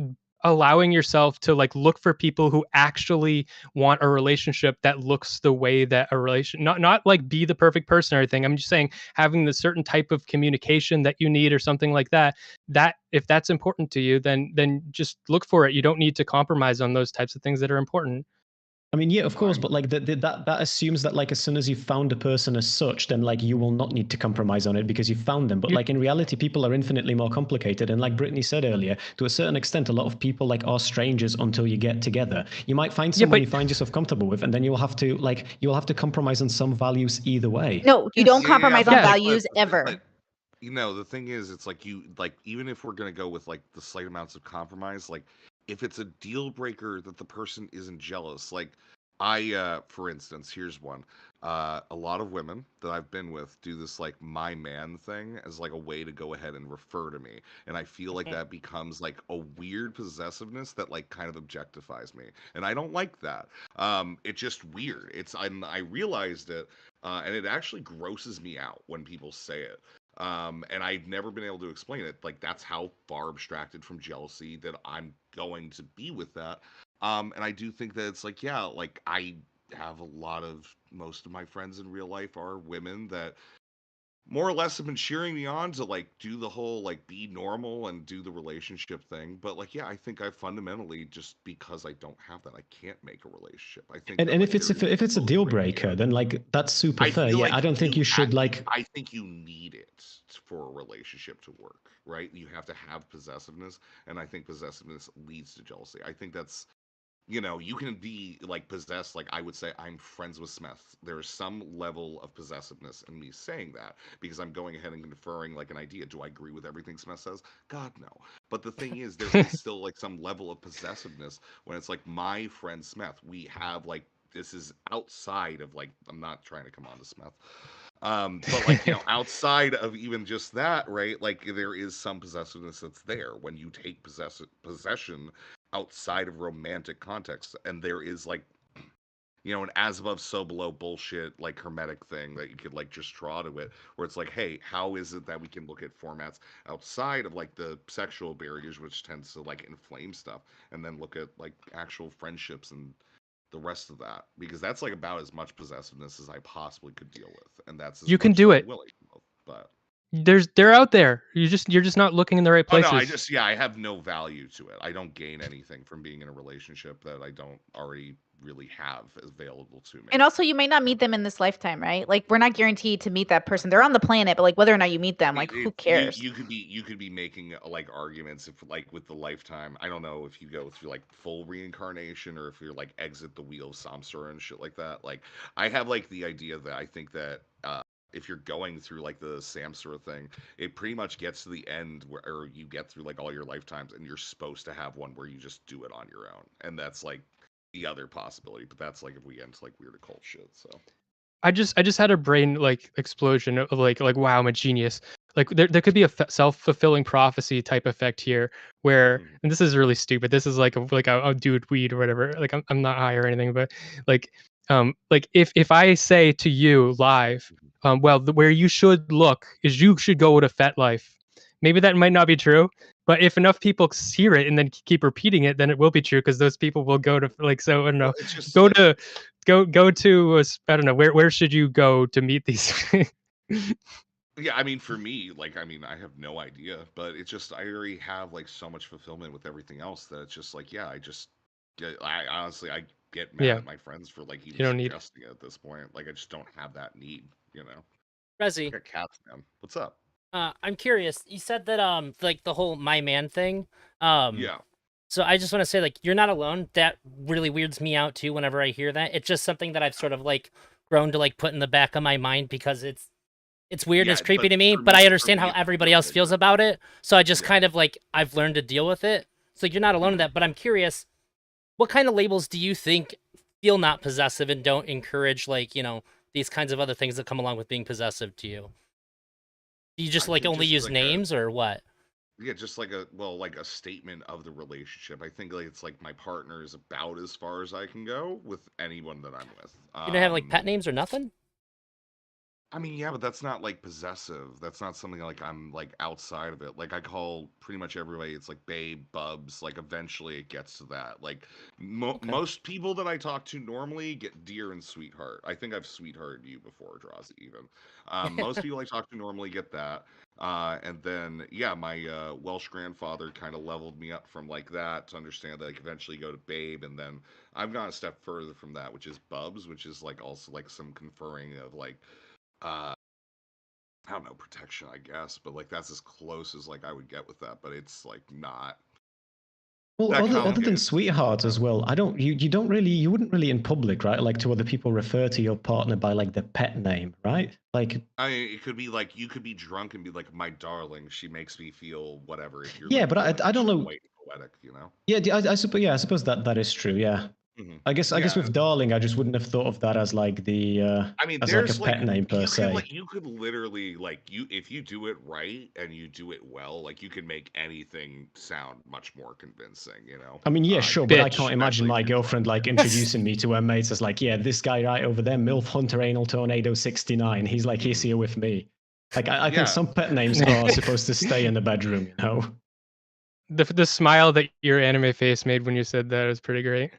allowing yourself to like look for people who actually want a relationship that looks the way that a relation not like be the perfect person or anything. I'm just saying having the certain type of communication that you need or something like that, that if that's important to you, then just look for it. You don't need to compromise on those types of things that are important. I mean, yeah, of course, but like that assumes that like as soon as you've found a person as such, then like you will not need to compromise on it because you've found them. But like in reality, people are infinitely more complicated. And like Brittany said earlier, to a certain extent, a lot of people like are strangers until you get together. You might find someone you find yourself comfortable with, and then you'll have to compromise on some values either way. No, you don't compromise on values ever. But, you know, the thing is, it's like even if we're gonna go with like the slight amounts of compromise, like if it's a deal breaker that the person isn't jealous, like for instance, here's one. A lot of women that I've been with do this like my man thing as like a way to go ahead and refer to me. And I feel like that becomes like a weird possessiveness that like kind of objectifies me. And I don't like that. It's just weird. I realized it, and it actually grosses me out when people say it. And I've never been able to explain it. Like that's how far abstracted from jealousy that I'm going to be with that. And I do think that it's like, yeah, like I have most of my friends in real life are women that more or less have been cheering me on to like do the whole like be normal and do the relationship thing. But like, yeah, I think I fundamentally, just because I don't have that, I can't make a relationship. I think And if it's a deal breaker, then like that's super fair. Yeah, I don't think you should like. I think you need it for a relationship to work, right? You have to have possessiveness, and I think possessiveness leads to jealousy. I think that's, you know, you can be like possessed. Like I would say I'm friends with Smith. There's some level of possessiveness in me saying that because I'm going ahead and conferring like an idea. Do I agree with everything Smith says? God, no. But the thing is, there's still like some level of possessiveness when it's like my friend Smith. We have like, this is outside of like, I'm not trying to come on to Smith. But like, you know, outside of even just that, right? Like there is some possessiveness that's there when you take possession outside of romantic context, and there is like, you know, an as above so below bullshit like hermetic thing that you could like just draw to it, where it's like, hey, how is it that we can look at formats outside of like the sexual barriers, which tends to like inflame stuff, and then look at like actual friendships and the rest of that, because that's like about as much possessiveness as I possibly could deal with, and that's as you can much do as I'm it. willing of, but they're out there. You're just not looking in the right places. Oh, no, I have no value to it. I don't gain anything from being in a relationship that I don't already really have available to me. And also, you may not meet them in this lifetime, right? Like, we're not guaranteed to meet that person. They're on the planet, but like whether or not you meet them, like who cares? You could be making like arguments if like with the lifetime. I don't know if you go through like full reincarnation or if you're like exit the wheel of Samsara and shit like that. Like I have like the idea that I think that if you're going through like the Samsara thing, it pretty much gets to the end where you get through like all your lifetimes and you're supposed to have one where you just do it on your own. And that's like the other possibility, but that's like if we get into like weird occult shit. So I just had a brain like explosion of like wow, I'm a genius. Like there could be a self-fulfilling prophecy type effect here where, and this is really stupid. This is like a dude weed or whatever. Like I'm not high or anything, but like if I say to you live, well, where you should look is you should go to FetLife. Maybe that might not be true, but if enough people hear it and then keep repeating it, then it will be true because those people will go to like, so I don't know, go to I don't know, where should you go to meet these? Yeah, I mean, for me, like, I mean, I have no idea, but it's just I already have like so much fulfillment with everything else that it's just like, yeah, I honestly, I get mad Yeah, at my friends for like you even don't need. suggesting it at this point. Like, I just don't have that need, you know. I Rezi, got cats, man. What's up? I'm curious. You said that like the whole my man thing. Um, Yeah, so I just want to say like you're not alone. That really weirds me out too whenever I hear that. It's just something that I've sort of like grown to like put in the back of my mind because it's weird and yeah, it's creepy but to me, but I for understand me, how it's everybody no else big feels deal. about it. So I just Yeah. kind of like I've learned to deal with it. So you're not alone in Mhm. that, but I'm curious, what kind of labels do you think feel not possessive and don't encourage like, these kinds of other things that come along with being possessive to you? Do you just I like think only just use like a names or what? Yeah, just like like a statement of the relationship. I think like it's like my partner is about as far as I can go with anyone that I'm with. You don't have like pet names or nothing? I mean, yeah, but that's not like possessive. That's not something like I'm like outside of it. Like I call pretty much everybody. It's like babe, bubs. Like eventually it gets to that. Like Okay. most people that I talk to normally get dear and sweetheart. I think I've sweethearted you before, Drazi. Even most people I talk to normally get that. And then yeah, my Welsh grandfather kind of leveled me up from like that to understand that I could eventually go to babe, and then I've gone a step further from that, which is bubs, which is like also like some conferring of like uh I don't know, protection, I guess, but like that's as close as like I would get with that, but it's like not Well, that other than complicated. sweetheart as well, I don't. You don't really. You wouldn't really in public, right? Like to other people, refer to your partner by like the pet name, right? Like I mean, it could be like you could be drunk and be like, "My darling, she makes me feel whatever." If you're yeah, like but going I don't extra know. white and poetic, you know. Yeah, I suppose. Yeah, I suppose that is true. Yeah, I guess Yeah, with darling, I just wouldn't have thought of that as like the I mean, as like a there's like pet name per se. you could literally like you if you do it right and you do it well, like you can make anything sound much more convincing, you know. I mean, yeah, You sure, can, but I Bitch. can't imagine especially if my you're drunk. girlfriend like introducing me to her mates as like, yeah, this guy right over there, MILF Hunter Anal Tornado 69. He's like, he's here with me. Like, I think Yeah, some pet names are supposed to stay in the bedroom, you know? The smile that your anime face made when you said that was pretty great.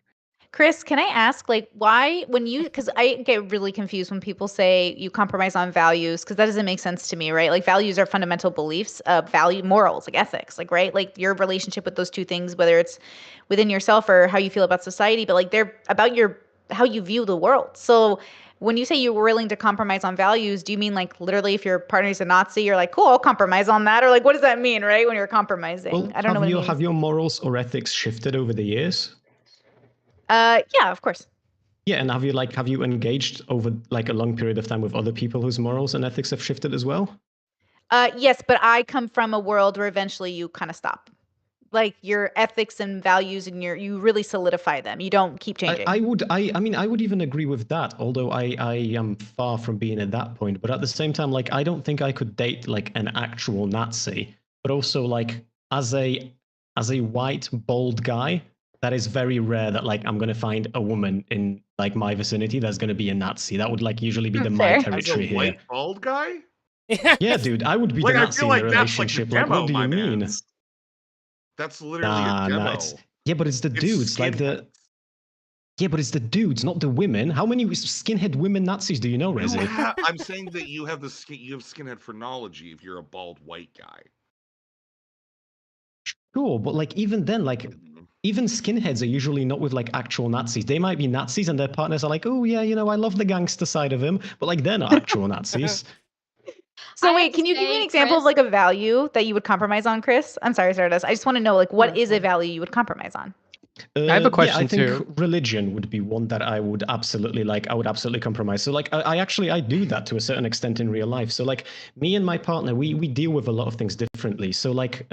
Chris, can I ask, like, why, when you, because I get really confused when people say you compromise on values, because that doesn't make sense to me, right? Like, values are fundamental beliefs, value, morals, like ethics, like, right? Like, your relationship with those two things, whether it's within yourself or how you feel about society, but like, they're about how you view the world. So, when you say you're willing to compromise on values, do you mean like literally if your partner's a Nazi, you're like, cool, I'll compromise on that? Or like, what does that mean, right? When you're compromising? Well, I don't know what it means. have your morals or ethics shifted over the years? Yeah, of course. Yeah, and have you engaged over like a long period of time with other people whose morals and ethics have shifted as well? Yes, but I come from a world where eventually you kind of stop. Like your ethics and values and you really solidify them. You don't keep changing. I mean I would even agree with that, although I am far from being at that point. But at the same time, like I don't think I could date like an actual Nazi. But also like as a white bald guy, that is very rare that like I'm gonna find a woman in like my vicinity that's gonna be a Nazi. That would like usually be the my Fair. as a territory here. white bald guy. Yeah, dude, I would be Like the I Nazi feel in the like that's like the relationship. Like, what demo, do my you mean? man. That's literally a Nah, demo. it's yeah, but it's the It's dudes, like the skinheads. yeah, but it's the dudes, not the women. How many skinhead women Nazis do you know, You Rezi? I'm saying that you have you have skinhead phrenology if you're a bald white guy. Sure, but like even then, like Mhm. even skinheads are usually not with like actual Nazis. They might be Nazis and their partners are like, oh yeah, you know, I love the gangster side of him, but like they're not actual Nazis. So I have wait, to can you give me an say, example of Chris, like a value that you would compromise on, Chris? I'm sorry, Stardust. I just want to know like what is a value you would compromise on? I have a Yeah, I question think too. religion would be one that I would absolutely like. I would absolutely compromise. So like, I actually I do that to a certain extent in real life. So like, me and my partner, we deal with a lot of things differently. So like,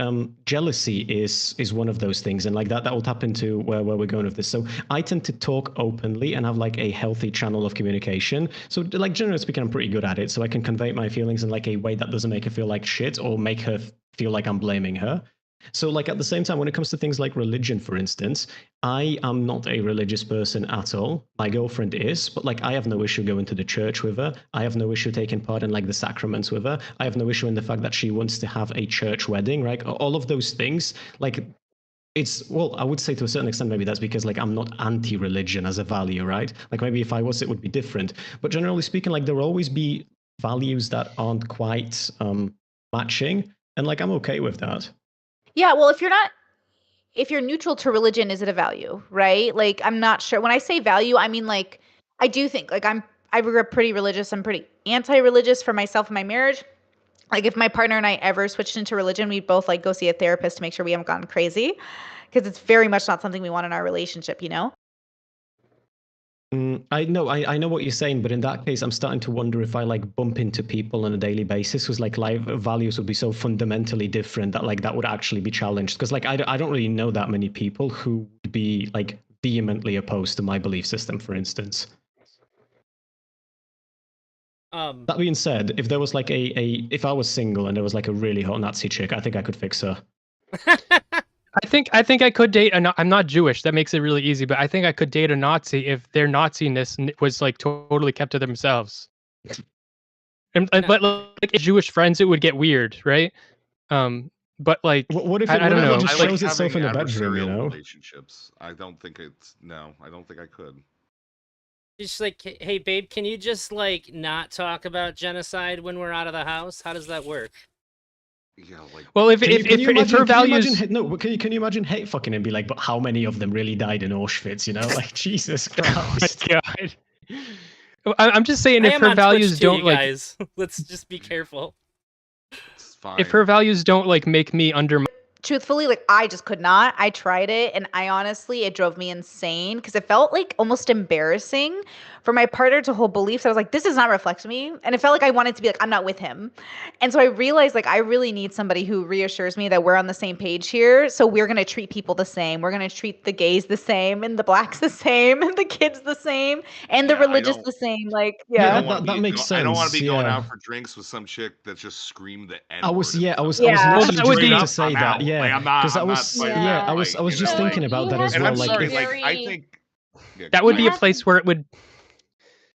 jealousy is one of those things, and like that will tap into where we're going with this. So I tend to talk openly and have like a healthy channel of communication. So like, generally speaking, I'm pretty good at it. So I can convey my feelings in like a way that doesn't make her feel like shit or make her feel like I'm blaming her. So, like at the same time, when it comes to things like religion, for instance, I am not a religious person at all. My girlfriend is, but like I have no issue going to the church with her. I have no issue taking part in like the sacraments with her. I have no issue in the fact that she wants to have a church wedding, right? All of those things, like it's well, I would say to a certain extent maybe that's because like I'm not anti-religion as a value, right? Like maybe if I was, it would be different. But generally speaking, like there will always be values that aren't quite matching, and like I'm okay with that. Yeah, well, if you're neutral to religion, is it a value, right? Like, I'm not sure. When I say value, I mean, like, I do think, like, I grew up pretty religious. I'm pretty anti-religious for myself and my marriage. Like, if my partner and I ever switched into religion, we'd both, like, go see a therapist to make sure we haven't gone crazy, because it's very much not something we want in our relationship, you know? I know what you're saying, but in that case, I'm starting to wonder if I like bump into people on a daily basis, because like life values would be so fundamentally different that like that would actually be challenged. Because like I don't really know that many people who would be like vehemently opposed to my belief system, for instance. That being said, if there was like if I was single and there was like a really hot Nazi chick, I think I could fix her. I think I could date I'm not Jewish. That makes it really easy, but I think I could date a Nazi if their Nazi-ness was like totally kept to themselves. But like Jewish friends, it would get weird, right? But like, what if I don't know. It just I like shows itself in the having bedroom, you adversarial know? relationships. I don't think I could. Just like, hey, babe, can you just like not talk about genocide when we're out of the house? How does that work? Yeah, like. Well, if her Can values, you imagine hate fucking and be like, but how many of them really died in Auschwitz? You know, like Jesus oh Christ. my God. I'm just saying, I if am her on Twitch values too, don't you like, guys. Let's just be careful. It's fine. if her values don't like make me undermine. Truthfully, like, I just could not. I tried it, and I honestly, it drove me insane, because it felt like almost embarrassing for my partner to hold beliefs. I was like, this does not reflect me. And it felt like I wanted to be like, I'm not with him. And so I realized, like, I really need somebody who reassures me that we're on the same page here. So we're going to treat people the same. We're going to treat the gays the same, and the blacks the same, and the kids the same, and the Yeah, I religious don't- the same. Like, I yeah. don't wanna that be- makes I don't want sense, to be going yeah. out for drinks with some chick that just screamed the N. I was Yeah. literally Well, that just would going be- to say I'm that, out. yeah, Like, I'm not- because that I'm not was fighting that I was fight, you just know? thinking about that as And well. I'm Like, sorry, if, like I very- think That would go be a ahead. place where it would.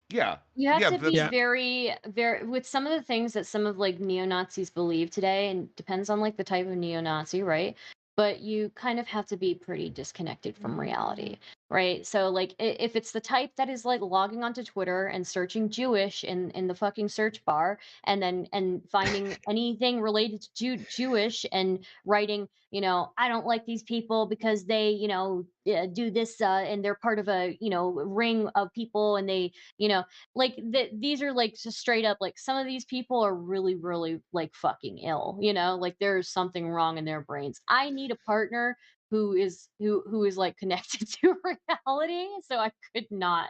Yeah. You have Yeah, to be that's- very, very with some of the things that some of like neo-Nazis believe today, and depends on like the type of neo-Nazi, right? But you kind of have to be pretty disconnected from reality, right? So like if it's the type that is like logging onto Twitter and searching Jewish in the fucking search bar, and finding anything related to Jewish and writing, you know, I don't like these people because they, you know, do this and they're part of a, you know, ring of people, and they, you know, like these are like just straight up, like, some of these people are really really like fucking ill, you know, like there's something wrong in their brains. I need a partner who is like connected to reality, so I could not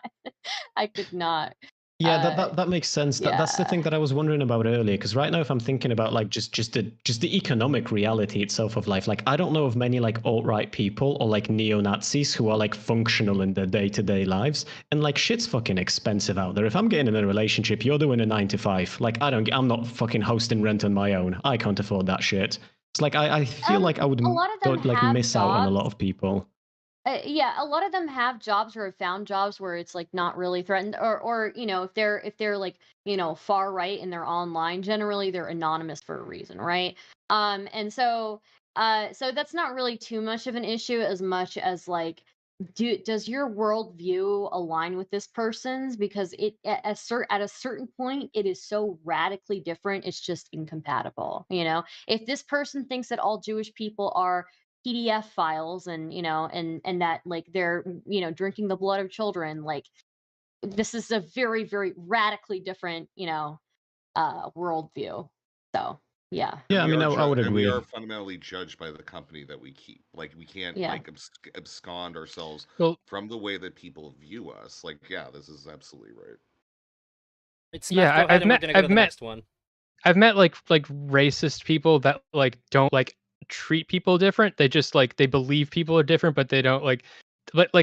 yeah, that makes sense. That's the yeah. thing that I was wondering about earlier. Because right now, if I'm thinking about like just the economic reality itself of life, like I don't know of many like alt-right people or like neo-Nazis who are like functional in their day-to-day lives. And like shit's fucking expensive out there. If I'm getting in a relationship, you're doing a 9 to 5. Like I'm not fucking hosting rent on my own. I can't afford that shit. It's like I feel like I would a lot of them like have miss out on a jobs. lot of people. Yeah, a lot of them have jobs or have found jobs where it's like not really threatened, or you know, if they're like, you know, far right and they're online, generally they're anonymous for a reason, right? And so so that's not really too much of an issue, as much as like, does your worldview align with this person's? Because it at a certain point, it is so radically different, it's just incompatible, you know? If this person thinks that all Jewish people are PDF files, and you know, and that like they're, you know, drinking the blood of children, like, this is a very very radically different, you know, worldview. So yeah. Yeah, I mean, I would And we agree. are fundamentally judged by the company that we keep. Like, we can't Yeah. like abscond ourselves Well, from the way that people view us. Like, yeah, this is absolutely right. It's Yeah, go ahead, and we're gonna go to the met next one. I've met like racist people that like don't like treat people different. They just like they believe people are different, but they don't like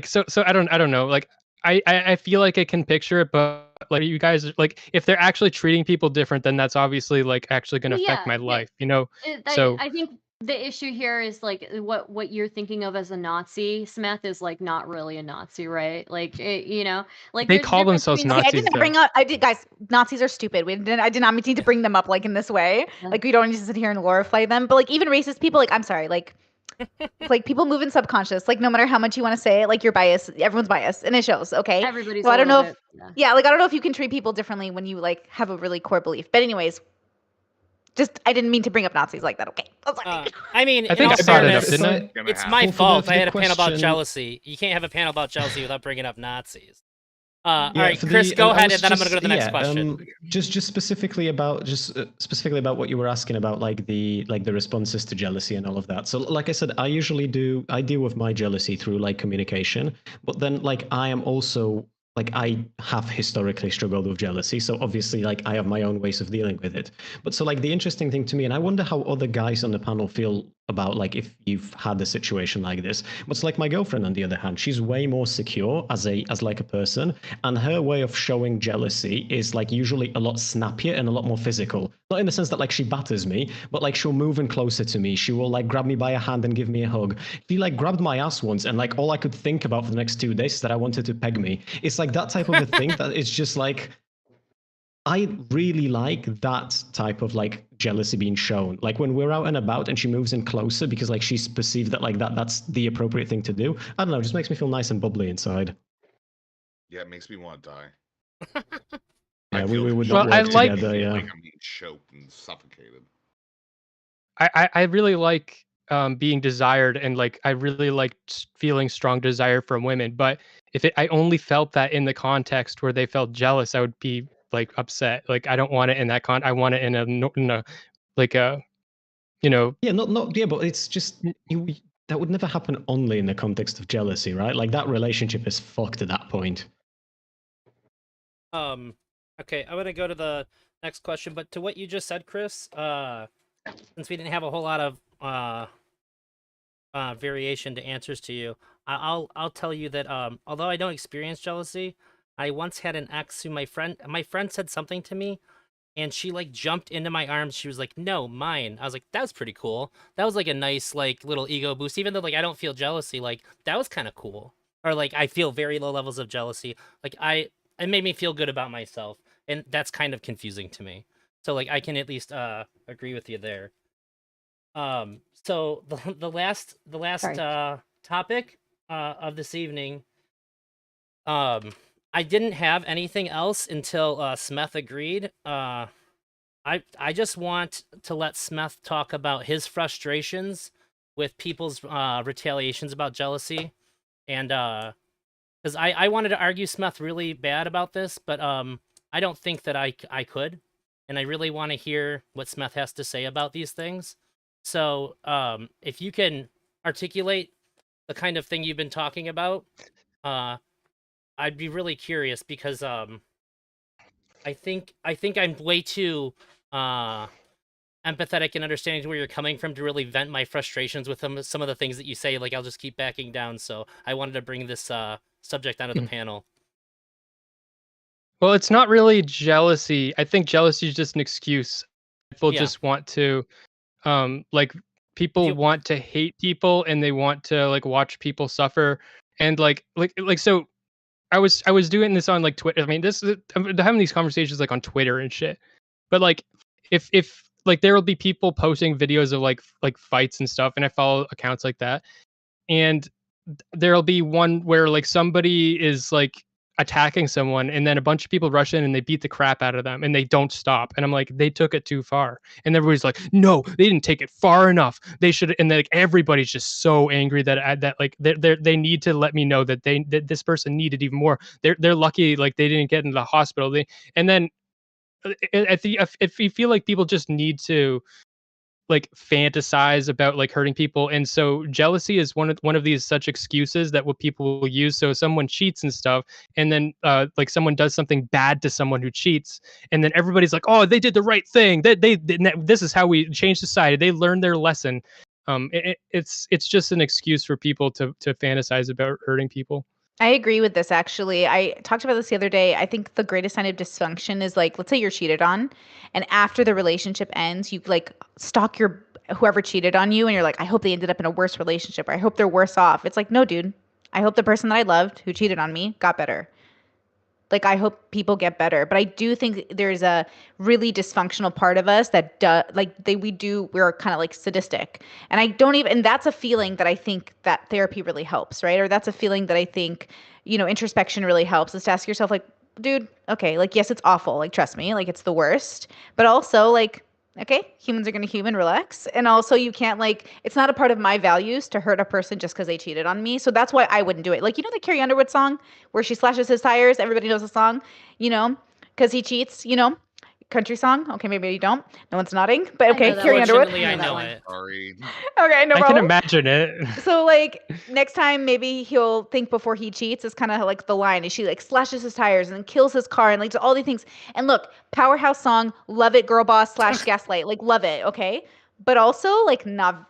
so I don't know. Like I feel like I can picture it, but like you guys like if they're actually treating people different, then that's obviously like actually going to Well, affect yeah, my yeah. life, you know. So I think the issue here is like what you're thinking of as a Nazi, Smith, is like not really a Nazi, right? Like you know, like they there's a call difference themselves between- Okay, I Nazis. didn't though. bring up. I did, guys. Nazis are stupid. I did not need to bring them up like in this way. Yeah. Like, we don't need to sit here and glorify them. But like even racist people, like, I'm sorry, like Like people move in subconscious. Like no matter how much you want to say it, like you're biased. Everyone's biased, and it shows. Okay. Everybody's So a I don't little know if bit, yeah, like I don't know if you can treat people differently when you like have a really core belief. But anyways, just I didn't mean to bring up Nazis like that. Okay. I'm sorry. I mean, I in think all I brought it up, fairness, didn't I? Gonna it's happen. my Well, for fault. the I had a panel about question- jealousy. You can't have a panel about jealousy without bringing up Nazis. All Yeah, right, for Chris, the- go I ahead, was and then I'm gonna just- go to the next yeah, question. Just specifically about specifically about what you were asking about, like the responses to jealousy and all of that. So, like I said, I deal with my jealousy through like communication, but then like I am also like I have historically struggled with jealousy, so obviously like I have my own ways of dealing with it. But so like the interesting thing to me, and I wonder how other guys on the panel feel about like if you've had a situation like this. But it's like my girlfriend on the other hand, she's way more secure as like a person, and her way of showing jealousy is like usually a lot snappier and a lot more physical. Not in the sense that like she batters me, but like she'll move in closer to me. She will like grab me by a hand and give me a hug. She like grabbed my ass once, and like all I could think about for the next 2 days is that I wanted to peg me. It's like that type of a thing that it's just like I really like that type of like jealousy being shown. Like when we're out and about and she moves in closer because like she's perceived that like that's the appropriate thing to do. I don't know, it just makes me feel nice and bubbly inside. Yeah, it makes me want to die. Yeah, I we feel would Well, not I work like- together, yeah. like I'm being choked and suffocated. I really like being desired, and like I really like feeling strong desire from women. But if I only felt that in the context where they felt jealous, I would be like upset. Like I don't want it in that I want it in a like a Yeah, not yeah, but it's just that would never happen only in the context of jealousy, right? Like that relationship is fucked at that point. Okay, I'm gonna go to the next question, but to what you just said, Chris, since we didn't have a whole lot of variation to answers to you, I'll tell you that although I don't experience jealousy, I once had an ex who my friend said something to me, and she like jumped into my arms. She was like, "No, mine." I was like, "That's pretty cool." That was like a nice like little ego boost, even though like I don't feel jealousy. Like that was kind of cool, or like I feel very low levels of jealousy. Like it made me feel good about myself, and that's kind of confusing to me. So like I can at least agree with you there. So the last Sorry. topic of this evening, I didn't have anything else until Smith agreed. I just want to let Smith talk about his frustrations with people's retaliations about jealousy, and because I wanted to argue Smith really bad about this, but I don't think that I could, and I really want to hear what Smith has to say about these things. So if you can articulate the kind of thing you've been talking about, I'd be really curious because I think I'm way too empathetic and understanding to where you're coming from to really vent my frustrations with some of the things that you say. Like I'll just keep backing down. So I wanted to bring this subject onto the panel. Well, it's not really jealousy. I think jealousy is just an excuse. People Yeah. just want to, like people you- want to hate people, and they want to like watch people suffer, and like so. I was doing this on like Twitter. I mean, I'm having these conversations like on Twitter and shit. But like, if like there will be people posting videos of like fights and stuff, and I follow accounts like that, and there'll be one where like somebody is like attacking someone, and then a bunch of people rush in and they beat the crap out of them, and they don't stop, and I'm like, they took it too far, and everybody's like, no, they didn't take it far enough, they should, and like everybody's just so angry that like they need to let me know that that this person needed even more. They're lucky like they didn't get into the hospital. And then if you feel like people just need to like fantasize about like hurting people, and so jealousy is one of these such excuses that what people will use. So someone cheats and stuff, and then like someone does something bad to someone who cheats, and then everybody's like, oh, they did the right thing, this is how we change society, they learned their lesson. It's just an excuse for people to fantasize about hurting people. I agree with this actually. I talked about this the other day. I think the greatest sign of dysfunction is like, let's say you're cheated on, and after the relationship ends, you like stalk your whoever cheated on you, and you're like, I hope they ended up in a worse relationship, or I hope they're worse off. It's like, no, dude. I hope the person that I loved who cheated on me got better. Like, I hope people get better. But I do think there's a really dysfunctional part of us that we're kind of like sadistic. And I don't even, and that's a feeling that I think that therapy really helps, right? Or that's a feeling that I think, introspection really helps, is to ask yourself, like, dude, okay, like, yes, it's awful. Like, trust me, like, it's the worst. But also, like, okay, humans are going to human, relax. And also, you can't, like, it's not a part of my values to hurt a person just because they cheated on me. So that's why I wouldn't do it. Like, the Carrie Underwood song where she slashes his tires? Everybody knows the song, because he cheats, country song. Okay, maybe you don't. No one's nodding, but I know okay, that Carrie one. Underwood. Fortunately, I that know one. it. Sorry. Okay, no I can problem. imagine it. So, like, next time maybe he'll think before he cheats is kind of like the line. Is she like slashes his tires and then kills his car and like all these things. And look, powerhouse song, love it, girl boss / gaslight, like, love it, okay? But also not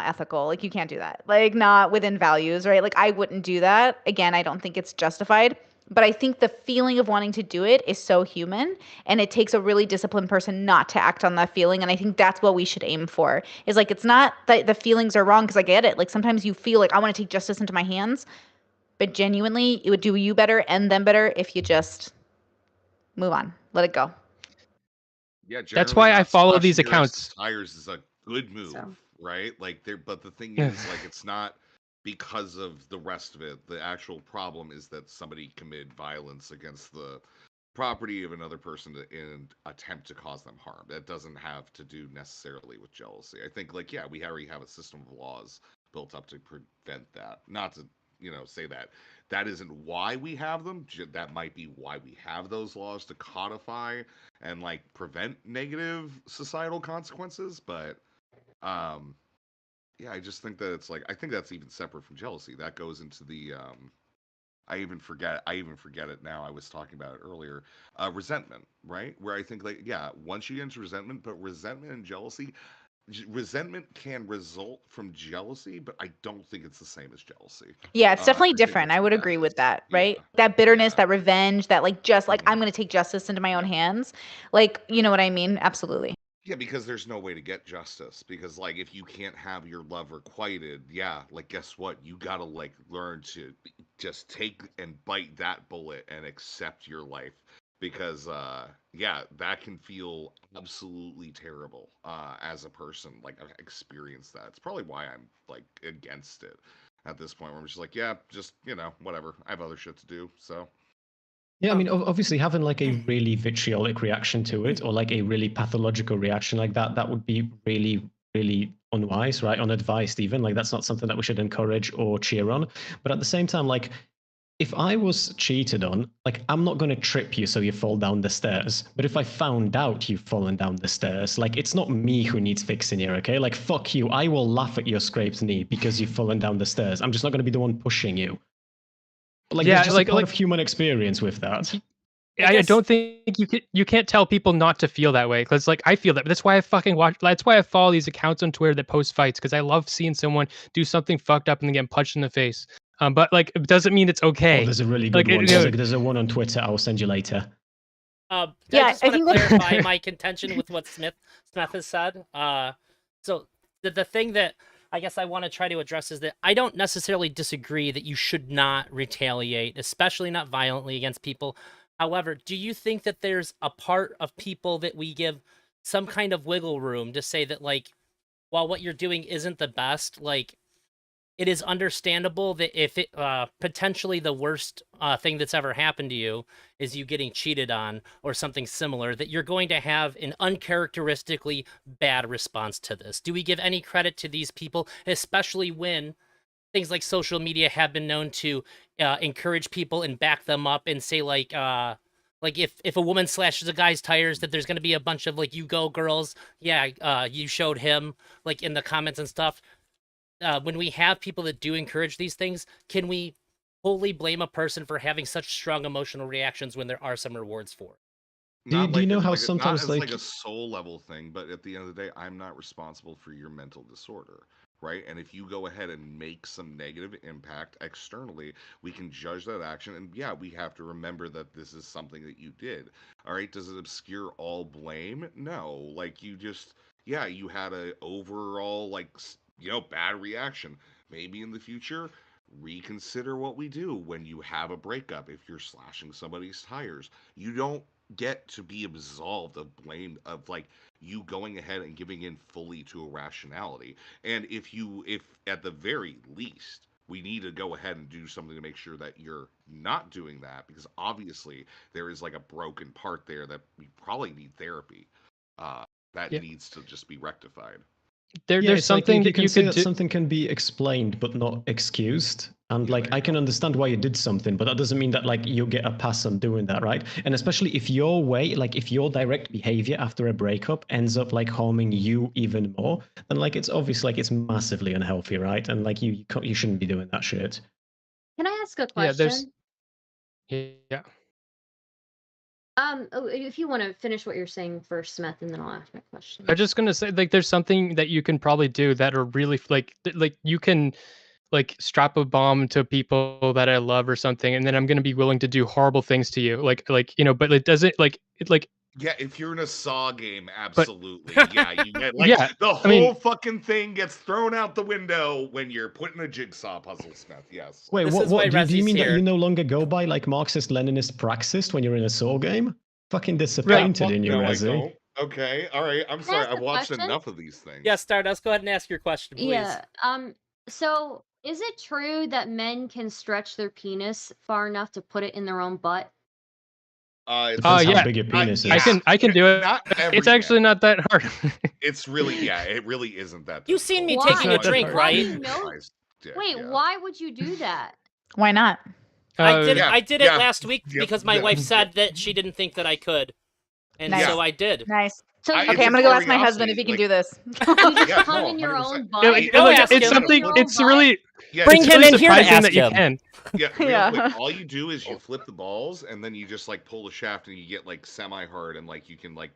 ethical. Like, you can't do that. Like, not within values, right? Like, I wouldn't do that. Again, I don't think it's justified. But I think the feeling of wanting to do it is so human, and it takes a really disciplined person not to act on that feeling. And I think that's what we should aim for. Is like, it's not that the feelings are wrong, because I get it. Like, sometimes you feel like, I want to take justice into my hands, but genuinely, it would do you better and them better if you just move on, let it go. Yeah, That's generally why I not follow these slashing your ex's accounts. tires is a good move, So. right? Like, but the thing is, like, it's not because of the rest of it. The actual problem is that somebody committed violence against the property of another person in an attempt to cause them harm. That doesn't have to do necessarily with jealousy. I think, like, yeah, we already have a system of laws built up to prevent that. Not to, say that isn't why we have them. That might be why we have those laws, to codify and, like, prevent negative societal consequences. But yeah, I just think that it's like, I think that's even separate from jealousy. That goes into the I even forget it now. I was talking about it earlier. Resentment, right? Where I think, like, yeah, once you get into resentment, but resentment and jealousy, resentment can result from jealousy, but I don't think it's the same as jealousy. Yeah, it's definitely I think different. that's I what would that agree is. with that, Yeah, right? That bitterness, yeah. that revenge, that, like, just like, I'm Mhm. going to take justice into my own Yeah. hands. Like, you know what I mean? Absolutely. Yeah, because there's no way to get justice. Because, like, if you can't have your love requited, yeah, like, guess what? You gotta, like, learn to just take and bite that bullet and accept your life. Because, yeah, that can feel absolutely terrible as a person. Like, I've experienced that. It's probably why I'm, like, against it at this point, where I'm just like, yeah, just, whatever. I have other shit to do, so. Yeah, I mean, obviously having like a really vitriolic reaction to it, or like a really pathological reaction like that would be really, really unwise, right? Unadvised even. Like, that's not something that we should encourage or cheer on. But at the same time, like, if I was cheated on, like, I'm not going to trip you so you fall down the stairs. But if I found out you've fallen down the stairs, like, it's not me who needs fixing here, okay? Like, fuck you. I will laugh at your scraped knee because you've fallen down the stairs. I'm just not going to be the one pushing you. Like, Yeah, there's just like- a part like- of human experience with that. I I guess- don't think you can't tell people not to feel that way, because like I feel that. But that's why I fucking watch. That's why I follow these accounts on Twitter that post fights, because I love seeing someone do something fucked up and then get punched in the face. But like, it doesn't mean it's okay. Oh, there's a really Like, good one. you know- There's a one on Twitter. I'll send you later. Yeah, I just I want to think that- clarify my contention with what Smith has said. So the thing that I guess I want to try to address is that I don't necessarily disagree that you should not retaliate, especially not violently, against people. However, do you think that there's a part of people that we give some kind of wiggle room to say that, like, while what you're doing isn't the best, like, it is understandable that if it potentially the worst thing that's ever happened to you is you getting cheated on or something similar, that you're going to have an uncharacteristically bad response to this? Do we give any credit to these people, especially when things like social media have been known to encourage people and back them up and say, like if a woman slashes a guy's tires, that there's going to be a bunch of, like, you go girls, yeah, you showed him, like, in the comments and stuff. When we have people that do encourage these things, can we wholly blame a person for having such strong emotional reactions when there are some rewards for it? Do you know how not sometimes, as like- like a soul level thing, but at the end of the day, I'm not responsible for your mental disorder, right? And if you go ahead and make some negative impact externally, we can judge that action. And yeah, we have to remember that this is something that you did. All right, does it obscure all blame? No, like, you just, yeah, you had a overall, like, bad reaction. Maybe in the future, reconsider what we do when you have a breakup. If you're slashing somebody's tires, you don't get to be absolved of blame of like you going ahead and giving in fully to irrationality. And if at the very least we need to go ahead and do something to make sure that you're not doing that, because obviously there is like a broken part there that we probably need therapy that Yeah. needs to just be rectified. There's it's like something you that can you say could that do. something can be explained but not excused. And Yeah, like there I you can go. understand why you did something, but that doesn't mean that like you get a pass on doing that, right? And especially if if your direct behavior after a breakup ends up like harming you even more, then like it's obvious like it's massively unhealthy, right? And like you shouldn't be doing that shit. Can I ask a Yeah, there's. question? Yeah. If you want to finish what you're saying first, Smith, and then I'll ask my question. I'm just gonna say, like, there's something that you can probably do that are really like you can, like, strap a bomb to people that I love or something, and then I'm gonna be willing to do horrible things to you, like but it doesn't like. Yeah, if you're in a Saw game, But- absolutely. Yeah, you get like Yeah, the whole I mean- fucking thing gets thrown out the window when you're putting a jigsaw puzzle, Smith. Yes. Wait, This is why what do you Rezzy's mean that here. you no longer go by like Marxist Leninist praxis when you're in a Saw game? Fucking disappointed in you, No, I Rezzy. don't. Okay, all right. I'm sorry. ask I've a watched question? enough of these things. Yeah, Stardust, go ahead and ask your question, please. Yeah. So is it true that men can stretch their penis far enough to put it in their own butt? It's, Depends how yeah. big your penis is. yeah. I can do it. Not every It's actually man. not that hard. It's really it really isn't that. You've seen me difficult. taking a Why drink, would right? you No. guys dick, Wait, yeah. why would you do that? Why not? I did. Yeah, I did it yeah, last week yep, because my yeah. wife said that she didn't think that I could, and Nice. so I did. Nice. So I- you It's Okay, I'm gonna go ask my curiosity, husband if he can like- do this. you just Yeah, come no, in your 100%. own Yeah, butt. Go like, ask it's him. something. Your own It's butt. really. Yeah, Bring it's him really in here to surprising ask that you him. can. Yeah, real Yeah. quick. All you do is you flip the balls, and then you just like pull the shaft, and you get like semi-hard, and like you can like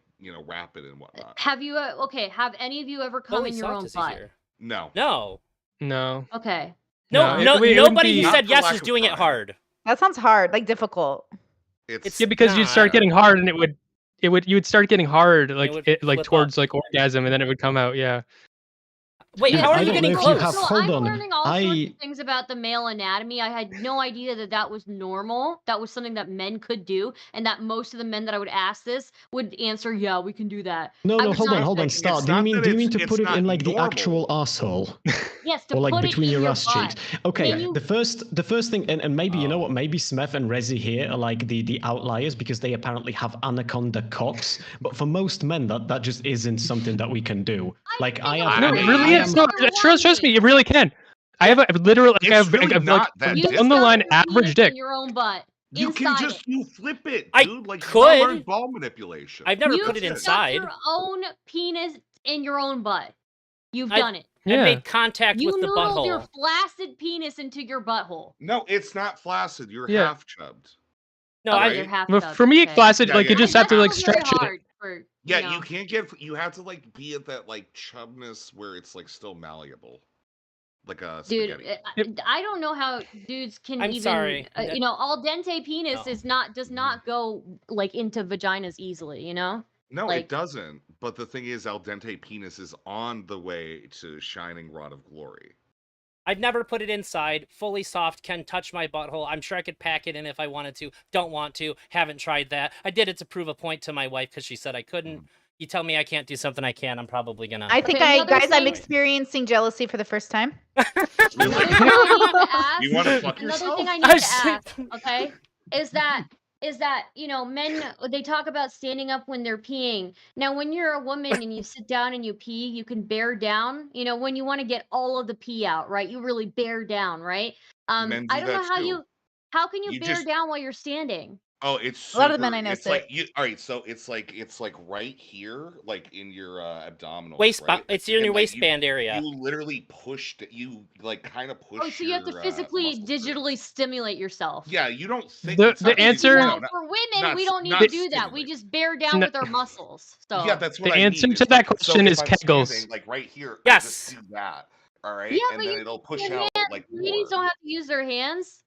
wrap it and whatnot. Have you? Have any of you ever come Holy in your own Socks is butt? here. No. No, No. Okay. no, No, no. it wouldn't Nobody be- who Not said for yes lack is of doing it trying. hard. That sounds hard, like difficult. It's Yeah, because you'd start not. getting hard, and you would start getting hard, like would like flip towards like orgasm, and then it would come out. Yeah. Wait, Yeah, how are I you don't getting know if you close? have- So hold I'm on. learning all sorts I- of things about the male anatomy. I had no idea that that was normal. That was something that men could do, and that most of the men that I would ask this would answer, "Yeah, we can do that." No, I no, was hold not on. It's Start. not Do that you mean it's- to it's put it in not like the normal. actual asshole? Yes, to Or like put between it in your ass butt. cheeks. Okay, Then you- the first thing, and maybe you know what, maybe Smith and Rezzy here are like the outliers because they apparently have anaconda cocks. But for most men, that just isn't something that we can do. Like I have, No, I- it really I is. am- No, trust me, it really can. I have a literal. Like, It's I've, really I've, not like, that You difficult. on the stuff line, your average penis dick. in your own butt. You can Inside just it. flip it, I dude. Like could. you learn ball manipulation. I've never You put it stuff inside. your own penis in your own butt. You've I- done it. I Yeah. made contact You with the noodled your butthole. flaccid penis into your butthole. No, it's not flaccid. You're Yeah. half chubbed. No, Okay, I. Right. you're half But chubbed, for me, okay. flaccid, Yeah, like yeah, you just yeah. have to like That's very stretch it. hard for, Yeah, know. you can't get. You have to like be at that like chubness where it's like still malleable, like a Dude, spaghetti. I don't know how dudes can I'm even. sorry. Al dente penis No. does not go like into vaginas easily. You know. No, like- it doesn't. But the thing is, al dente penis is on the way to shining rod of glory. I've never put it inside. Fully soft, can touch my butthole. I'm sure I could pack it in if I wanted to. Don't want to. Haven't tried that. I did it to prove a point to my wife because she said I couldn't. You tell me I can't do something I can, I'm probably gonna. I think Okay, another guys, I'm thing- experiencing jealousy for the first time. Really? Another thing I need to ask. You want to fuck Another yourself? thing I need I to ask, see. okay, is that men, they talk about standing up when they're peeing. Now, when you're a woman and you sit down and you pee, you can bear down. When you want to get all of the pee out, right? You really bear down, right? Men I do don't know that how too. how can you You bear just- down while you're standing? Oh, it's A lot of the men super- I know It's say like all right. So it's like right here, like in your abdominal It's in your waistband area. You literally pushed. You like kind of push. Oh, so you have to physically, muscles through. digitally stimulate yourself. Yeah, you don't think The- it's the not answer- physically, Well, no, not- for women, not we s- don't need not to do that. We stimulate. just bear down No- with our muscles. So Yeah, that's what The I answer mean. to It's that like, question so is if I'm Kegels. standing, like right here. I Yes. just do that. All right, Yeah, and but then you it'll push your out hands, like ladies more. don't have to use their hands.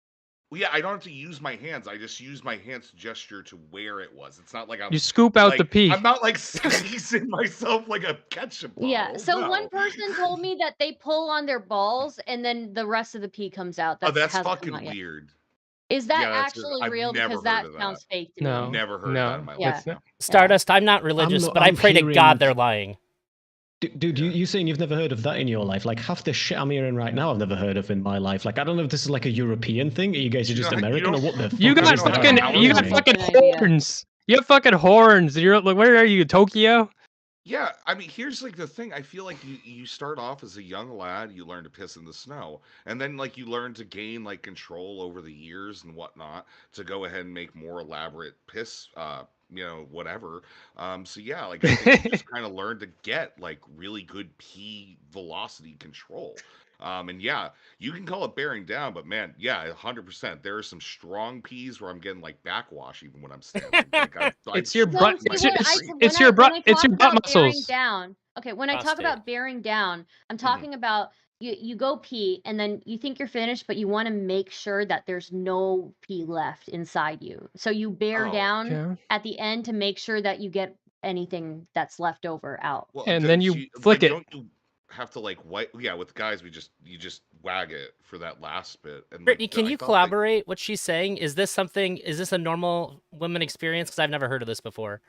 Well, yeah, I don't have to use my hands. I just use my hands gesture to where it was. It's not like I'm You scoop out the like pee. I'm not like squeezing myself like a ketchup bottle. Yeah. So one No. person told me that they pull on their balls and then the rest of the pee comes out. Oh, That that's hasn't come fucking out yet. weird. Is that Yeah, that's actually I've real? never Because heard that of sounds that. fake to No. me. Never heard of that in my Yeah. life. No. Stardust, I'm not religious, not- but I I'm pray to God hearing- they're lying. Dude, Yeah. you saying you've never heard of that in your life? Like half the shit I'm hearing right now, I've never heard of in my life. Like I don't know if this is like a European thing. Or you guys are You just know, you American, or don't- what the fuck You is got this that I'm fucking you got hearing? fucking Fucking idea. horns. You have fucking horns. You're like, where are you, Tokyo? Yeah, I mean, here's like the thing. I feel like you start off as a young lad, you learn to piss in the snow, and then like you learn to gain like control over the years and whatnot to go ahead and make more elaborate piss, whatever. So yeah, like I think you just kind of learn to get like really good pee velocity control. And yeah, you can call it bearing down, but man, yeah, 100%. There are some strong peas where I'm getting like backwash even when I'm standing. Like It's your No, butt- see, it's what your- I- it's- when it's I- your when butt- I it's talk your butt about bearing muscles. down. Okay, when I talk Prostate. about bearing down, I'm talking about you go pee and then you think you're finished, but you want to make sure that there's no pee left inside you. So you bear Oh, down Yeah. at the end to make sure that you get anything that's left over out. Well, And then you flick it. Don't you have to like wipe? Yeah, with guys, you just wag it for that last bit. And Brittany, like, can I you thought, like, collaborate? What she's saying is this something? Is this a normal women experience? Because I've never heard of this before.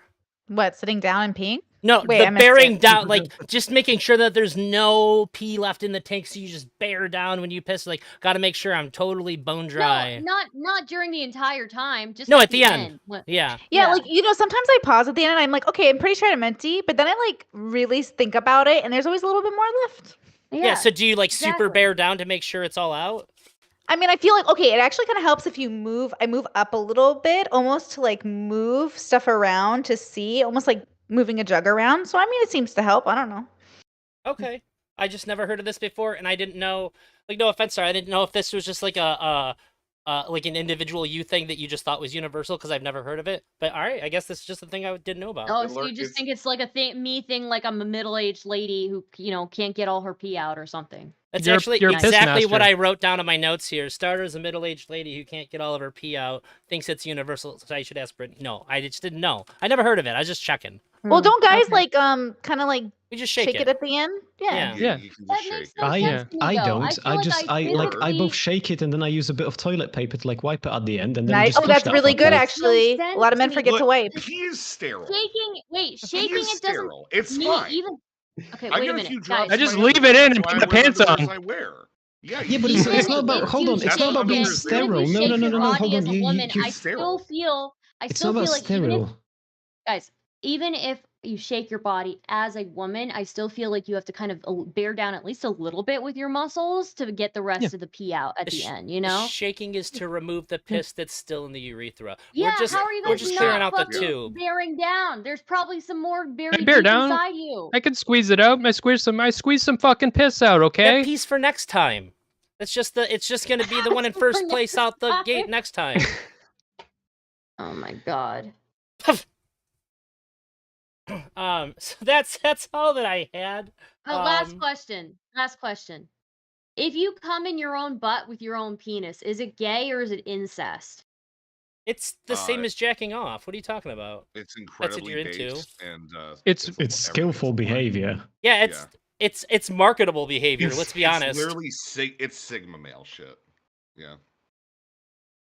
What, sitting down and peeing? No, Wait, I the missed bearing it. down, like just making sure that there's no pee left in the tank, so you just bear down when you piss. Like, got to make sure I'm totally bone dry. No, not during the entire time. Just No, at at the end. When- Yeah. Yeah, like sometimes I pause at the end and I'm like, okay, I'm pretty sure I'm empty, but then I like really think about it, and there's always a little bit more left. Yeah. So do you like super exactly. bear down to make sure it's all out? I mean, I feel like okay, it actually kind of helps if you move. I move up a little bit, almost to like move stuff around to see, almost like moving a jug around. So I mean, it seems to help. I don't know. Okay. I just never heard of this before, and I didn't know. Like, no offense, sorry, I didn't know if this was just like like an individual you thing that you just thought was universal because I've never heard of it. But all right, I guess this is just a thing I didn't know about. Oh, It so lear- you just it's- think it's like a me thing, like I'm a middle-aged lady who can't get all her pee out or something. That's You're- actually you're a piss exactly what master. I wrote down in my notes here. Starter is a middle-aged lady who can't get all of her pee out, thinks it's universal. So I should ask Brittany. No, I just didn't know. I never heard of it. I was just checking. Well, don't guys Okay. like kind of like We just shake it at the end? Yeah. Yeah. You can That just makes shake no it. sense to me, I though. don't. feel I like just I physically- both shake it and then I use a bit of toilet paper to like wipe it at the end and then Nice. just Oh, flush that's that really fucker. good, Makes no actually. A sense lot of men to me. forget to wipe. Pee is sterile. Shaking Pee it is doesn't sterile. It's mean fine. even. Okay, I wait get a a minute, few guys. drops. I in just my leave it underwear. in and That's put why the I wear pants underwears on. I wear. Yeah, Yeah, but you it's can not shake about. it. Hold on, it's not about being Even if you sterile. No, shake no, no, your no, no. body Hold as on. a woman, you're I sterile. still feel. I It's still not feel about like even if sterile. guys, even if you shake your body as a woman, I still feel like you have to kind of bear down at least a little bit with your muscles to get the rest Yeah. of the pee out at The the sh- end. You The know? shaking is to remove the piss that's still in the urethra. Yeah. we're just how are you we're guys just not clearing out the fucking tube. bearing down? There's probably some more buried bear deep down. inside you. I could squeeze it out. I squeeze some fucking piss out, That okay? piece for next time. It's just gonna be the one in first For place next out the time. gate next time. Oh my god. So that's all that I had. Last Um, question. Last question. If you come in your own butt with your own penis, is it gay or is it incest? It's the same Uh, as jacking off. What are you talking about? It's what incredibly you're into. based and It's- It's skillful behavior. Yeah, it's marketable behavior. Let's be honest. It's literally it's Sigma male shit. Yeah.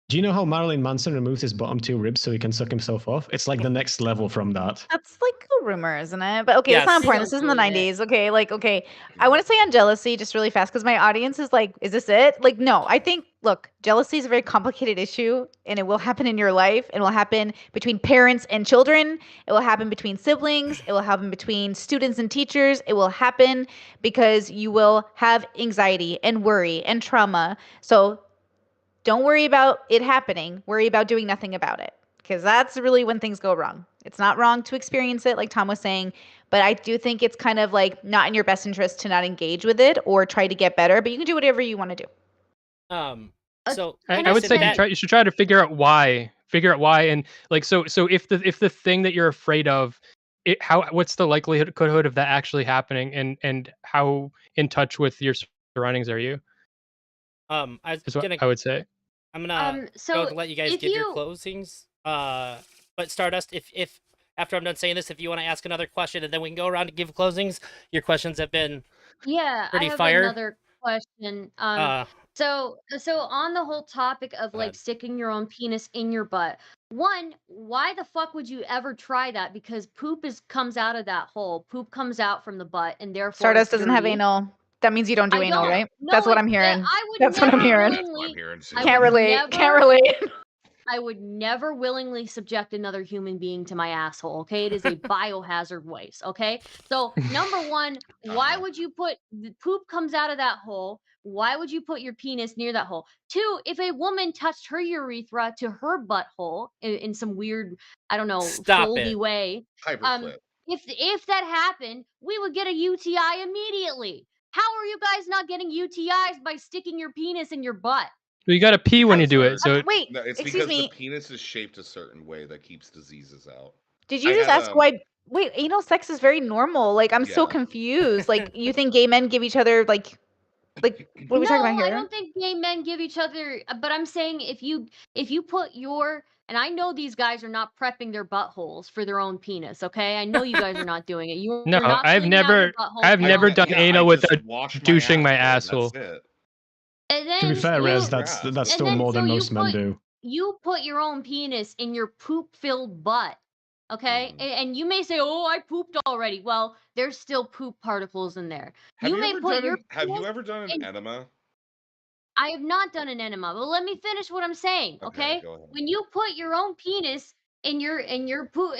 Do you know how Marilyn Manson removed his bottom two ribs so he can suck himself off? It's like the next level from that. That's like a rumor, isn't it? But okay, it's Yes. not I important. don't This is in the believe it. 90s. Okay, like, okay. I want to say on jealousy just really fast because my audience is like, is this it? Like, no, I think, look, jealousy is a very complicated issue and it will happen in your life. It will happen between parents and children. It will happen between siblings. It will happen between students and teachers. It will happen because you will have anxiety and worry and trauma. So don't worry about it happening. Worry about doing nothing about it because that's really when things go wrong. It's not wrong to experience it, like Tom was saying, but I do think it's kind of like not in your best interest to not engage with it or try to get better, but you can do whatever you want to do. So Can I I would say say- you should try to figure out why. And like so if the thing that you're afraid of, what's the likelihood of that actually happening, and how in touch with your surroundings are you? I was Is what gonna I would say. I'm gonna go So to let you guys if give your you closings. But Stardust, if after I'm done saying this, if you want to ask another question, and then we can go around and give closings. Your questions have been Yeah, I pretty have fire. another question. Uh, So on the whole topic of Go like ahead. sticking your own penis in your butt, one, why the fuck would you ever try that? Because poop comes out of that hole. Poop comes out from the butt, and therefore Stardust it's doesn't have dirty. anal. That means you don't do I anal, don't. right? No, That's what I'm I hearing. would That's what I'm never hearing. That's what I'm willingly. hearing too. I Can't would relate. Can't never. relate. I would never willingly subject another human being to my asshole. Okay, it is a biohazard waste. Okay, so number one, why Uh-huh. would you put the poop comes out of that hole? Why would you put your penis near that hole? Two, if a woman touched her urethra to her butthole in some weird, I don't know, Stop foldy it. way, Hyperclip. if that happened, we would get a UTI immediately. How are you guys not getting UTIs by sticking your penis in your butt? You got to pee when you do it. So Wait, No, it's excuse because me. the penis is shaped a certain way that keeps diseases out. Did you I just had, ask why? Wait, anal sex is very normal. Like, I'm so Yeah. confused. Like, you think gay men give each other like what are we talking about No, I here? don't think gay men give each other. But I'm saying if you put your and I know these guys are not prepping their buttholes for their own penis. Okay, I know you guys are not doing it. You're no, not I've cleaning out your never, butthole. I've for I your never own done yeah, penis. anal I just without wash douching my asshole. asshole. That's it. And then To be fair, Rez, you that's Yeah. that's and still then more so than you most men put do. you put your own penis in your poop-filled butt. Okay, Mhm. and you may say, "Oh, I pooped already." Well, there's still poop particles in there. Have you may ever put done your an Have you penis ever done an in enema? I have not done an enema, but let me finish what I'm saying, Okay, okay? go ahead. When you put your own penis in your poop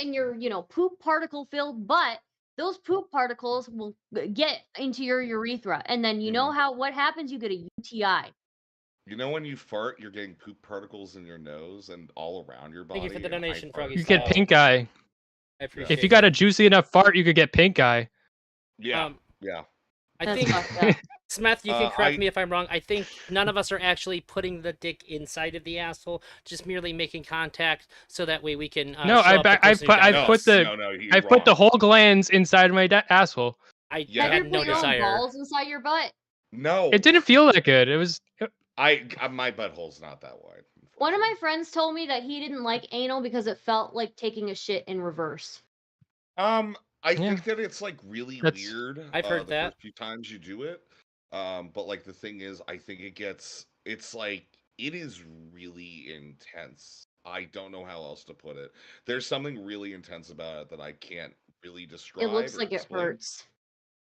poop particle filled butt, those poop particles will get into your urethra, and then you know Mhm. what happens? You get a UTI. You know when you fart, you're getting poop particles in your nose and all around your body. Thank you for the and I donation, fart Froggy You get Style. pink eye. I appreciate If you got a juicy enough fart, you could get pink eye. Yeah, yeah. I That's think fucked up. Smeth, you can correct I me if I'm wrong. I think none of us are actually putting the dick inside of the asshole, just merely making contact, so that way we can. No, show up the person who's I've got put us. the, no, you're I've put the wrong. whole glands inside my asshole. I Yeah. Have you had no put your own desire. balls inside your butt? No, It didn't feel that good. It was. my butthole's not that wide. One of my unfortunately. friends told me that he didn't like anal because it felt like taking a shit in reverse. I Yeah. think that it's like really That's- weird. I've heard the that. first few times you do it. But like the thing is, I think it's like it is really intense. I don't know how else to put it. There's something really intense about it that I can't really describe. It looks or like it explain. hurts.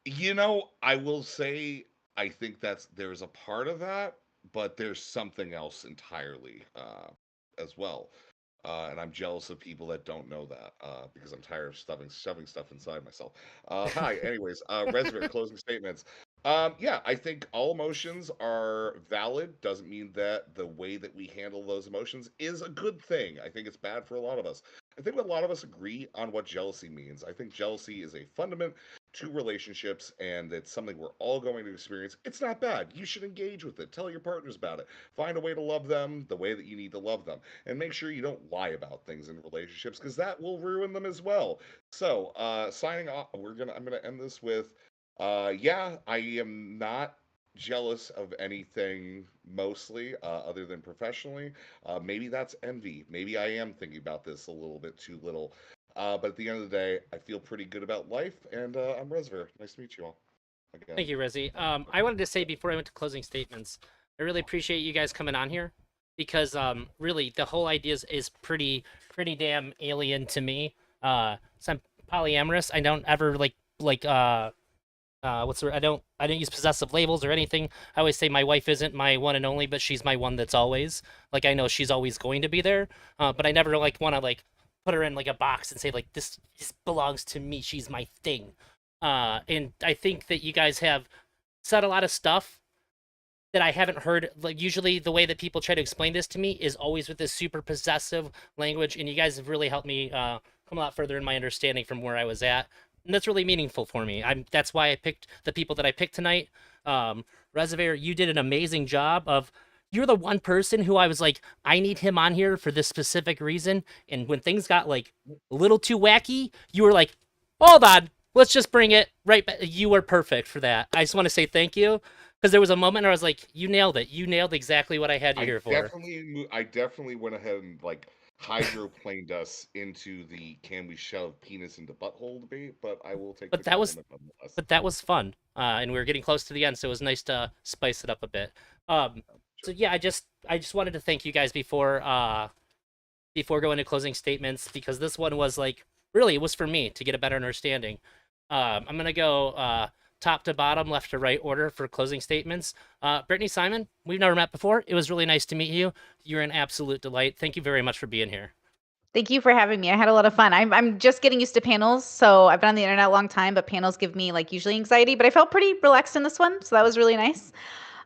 You know, I will say I think there's a part of that, but there's something else entirely as well. And I'm jealous of people that don't know that because I'm tired of shoving stuff inside myself. Hi, anyways, Resvert, closing statements. Yeah, I think all emotions are valid. Doesn't mean that the way that we handle those emotions is a good thing. I think it's bad for a lot of us. I think a lot of us agree on what jealousy means. I think jealousy is a fundament to relationships and it's something we're all going to experience. It's not bad. You should engage with it. Tell your partners about it. Find a way to love them the way that you need to love them. And make sure you don't lie about things in relationships because that will ruin them as well. So, signing off, I'm gonna end this with yeah, I am not jealous of anything mostly other than professionally. Maybe that's envy. Maybe I am thinking about this a little bit too little. But at the end of the day, I feel pretty good about life, and I'm Resver. Nice to meet you all. Again. Thank you, Rezzy. I wanted to say before I went to closing statements, I really appreciate you guys coming on here because really the whole idea is pretty damn alien to me. So I'm polyamorous. I don't ever what's the I don't use possessive labels or anything. I always say my wife isn't my one and only, but she's my one that's always. Like I know she's always going to be there, but I never like want to like put her in like a box and say like this belongs to me. She's my thing. And I think that you guys have said a lot of stuff that I haven't heard. Like usually the way that people try to explain this to me is always with this super possessive language, and you guys have really helped me come a lot further in my understanding from where I was at. And that's really meaningful for me. That's why I picked the people that I picked tonight. Reservoir, you did an amazing job of. You're the one person who I was like, I need him on here for this specific reason. And when things got like a little too wacky, you were like, hold on, let's just bring it right back. You were perfect for that. I just want to say thank you. because there was a moment where I was like, "You nailed it. You nailed exactly what I had you I here for." I definitely went ahead and like hydroplaned us into the can we shove penis into butthole debate, but I will take the But that was compliment nonetheless. but that was fun, and we were getting close to the end, so it was nice to spice it up a bit. So Sure. yeah, I just wanted to thank you guys before going to closing statements, because this one was like, really, it was for me to get a better understanding. I'm gonna go top to bottom, left to right order for closing statements. Brittany, Simon, we've never met before. It was really nice to meet you. You're an absolute delight. Thank you very much for being here. Thank you for having me. I had a lot of fun. I'm just getting used to panels, so I've been on the internet a long time, but panels give me like usually anxiety. But I felt pretty relaxed in this one, so that was really nice.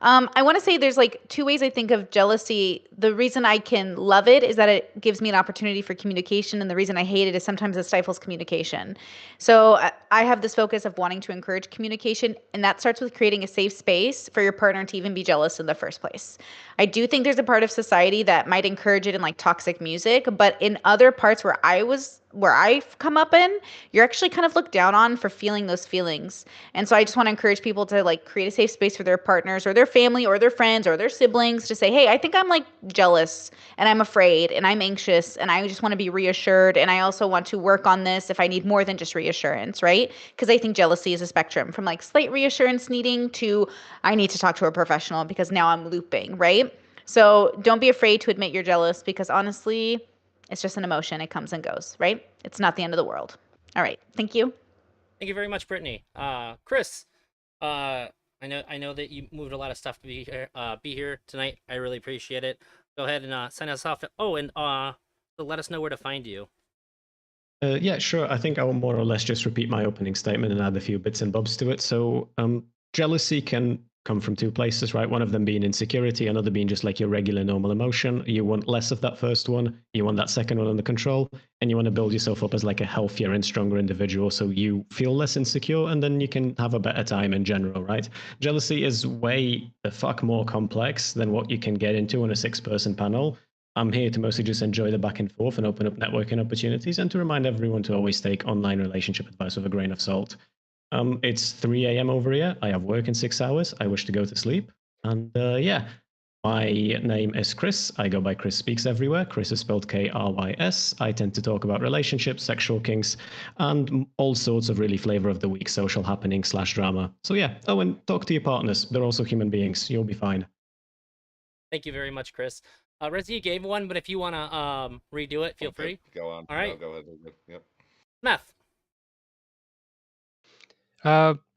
I want to say there's like two ways I think of jealousy. The reason I can love it is that it gives me an opportunity for communication, and the reason I hate it is sometimes it stifles communication. So I have this focus of wanting to encourage communication, and that starts with creating a safe space for your partner to even be jealous in the first place. I do think there's a part of society that might encourage it in like toxic music, but in other parts where I've come up in, you're actually kind of looked down on for feeling those feelings. And so I just want to encourage people to like create a safe space for their partners or their family or their friends or their siblings to say, "Hey, I think I'm like jealous and I'm afraid and I'm anxious and I just want to be reassured, and I also want to work on this if I need more than just reassurance," right? Because I think jealousy is a spectrum from like slight reassurance needing to I need to talk to a professional because now I'm looping, right? So don't be afraid to admit you're jealous, because honestly, it's just an emotion. It comes and goes, right? It's not the end of the world. All right. Thank you. Thank you very much, Brittany. Chris, I know that you moved a lot of stuff to be here tonight. I really appreciate it. Go ahead and sign us off. Oh, and so let us know where to find you. Yeah, sure. I think I will more or less just repeat my opening statement and add a few bits and bobs to it. So, jealousy can come from two places, right? One of them being insecurity, another being just like your regular normal emotion. You want less of that first one, you want that second one under control, and you want to build yourself up as like a healthier and stronger individual so you feel less insecure and then you can have a better time in general, right? Jealousy is way the fuck more complex than what you can get into on a 6-person panel. I'm here to mostly just enjoy the back and forth and open up networking opportunities, and to remind everyone to always take online relationship advice with a grain of salt. It's 3 a.m. over here. I have work in 6 hours. I wish to go to sleep. And yeah, my name is Chris. I go by Chris Speaks Everywhere. Chris is spelled Krys. I tend to talk about relationships, sexual kinks, and all sorts of really flavor of the week social happening / drama. So yeah, oh, and talk to your partners. They're also human beings. You'll be fine. Thank you very much, Chris. Resi gave one, but if you want to redo it, feel free. Go on. All right. No, go ahead. Yep. Meth.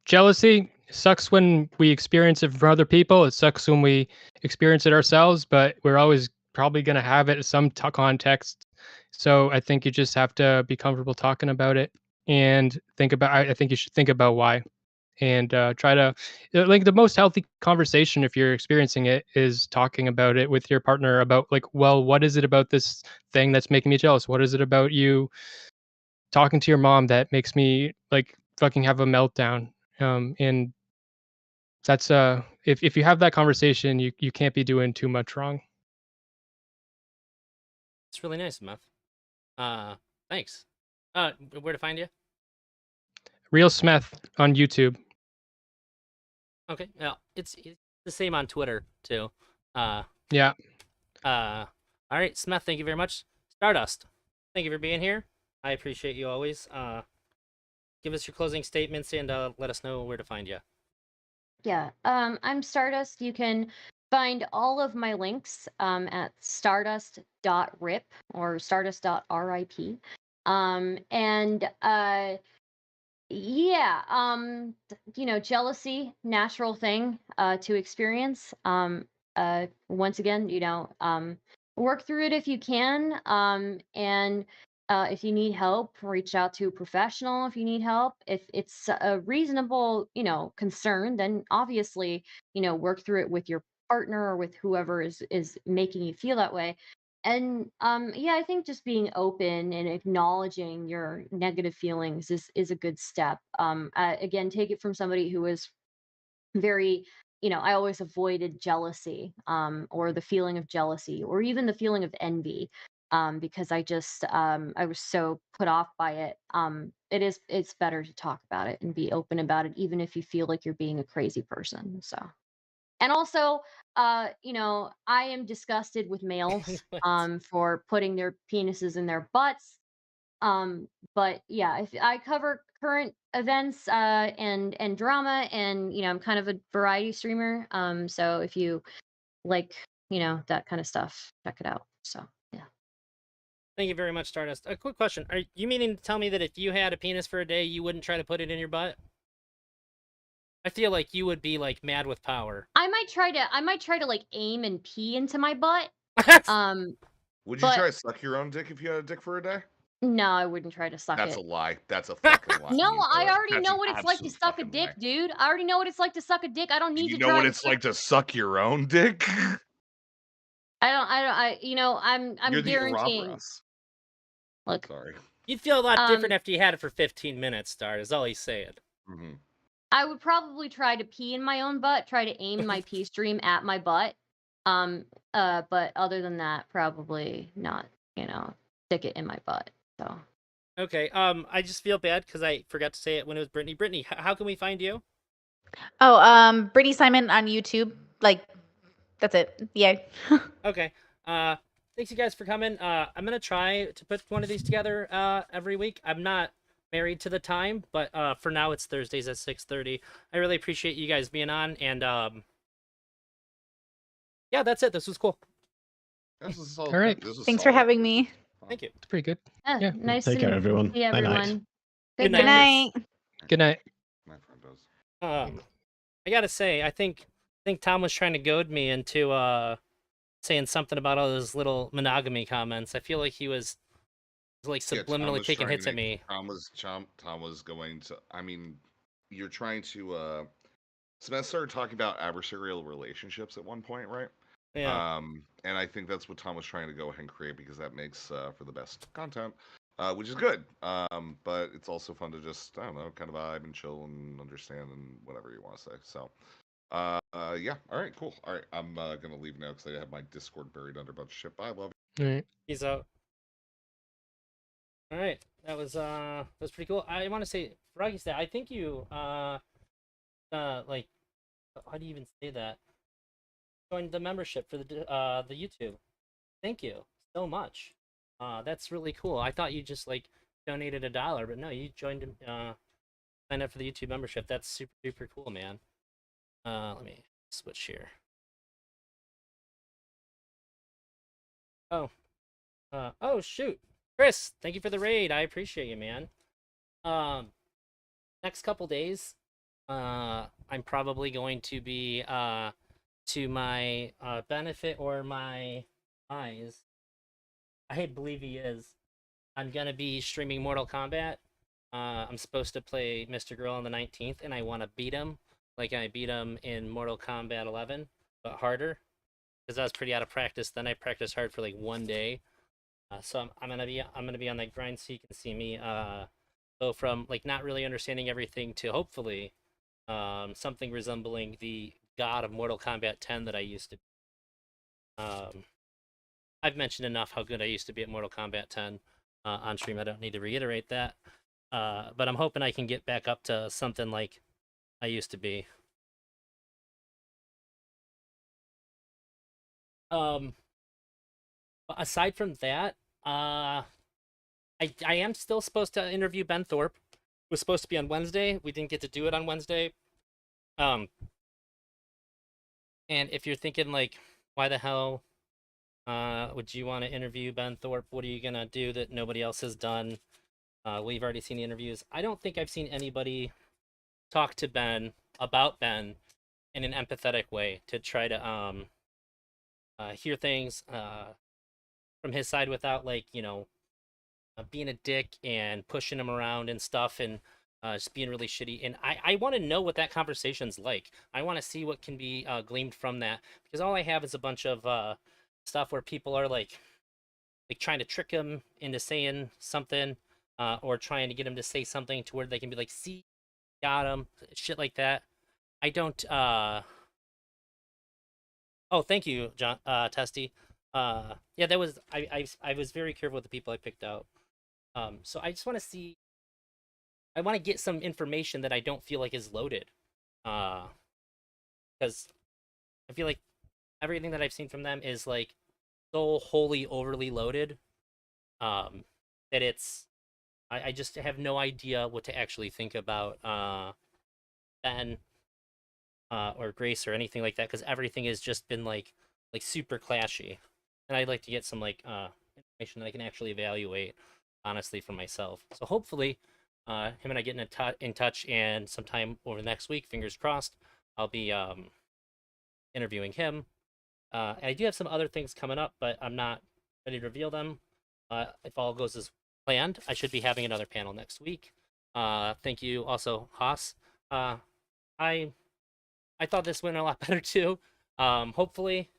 Jealousy sucks when we experience it from other people. It sucks when we experience it ourselves, but we're always probably going to have it in some context. So I think you just have to be comfortable talking about it and think about. I think you should think about why, and try to like the most healthy conversation if you're experiencing it is talking about it with your partner about like, well, what is it about this thing that's making me jealous? What is it about you talking to your mom that makes me like fucking have a meltdown? And that's if you have that conversation, you can't be doing too much wrong. It's really nice, Meth. Thanks. Where to find you? Real Smith on YouTube. Okay. Yeah, it's the same on Twitter too. Yeah. All right, Smith. Thank you very much. Stardust. Thank you for being here. I appreciate you always. Give us your closing statements and let us know where to find you. Yeah. I'm Stardust. You can find all of my links at stardust.rip or stardust.rip. And yeah, jealousy, natural thing to experience. Once again, work through it if you can. And if you need help, reach out to a professional if you need help. If it's a reasonable, concern, then obviously, work through it with your partner or with whoever is making you feel that way. And yeah, I think just being open and acknowledging your negative feelings is a good step. Again, take it from somebody who is very, I always avoided jealousy, or the feeling of jealousy, or even the feeling of envy, because I was so put off by it. It's better to talk about it and be open about it, even if you feel like you're being a crazy person. So. And also, you know, I am disgusted with males What? for putting their penises in their butts. But yeah, if I cover current events and drama, and you know, I'm kind of a variety streamer. So if you like, you know, that kind of stuff, check it out. So yeah. Thank you very much, Stardust. A quick question: are you meaning to tell me that if you had a penis for a day, you wouldn't try to put it in your butt? I feel like you would be like mad with power. I might try to like aim and pee into my butt. Um, Would you but try to suck your own dick if you had a dick for a day? no, I wouldn't try to suck That's it. a lie. That's a fucking lie. No, You know I it. already That's know an what it's like to absolute suck a fucking dick, lie. dude. I already know what it's like to suck a dick. I don't Do need you to know try what to it's like to suck your own dick? you know, I'm You're the guaranteeing. Ouroboros. Look, Sorry. You'd feel a lot different um, after you had it for 15 minutes, Star, is all he's saying. Hmm. I would probably try to pee in my own butt, try to aim my pee stream at my butt. But other than that, probably not, you know, stick it in my butt. So Okay, I just feel bad because I forgot to say it when it was Brittany. Brittany, how can we find you? Oh, Brittany Simon on YouTube. Like, that's it. Yay. Okay, thanks you guys for coming. I'm gonna try to put one of these together, every week. I'm not married to the time, but, for now it's Thursdays at 6:30. I really appreciate you guys being on, and, yeah, that's it. This was cool. This is solid. All right. This is Thanks for solid. having me. Thank you. It's pretty good. yeah, Yeah. nice Take to care, everyone. see Night-night. everyone. Good Good night. night. Good night. My friend does. I gotta say, I think Tom was trying to goad me into saying something about all those little monogamy comments. I feel like he was like Yeah, Tom subliminally was taking trying hits to at me. Tom was going to. I mean, you're trying to. Smith started talking about adversarial relationships at one point, right? Yeah. And I think that's what Tom was trying to go ahead and create because that makes for the best content, which is good. But it's also fun to just I don't know, kind of vibe and chill and understand and whatever you want to say. So, yeah. All right, cool. All right, I'm gonna leave now because I have my Discord buried under a bunch of shit. Bye, love. All right. He's out. All right, that was pretty cool. I want to say, Froggy Stat, I think you like, how do you even say that? Joined the membership for the YouTube. Thank you so much. That's really cool. I thought you just like donated $1, but no, you joined signed up for the YouTube membership. That's super duper cool, man. Let me switch here. Oh, oh shoot, Chris, thank you for the raid. I appreciate you, man. Next couple days, I'm probably going to be to my benefit or my eyes. I believe he is. I'm gonna be streaming Mortal Kombat. I'm supposed to play Mr. Girl on the 19th, and I want to beat him like I beat him in Mortal Kombat 11, but harder, because I was pretty out of practice. Then I practiced hard for like one day. So I'm gonna be on that grind, so you can see me go from like not really understanding everything to hopefully something resembling the god of Mortal Kombat 10 that I used to be. I've mentioned enough how good I used to be at Mortal Kombat 10 on stream. I don't need to reiterate that. But I'm hoping I can get back up to something like I used to be. But aside from that, I am still supposed to interview Ben Thorpe. It was supposed to be on Wednesday. We didn't get to do it on Wednesday. And if you're thinking like, why the hell would you want to interview Ben Thorpe? What are you gonna do that nobody else has done? We've already seen the interviews. I don't think I've seen anybody talk to Ben about Ben in an empathetic way to try to hear things from his side without like being a dick and pushing him around and stuff and just being really shitty. And I want to know what that conversation's like. I want to see what can be gleaned from that, because all I have is a bunch of stuff where people are like trying to trick him into saying something, or trying to get him to say something to where they can be like, see, got him, shit like that. I don't oh, thank you, John Testy. Yeah, that was I was very careful with the people I picked out. So I just want to see, I want to get some information that I don't feel like is loaded. Because I feel like everything that I've seen from them is like so wholly overly loaded, that it's I just have no idea what to actually think about Ben or Grace or anything like that, because everything has just been like super clashy, and I'd like to get some like information that I can actually evaluate honestly for myself. So hopefully, him and I get in touch, and sometime over the next week, fingers crossed, I'll be interviewing him. And I do have some other things coming up, but I'm not ready to reveal them. If all goes as planned, I should be having another panel next week. Thank you also, Haas. I I thought this went a lot better too. Hopefully,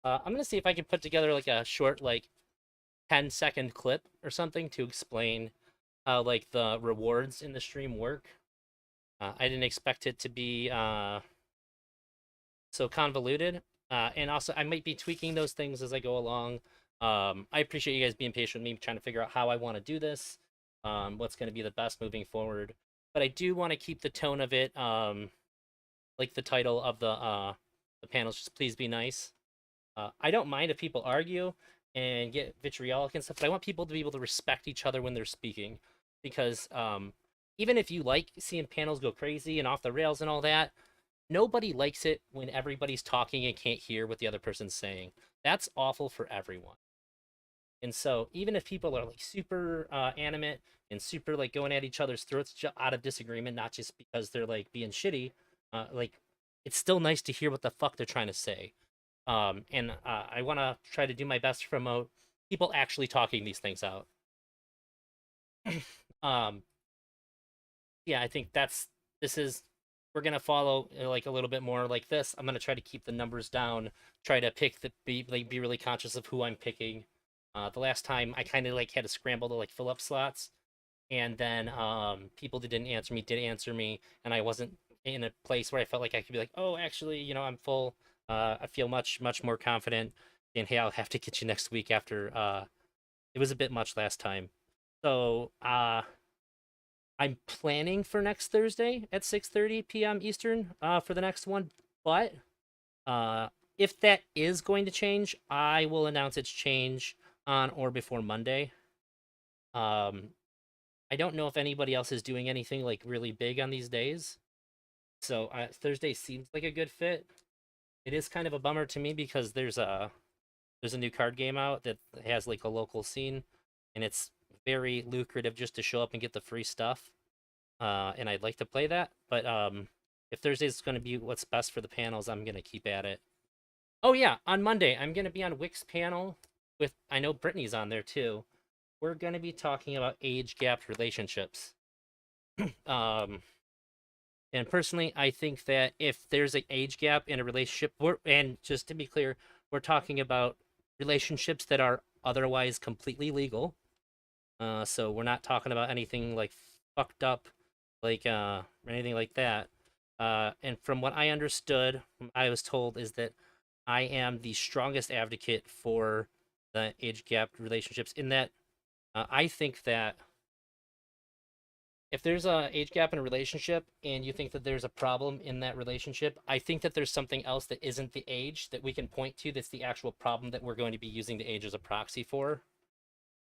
I'm gonna see if I can put together like a short, like 10-second clip or something to explain how like the rewards in the stream work. I didn't expect it to be so convoluted, and also I might be tweaking those things as I go along. I appreciate you guys being patient with me, trying to figure out how I want to do this, what's going to be the best moving forward. But I do want to keep the tone of it, like the title of the panels, just please be nice. I don't mind if people argue and get vitriolic and stuff, but I want people to be able to respect each other when they're speaking, because even if you like seeing panels go crazy and off the rails and all that, nobody likes it when everybody's talking and can't hear what the other person's saying. That's awful for everyone. And so even if people are like super animate and super like going at each other's throats out of disagreement, not just because they're like being shitty, like it's still nice to hear what the fuck they're trying to say. And I want to try to do my best to promote people actually talking these things out. um, yeah, I think we're gonna follow like a little bit more like this. I'm gonna try to keep the numbers down, try to pick be really conscious of who I'm picking. The last time I kind of like had to scramble to like fill up slots, and then people that didn't answer me, and I wasn't in a place where I felt like I could be like, oh, actually, I'm full. I feel much more confident, and hey, I'll have to get you next week after. It was a bit much last time, so I'm planning for next Thursday at 6:30 p.m. Eastern for the next one, but if that is going to change, I will announce its change on or before Monday. I don't know if anybody else is doing anything like really big on these days, so Thursday seems like a good fit. It is kind of a bummer to me because there's a new card game out that has like a local scene, and it's very lucrative just to show up and get the free stuff. And I'd like to play that, but if Thursday's going to be what's best for the panels, I'm going to keep at it. Oh yeah, on Monday I'm going to be on Wick's panel with, I know Brittany's on there too. We're going to be talking about age-gapped relationships. And personally, I think that if there's an age gap in a relationship, and just to be clear, we're talking about relationships that are otherwise completely legal. So we're not talking about anything like fucked up, like or anything like that. And from what I understood, I was told is that I am the strongest advocate for the age gap relationships. In that, I think that if there's a age gap in a relationship and you think that there's a problem in that relationship, I think that there's something else that isn't the age that we can point to that's the actual problem that we're going to be using the age as a proxy for.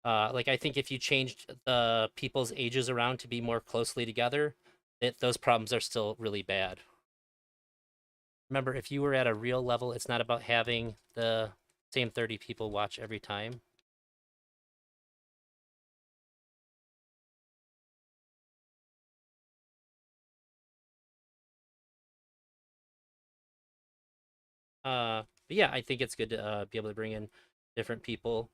Like I think if you changed the people's ages around to be more closely together, that those problems are still really bad. Remember, if you were at a real level, it's not about having the same 30 people watch every time. But yeah, I think it's good to be able to bring in different people,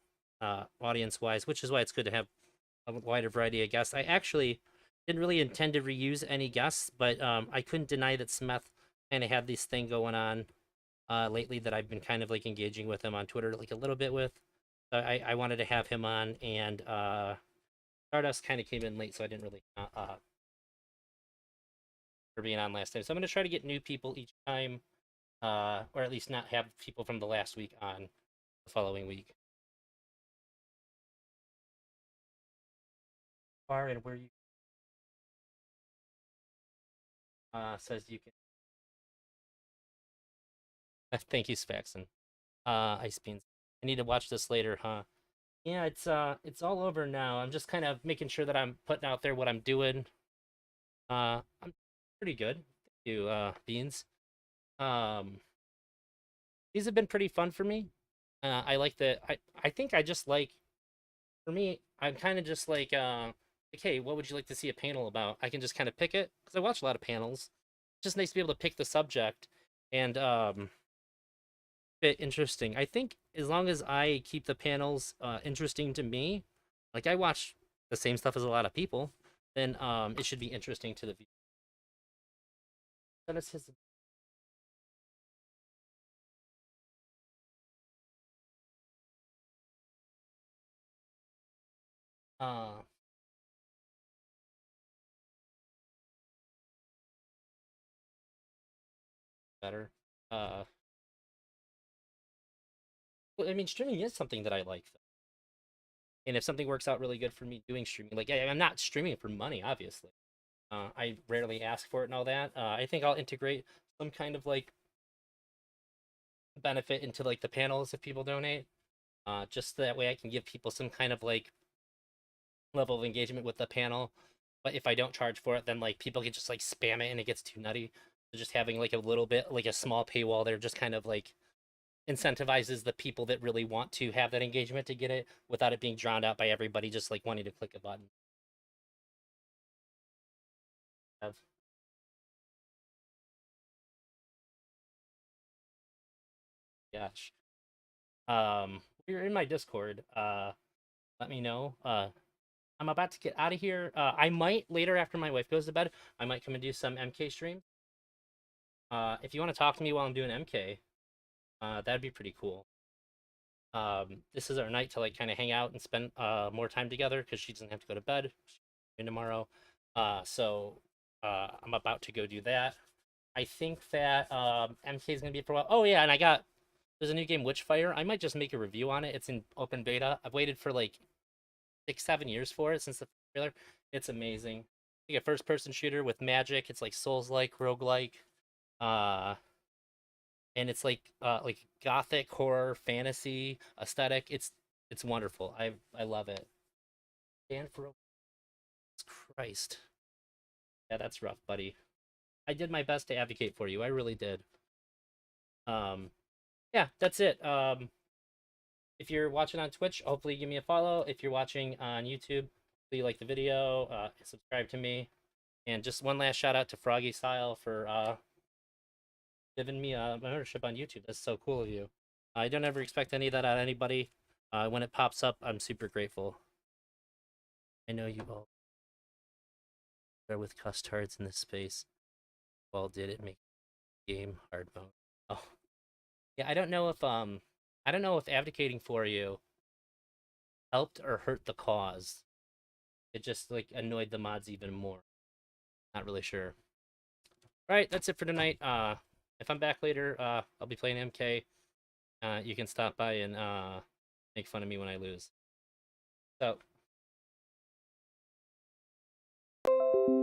audience-wise, which is why it's good to have a wider variety of guests. I actually didn't really intend to reuse any guests, but I couldn't deny that Smith kind of had this thing going on lately that I've been kind of like engaging with him on Twitter like a little bit with. So I wanted to have him on, and Stardust kind of came in late, so I didn't really for being on last time. So I'm gonna try to get new people each time, or at least not have people from the last week on the following week. Far and where you says you can. Thank you, Spaxon. Ice Beans. I need to watch this later, huh? Yeah, it's all over now. I'm just kind of making sure that I'm putting out there what I'm doing. I'm pretty good. Thank you, Beans. Um, these have been pretty fun for me. I like the. I think I just like. For me, I'm kind of just like, hey, what would you like to see a panel about? I can just kind of pick it because I watch a lot of panels. It's just nice to be able to pick the subject and bit interesting. I think as long as I keep the panels interesting to me, like I watch the same stuff as a lot of people, then it should be interesting to the viewer. That is his. Uh, better. Well, I mean, streaming is something that I like, though. And if something works out really good for me doing streaming, like I'm not streaming it for money, obviously. I rarely ask for it and all that. I think I'll integrate some kind of like benefit into like the panels if people donate. Just that way I can give people some kind of like level of engagement with the panel. But if I don't charge for it, then like people can just like spam it and it gets too nutty. So just having like a little bit, like a small paywall there, just kind of like incentivizes the people that really want to have that engagement to get it without it being drowned out by everybody just like wanting to click a button. Gosh. You're in my Discord. Let me know. I'm about to get out of here. I might later after my wife goes to bed, I might come and do some MK stream. If you want to talk to me while I'm doing MK, that'd be pretty cool. This is our night to like kind of hang out and spend more time together because she doesn't have to go to bed tomorrow. So I'm about to go do that. I think that MK is gonna be for a while. Oh yeah, and there's a new game, Witchfire. I might just make a review on it. It's in open beta. I've waited for like 6-7 years for it since the trailer. It's amazing. Like a first-person shooter with magic. It's like Souls-like, roguelike, and it's like gothic horror fantasy aesthetic. It's wonderful. I love it. Dan for Christ. Yeah, that's rough, buddy. I did my best to advocate for you. I really did. Yeah, that's it. If you're watching on Twitch, hopefully give me a follow. If you're watching on YouTube, please like the video, subscribe to me. And just one last shout out to Froggy Style for giving me a membership on YouTube. That's so cool of you. I don't ever expect any of that out of anybody. When it pops up, I'm super grateful. I know you all are with custards in this space. Well, did it make game hard mode? Oh, yeah. I don't know if advocating for you helped or hurt the cause. It just like annoyed the mods even more. Not really sure. All right, that's it for tonight. If I'm back later, I'll be playing MK. You can stop by and make fun of me when I lose. So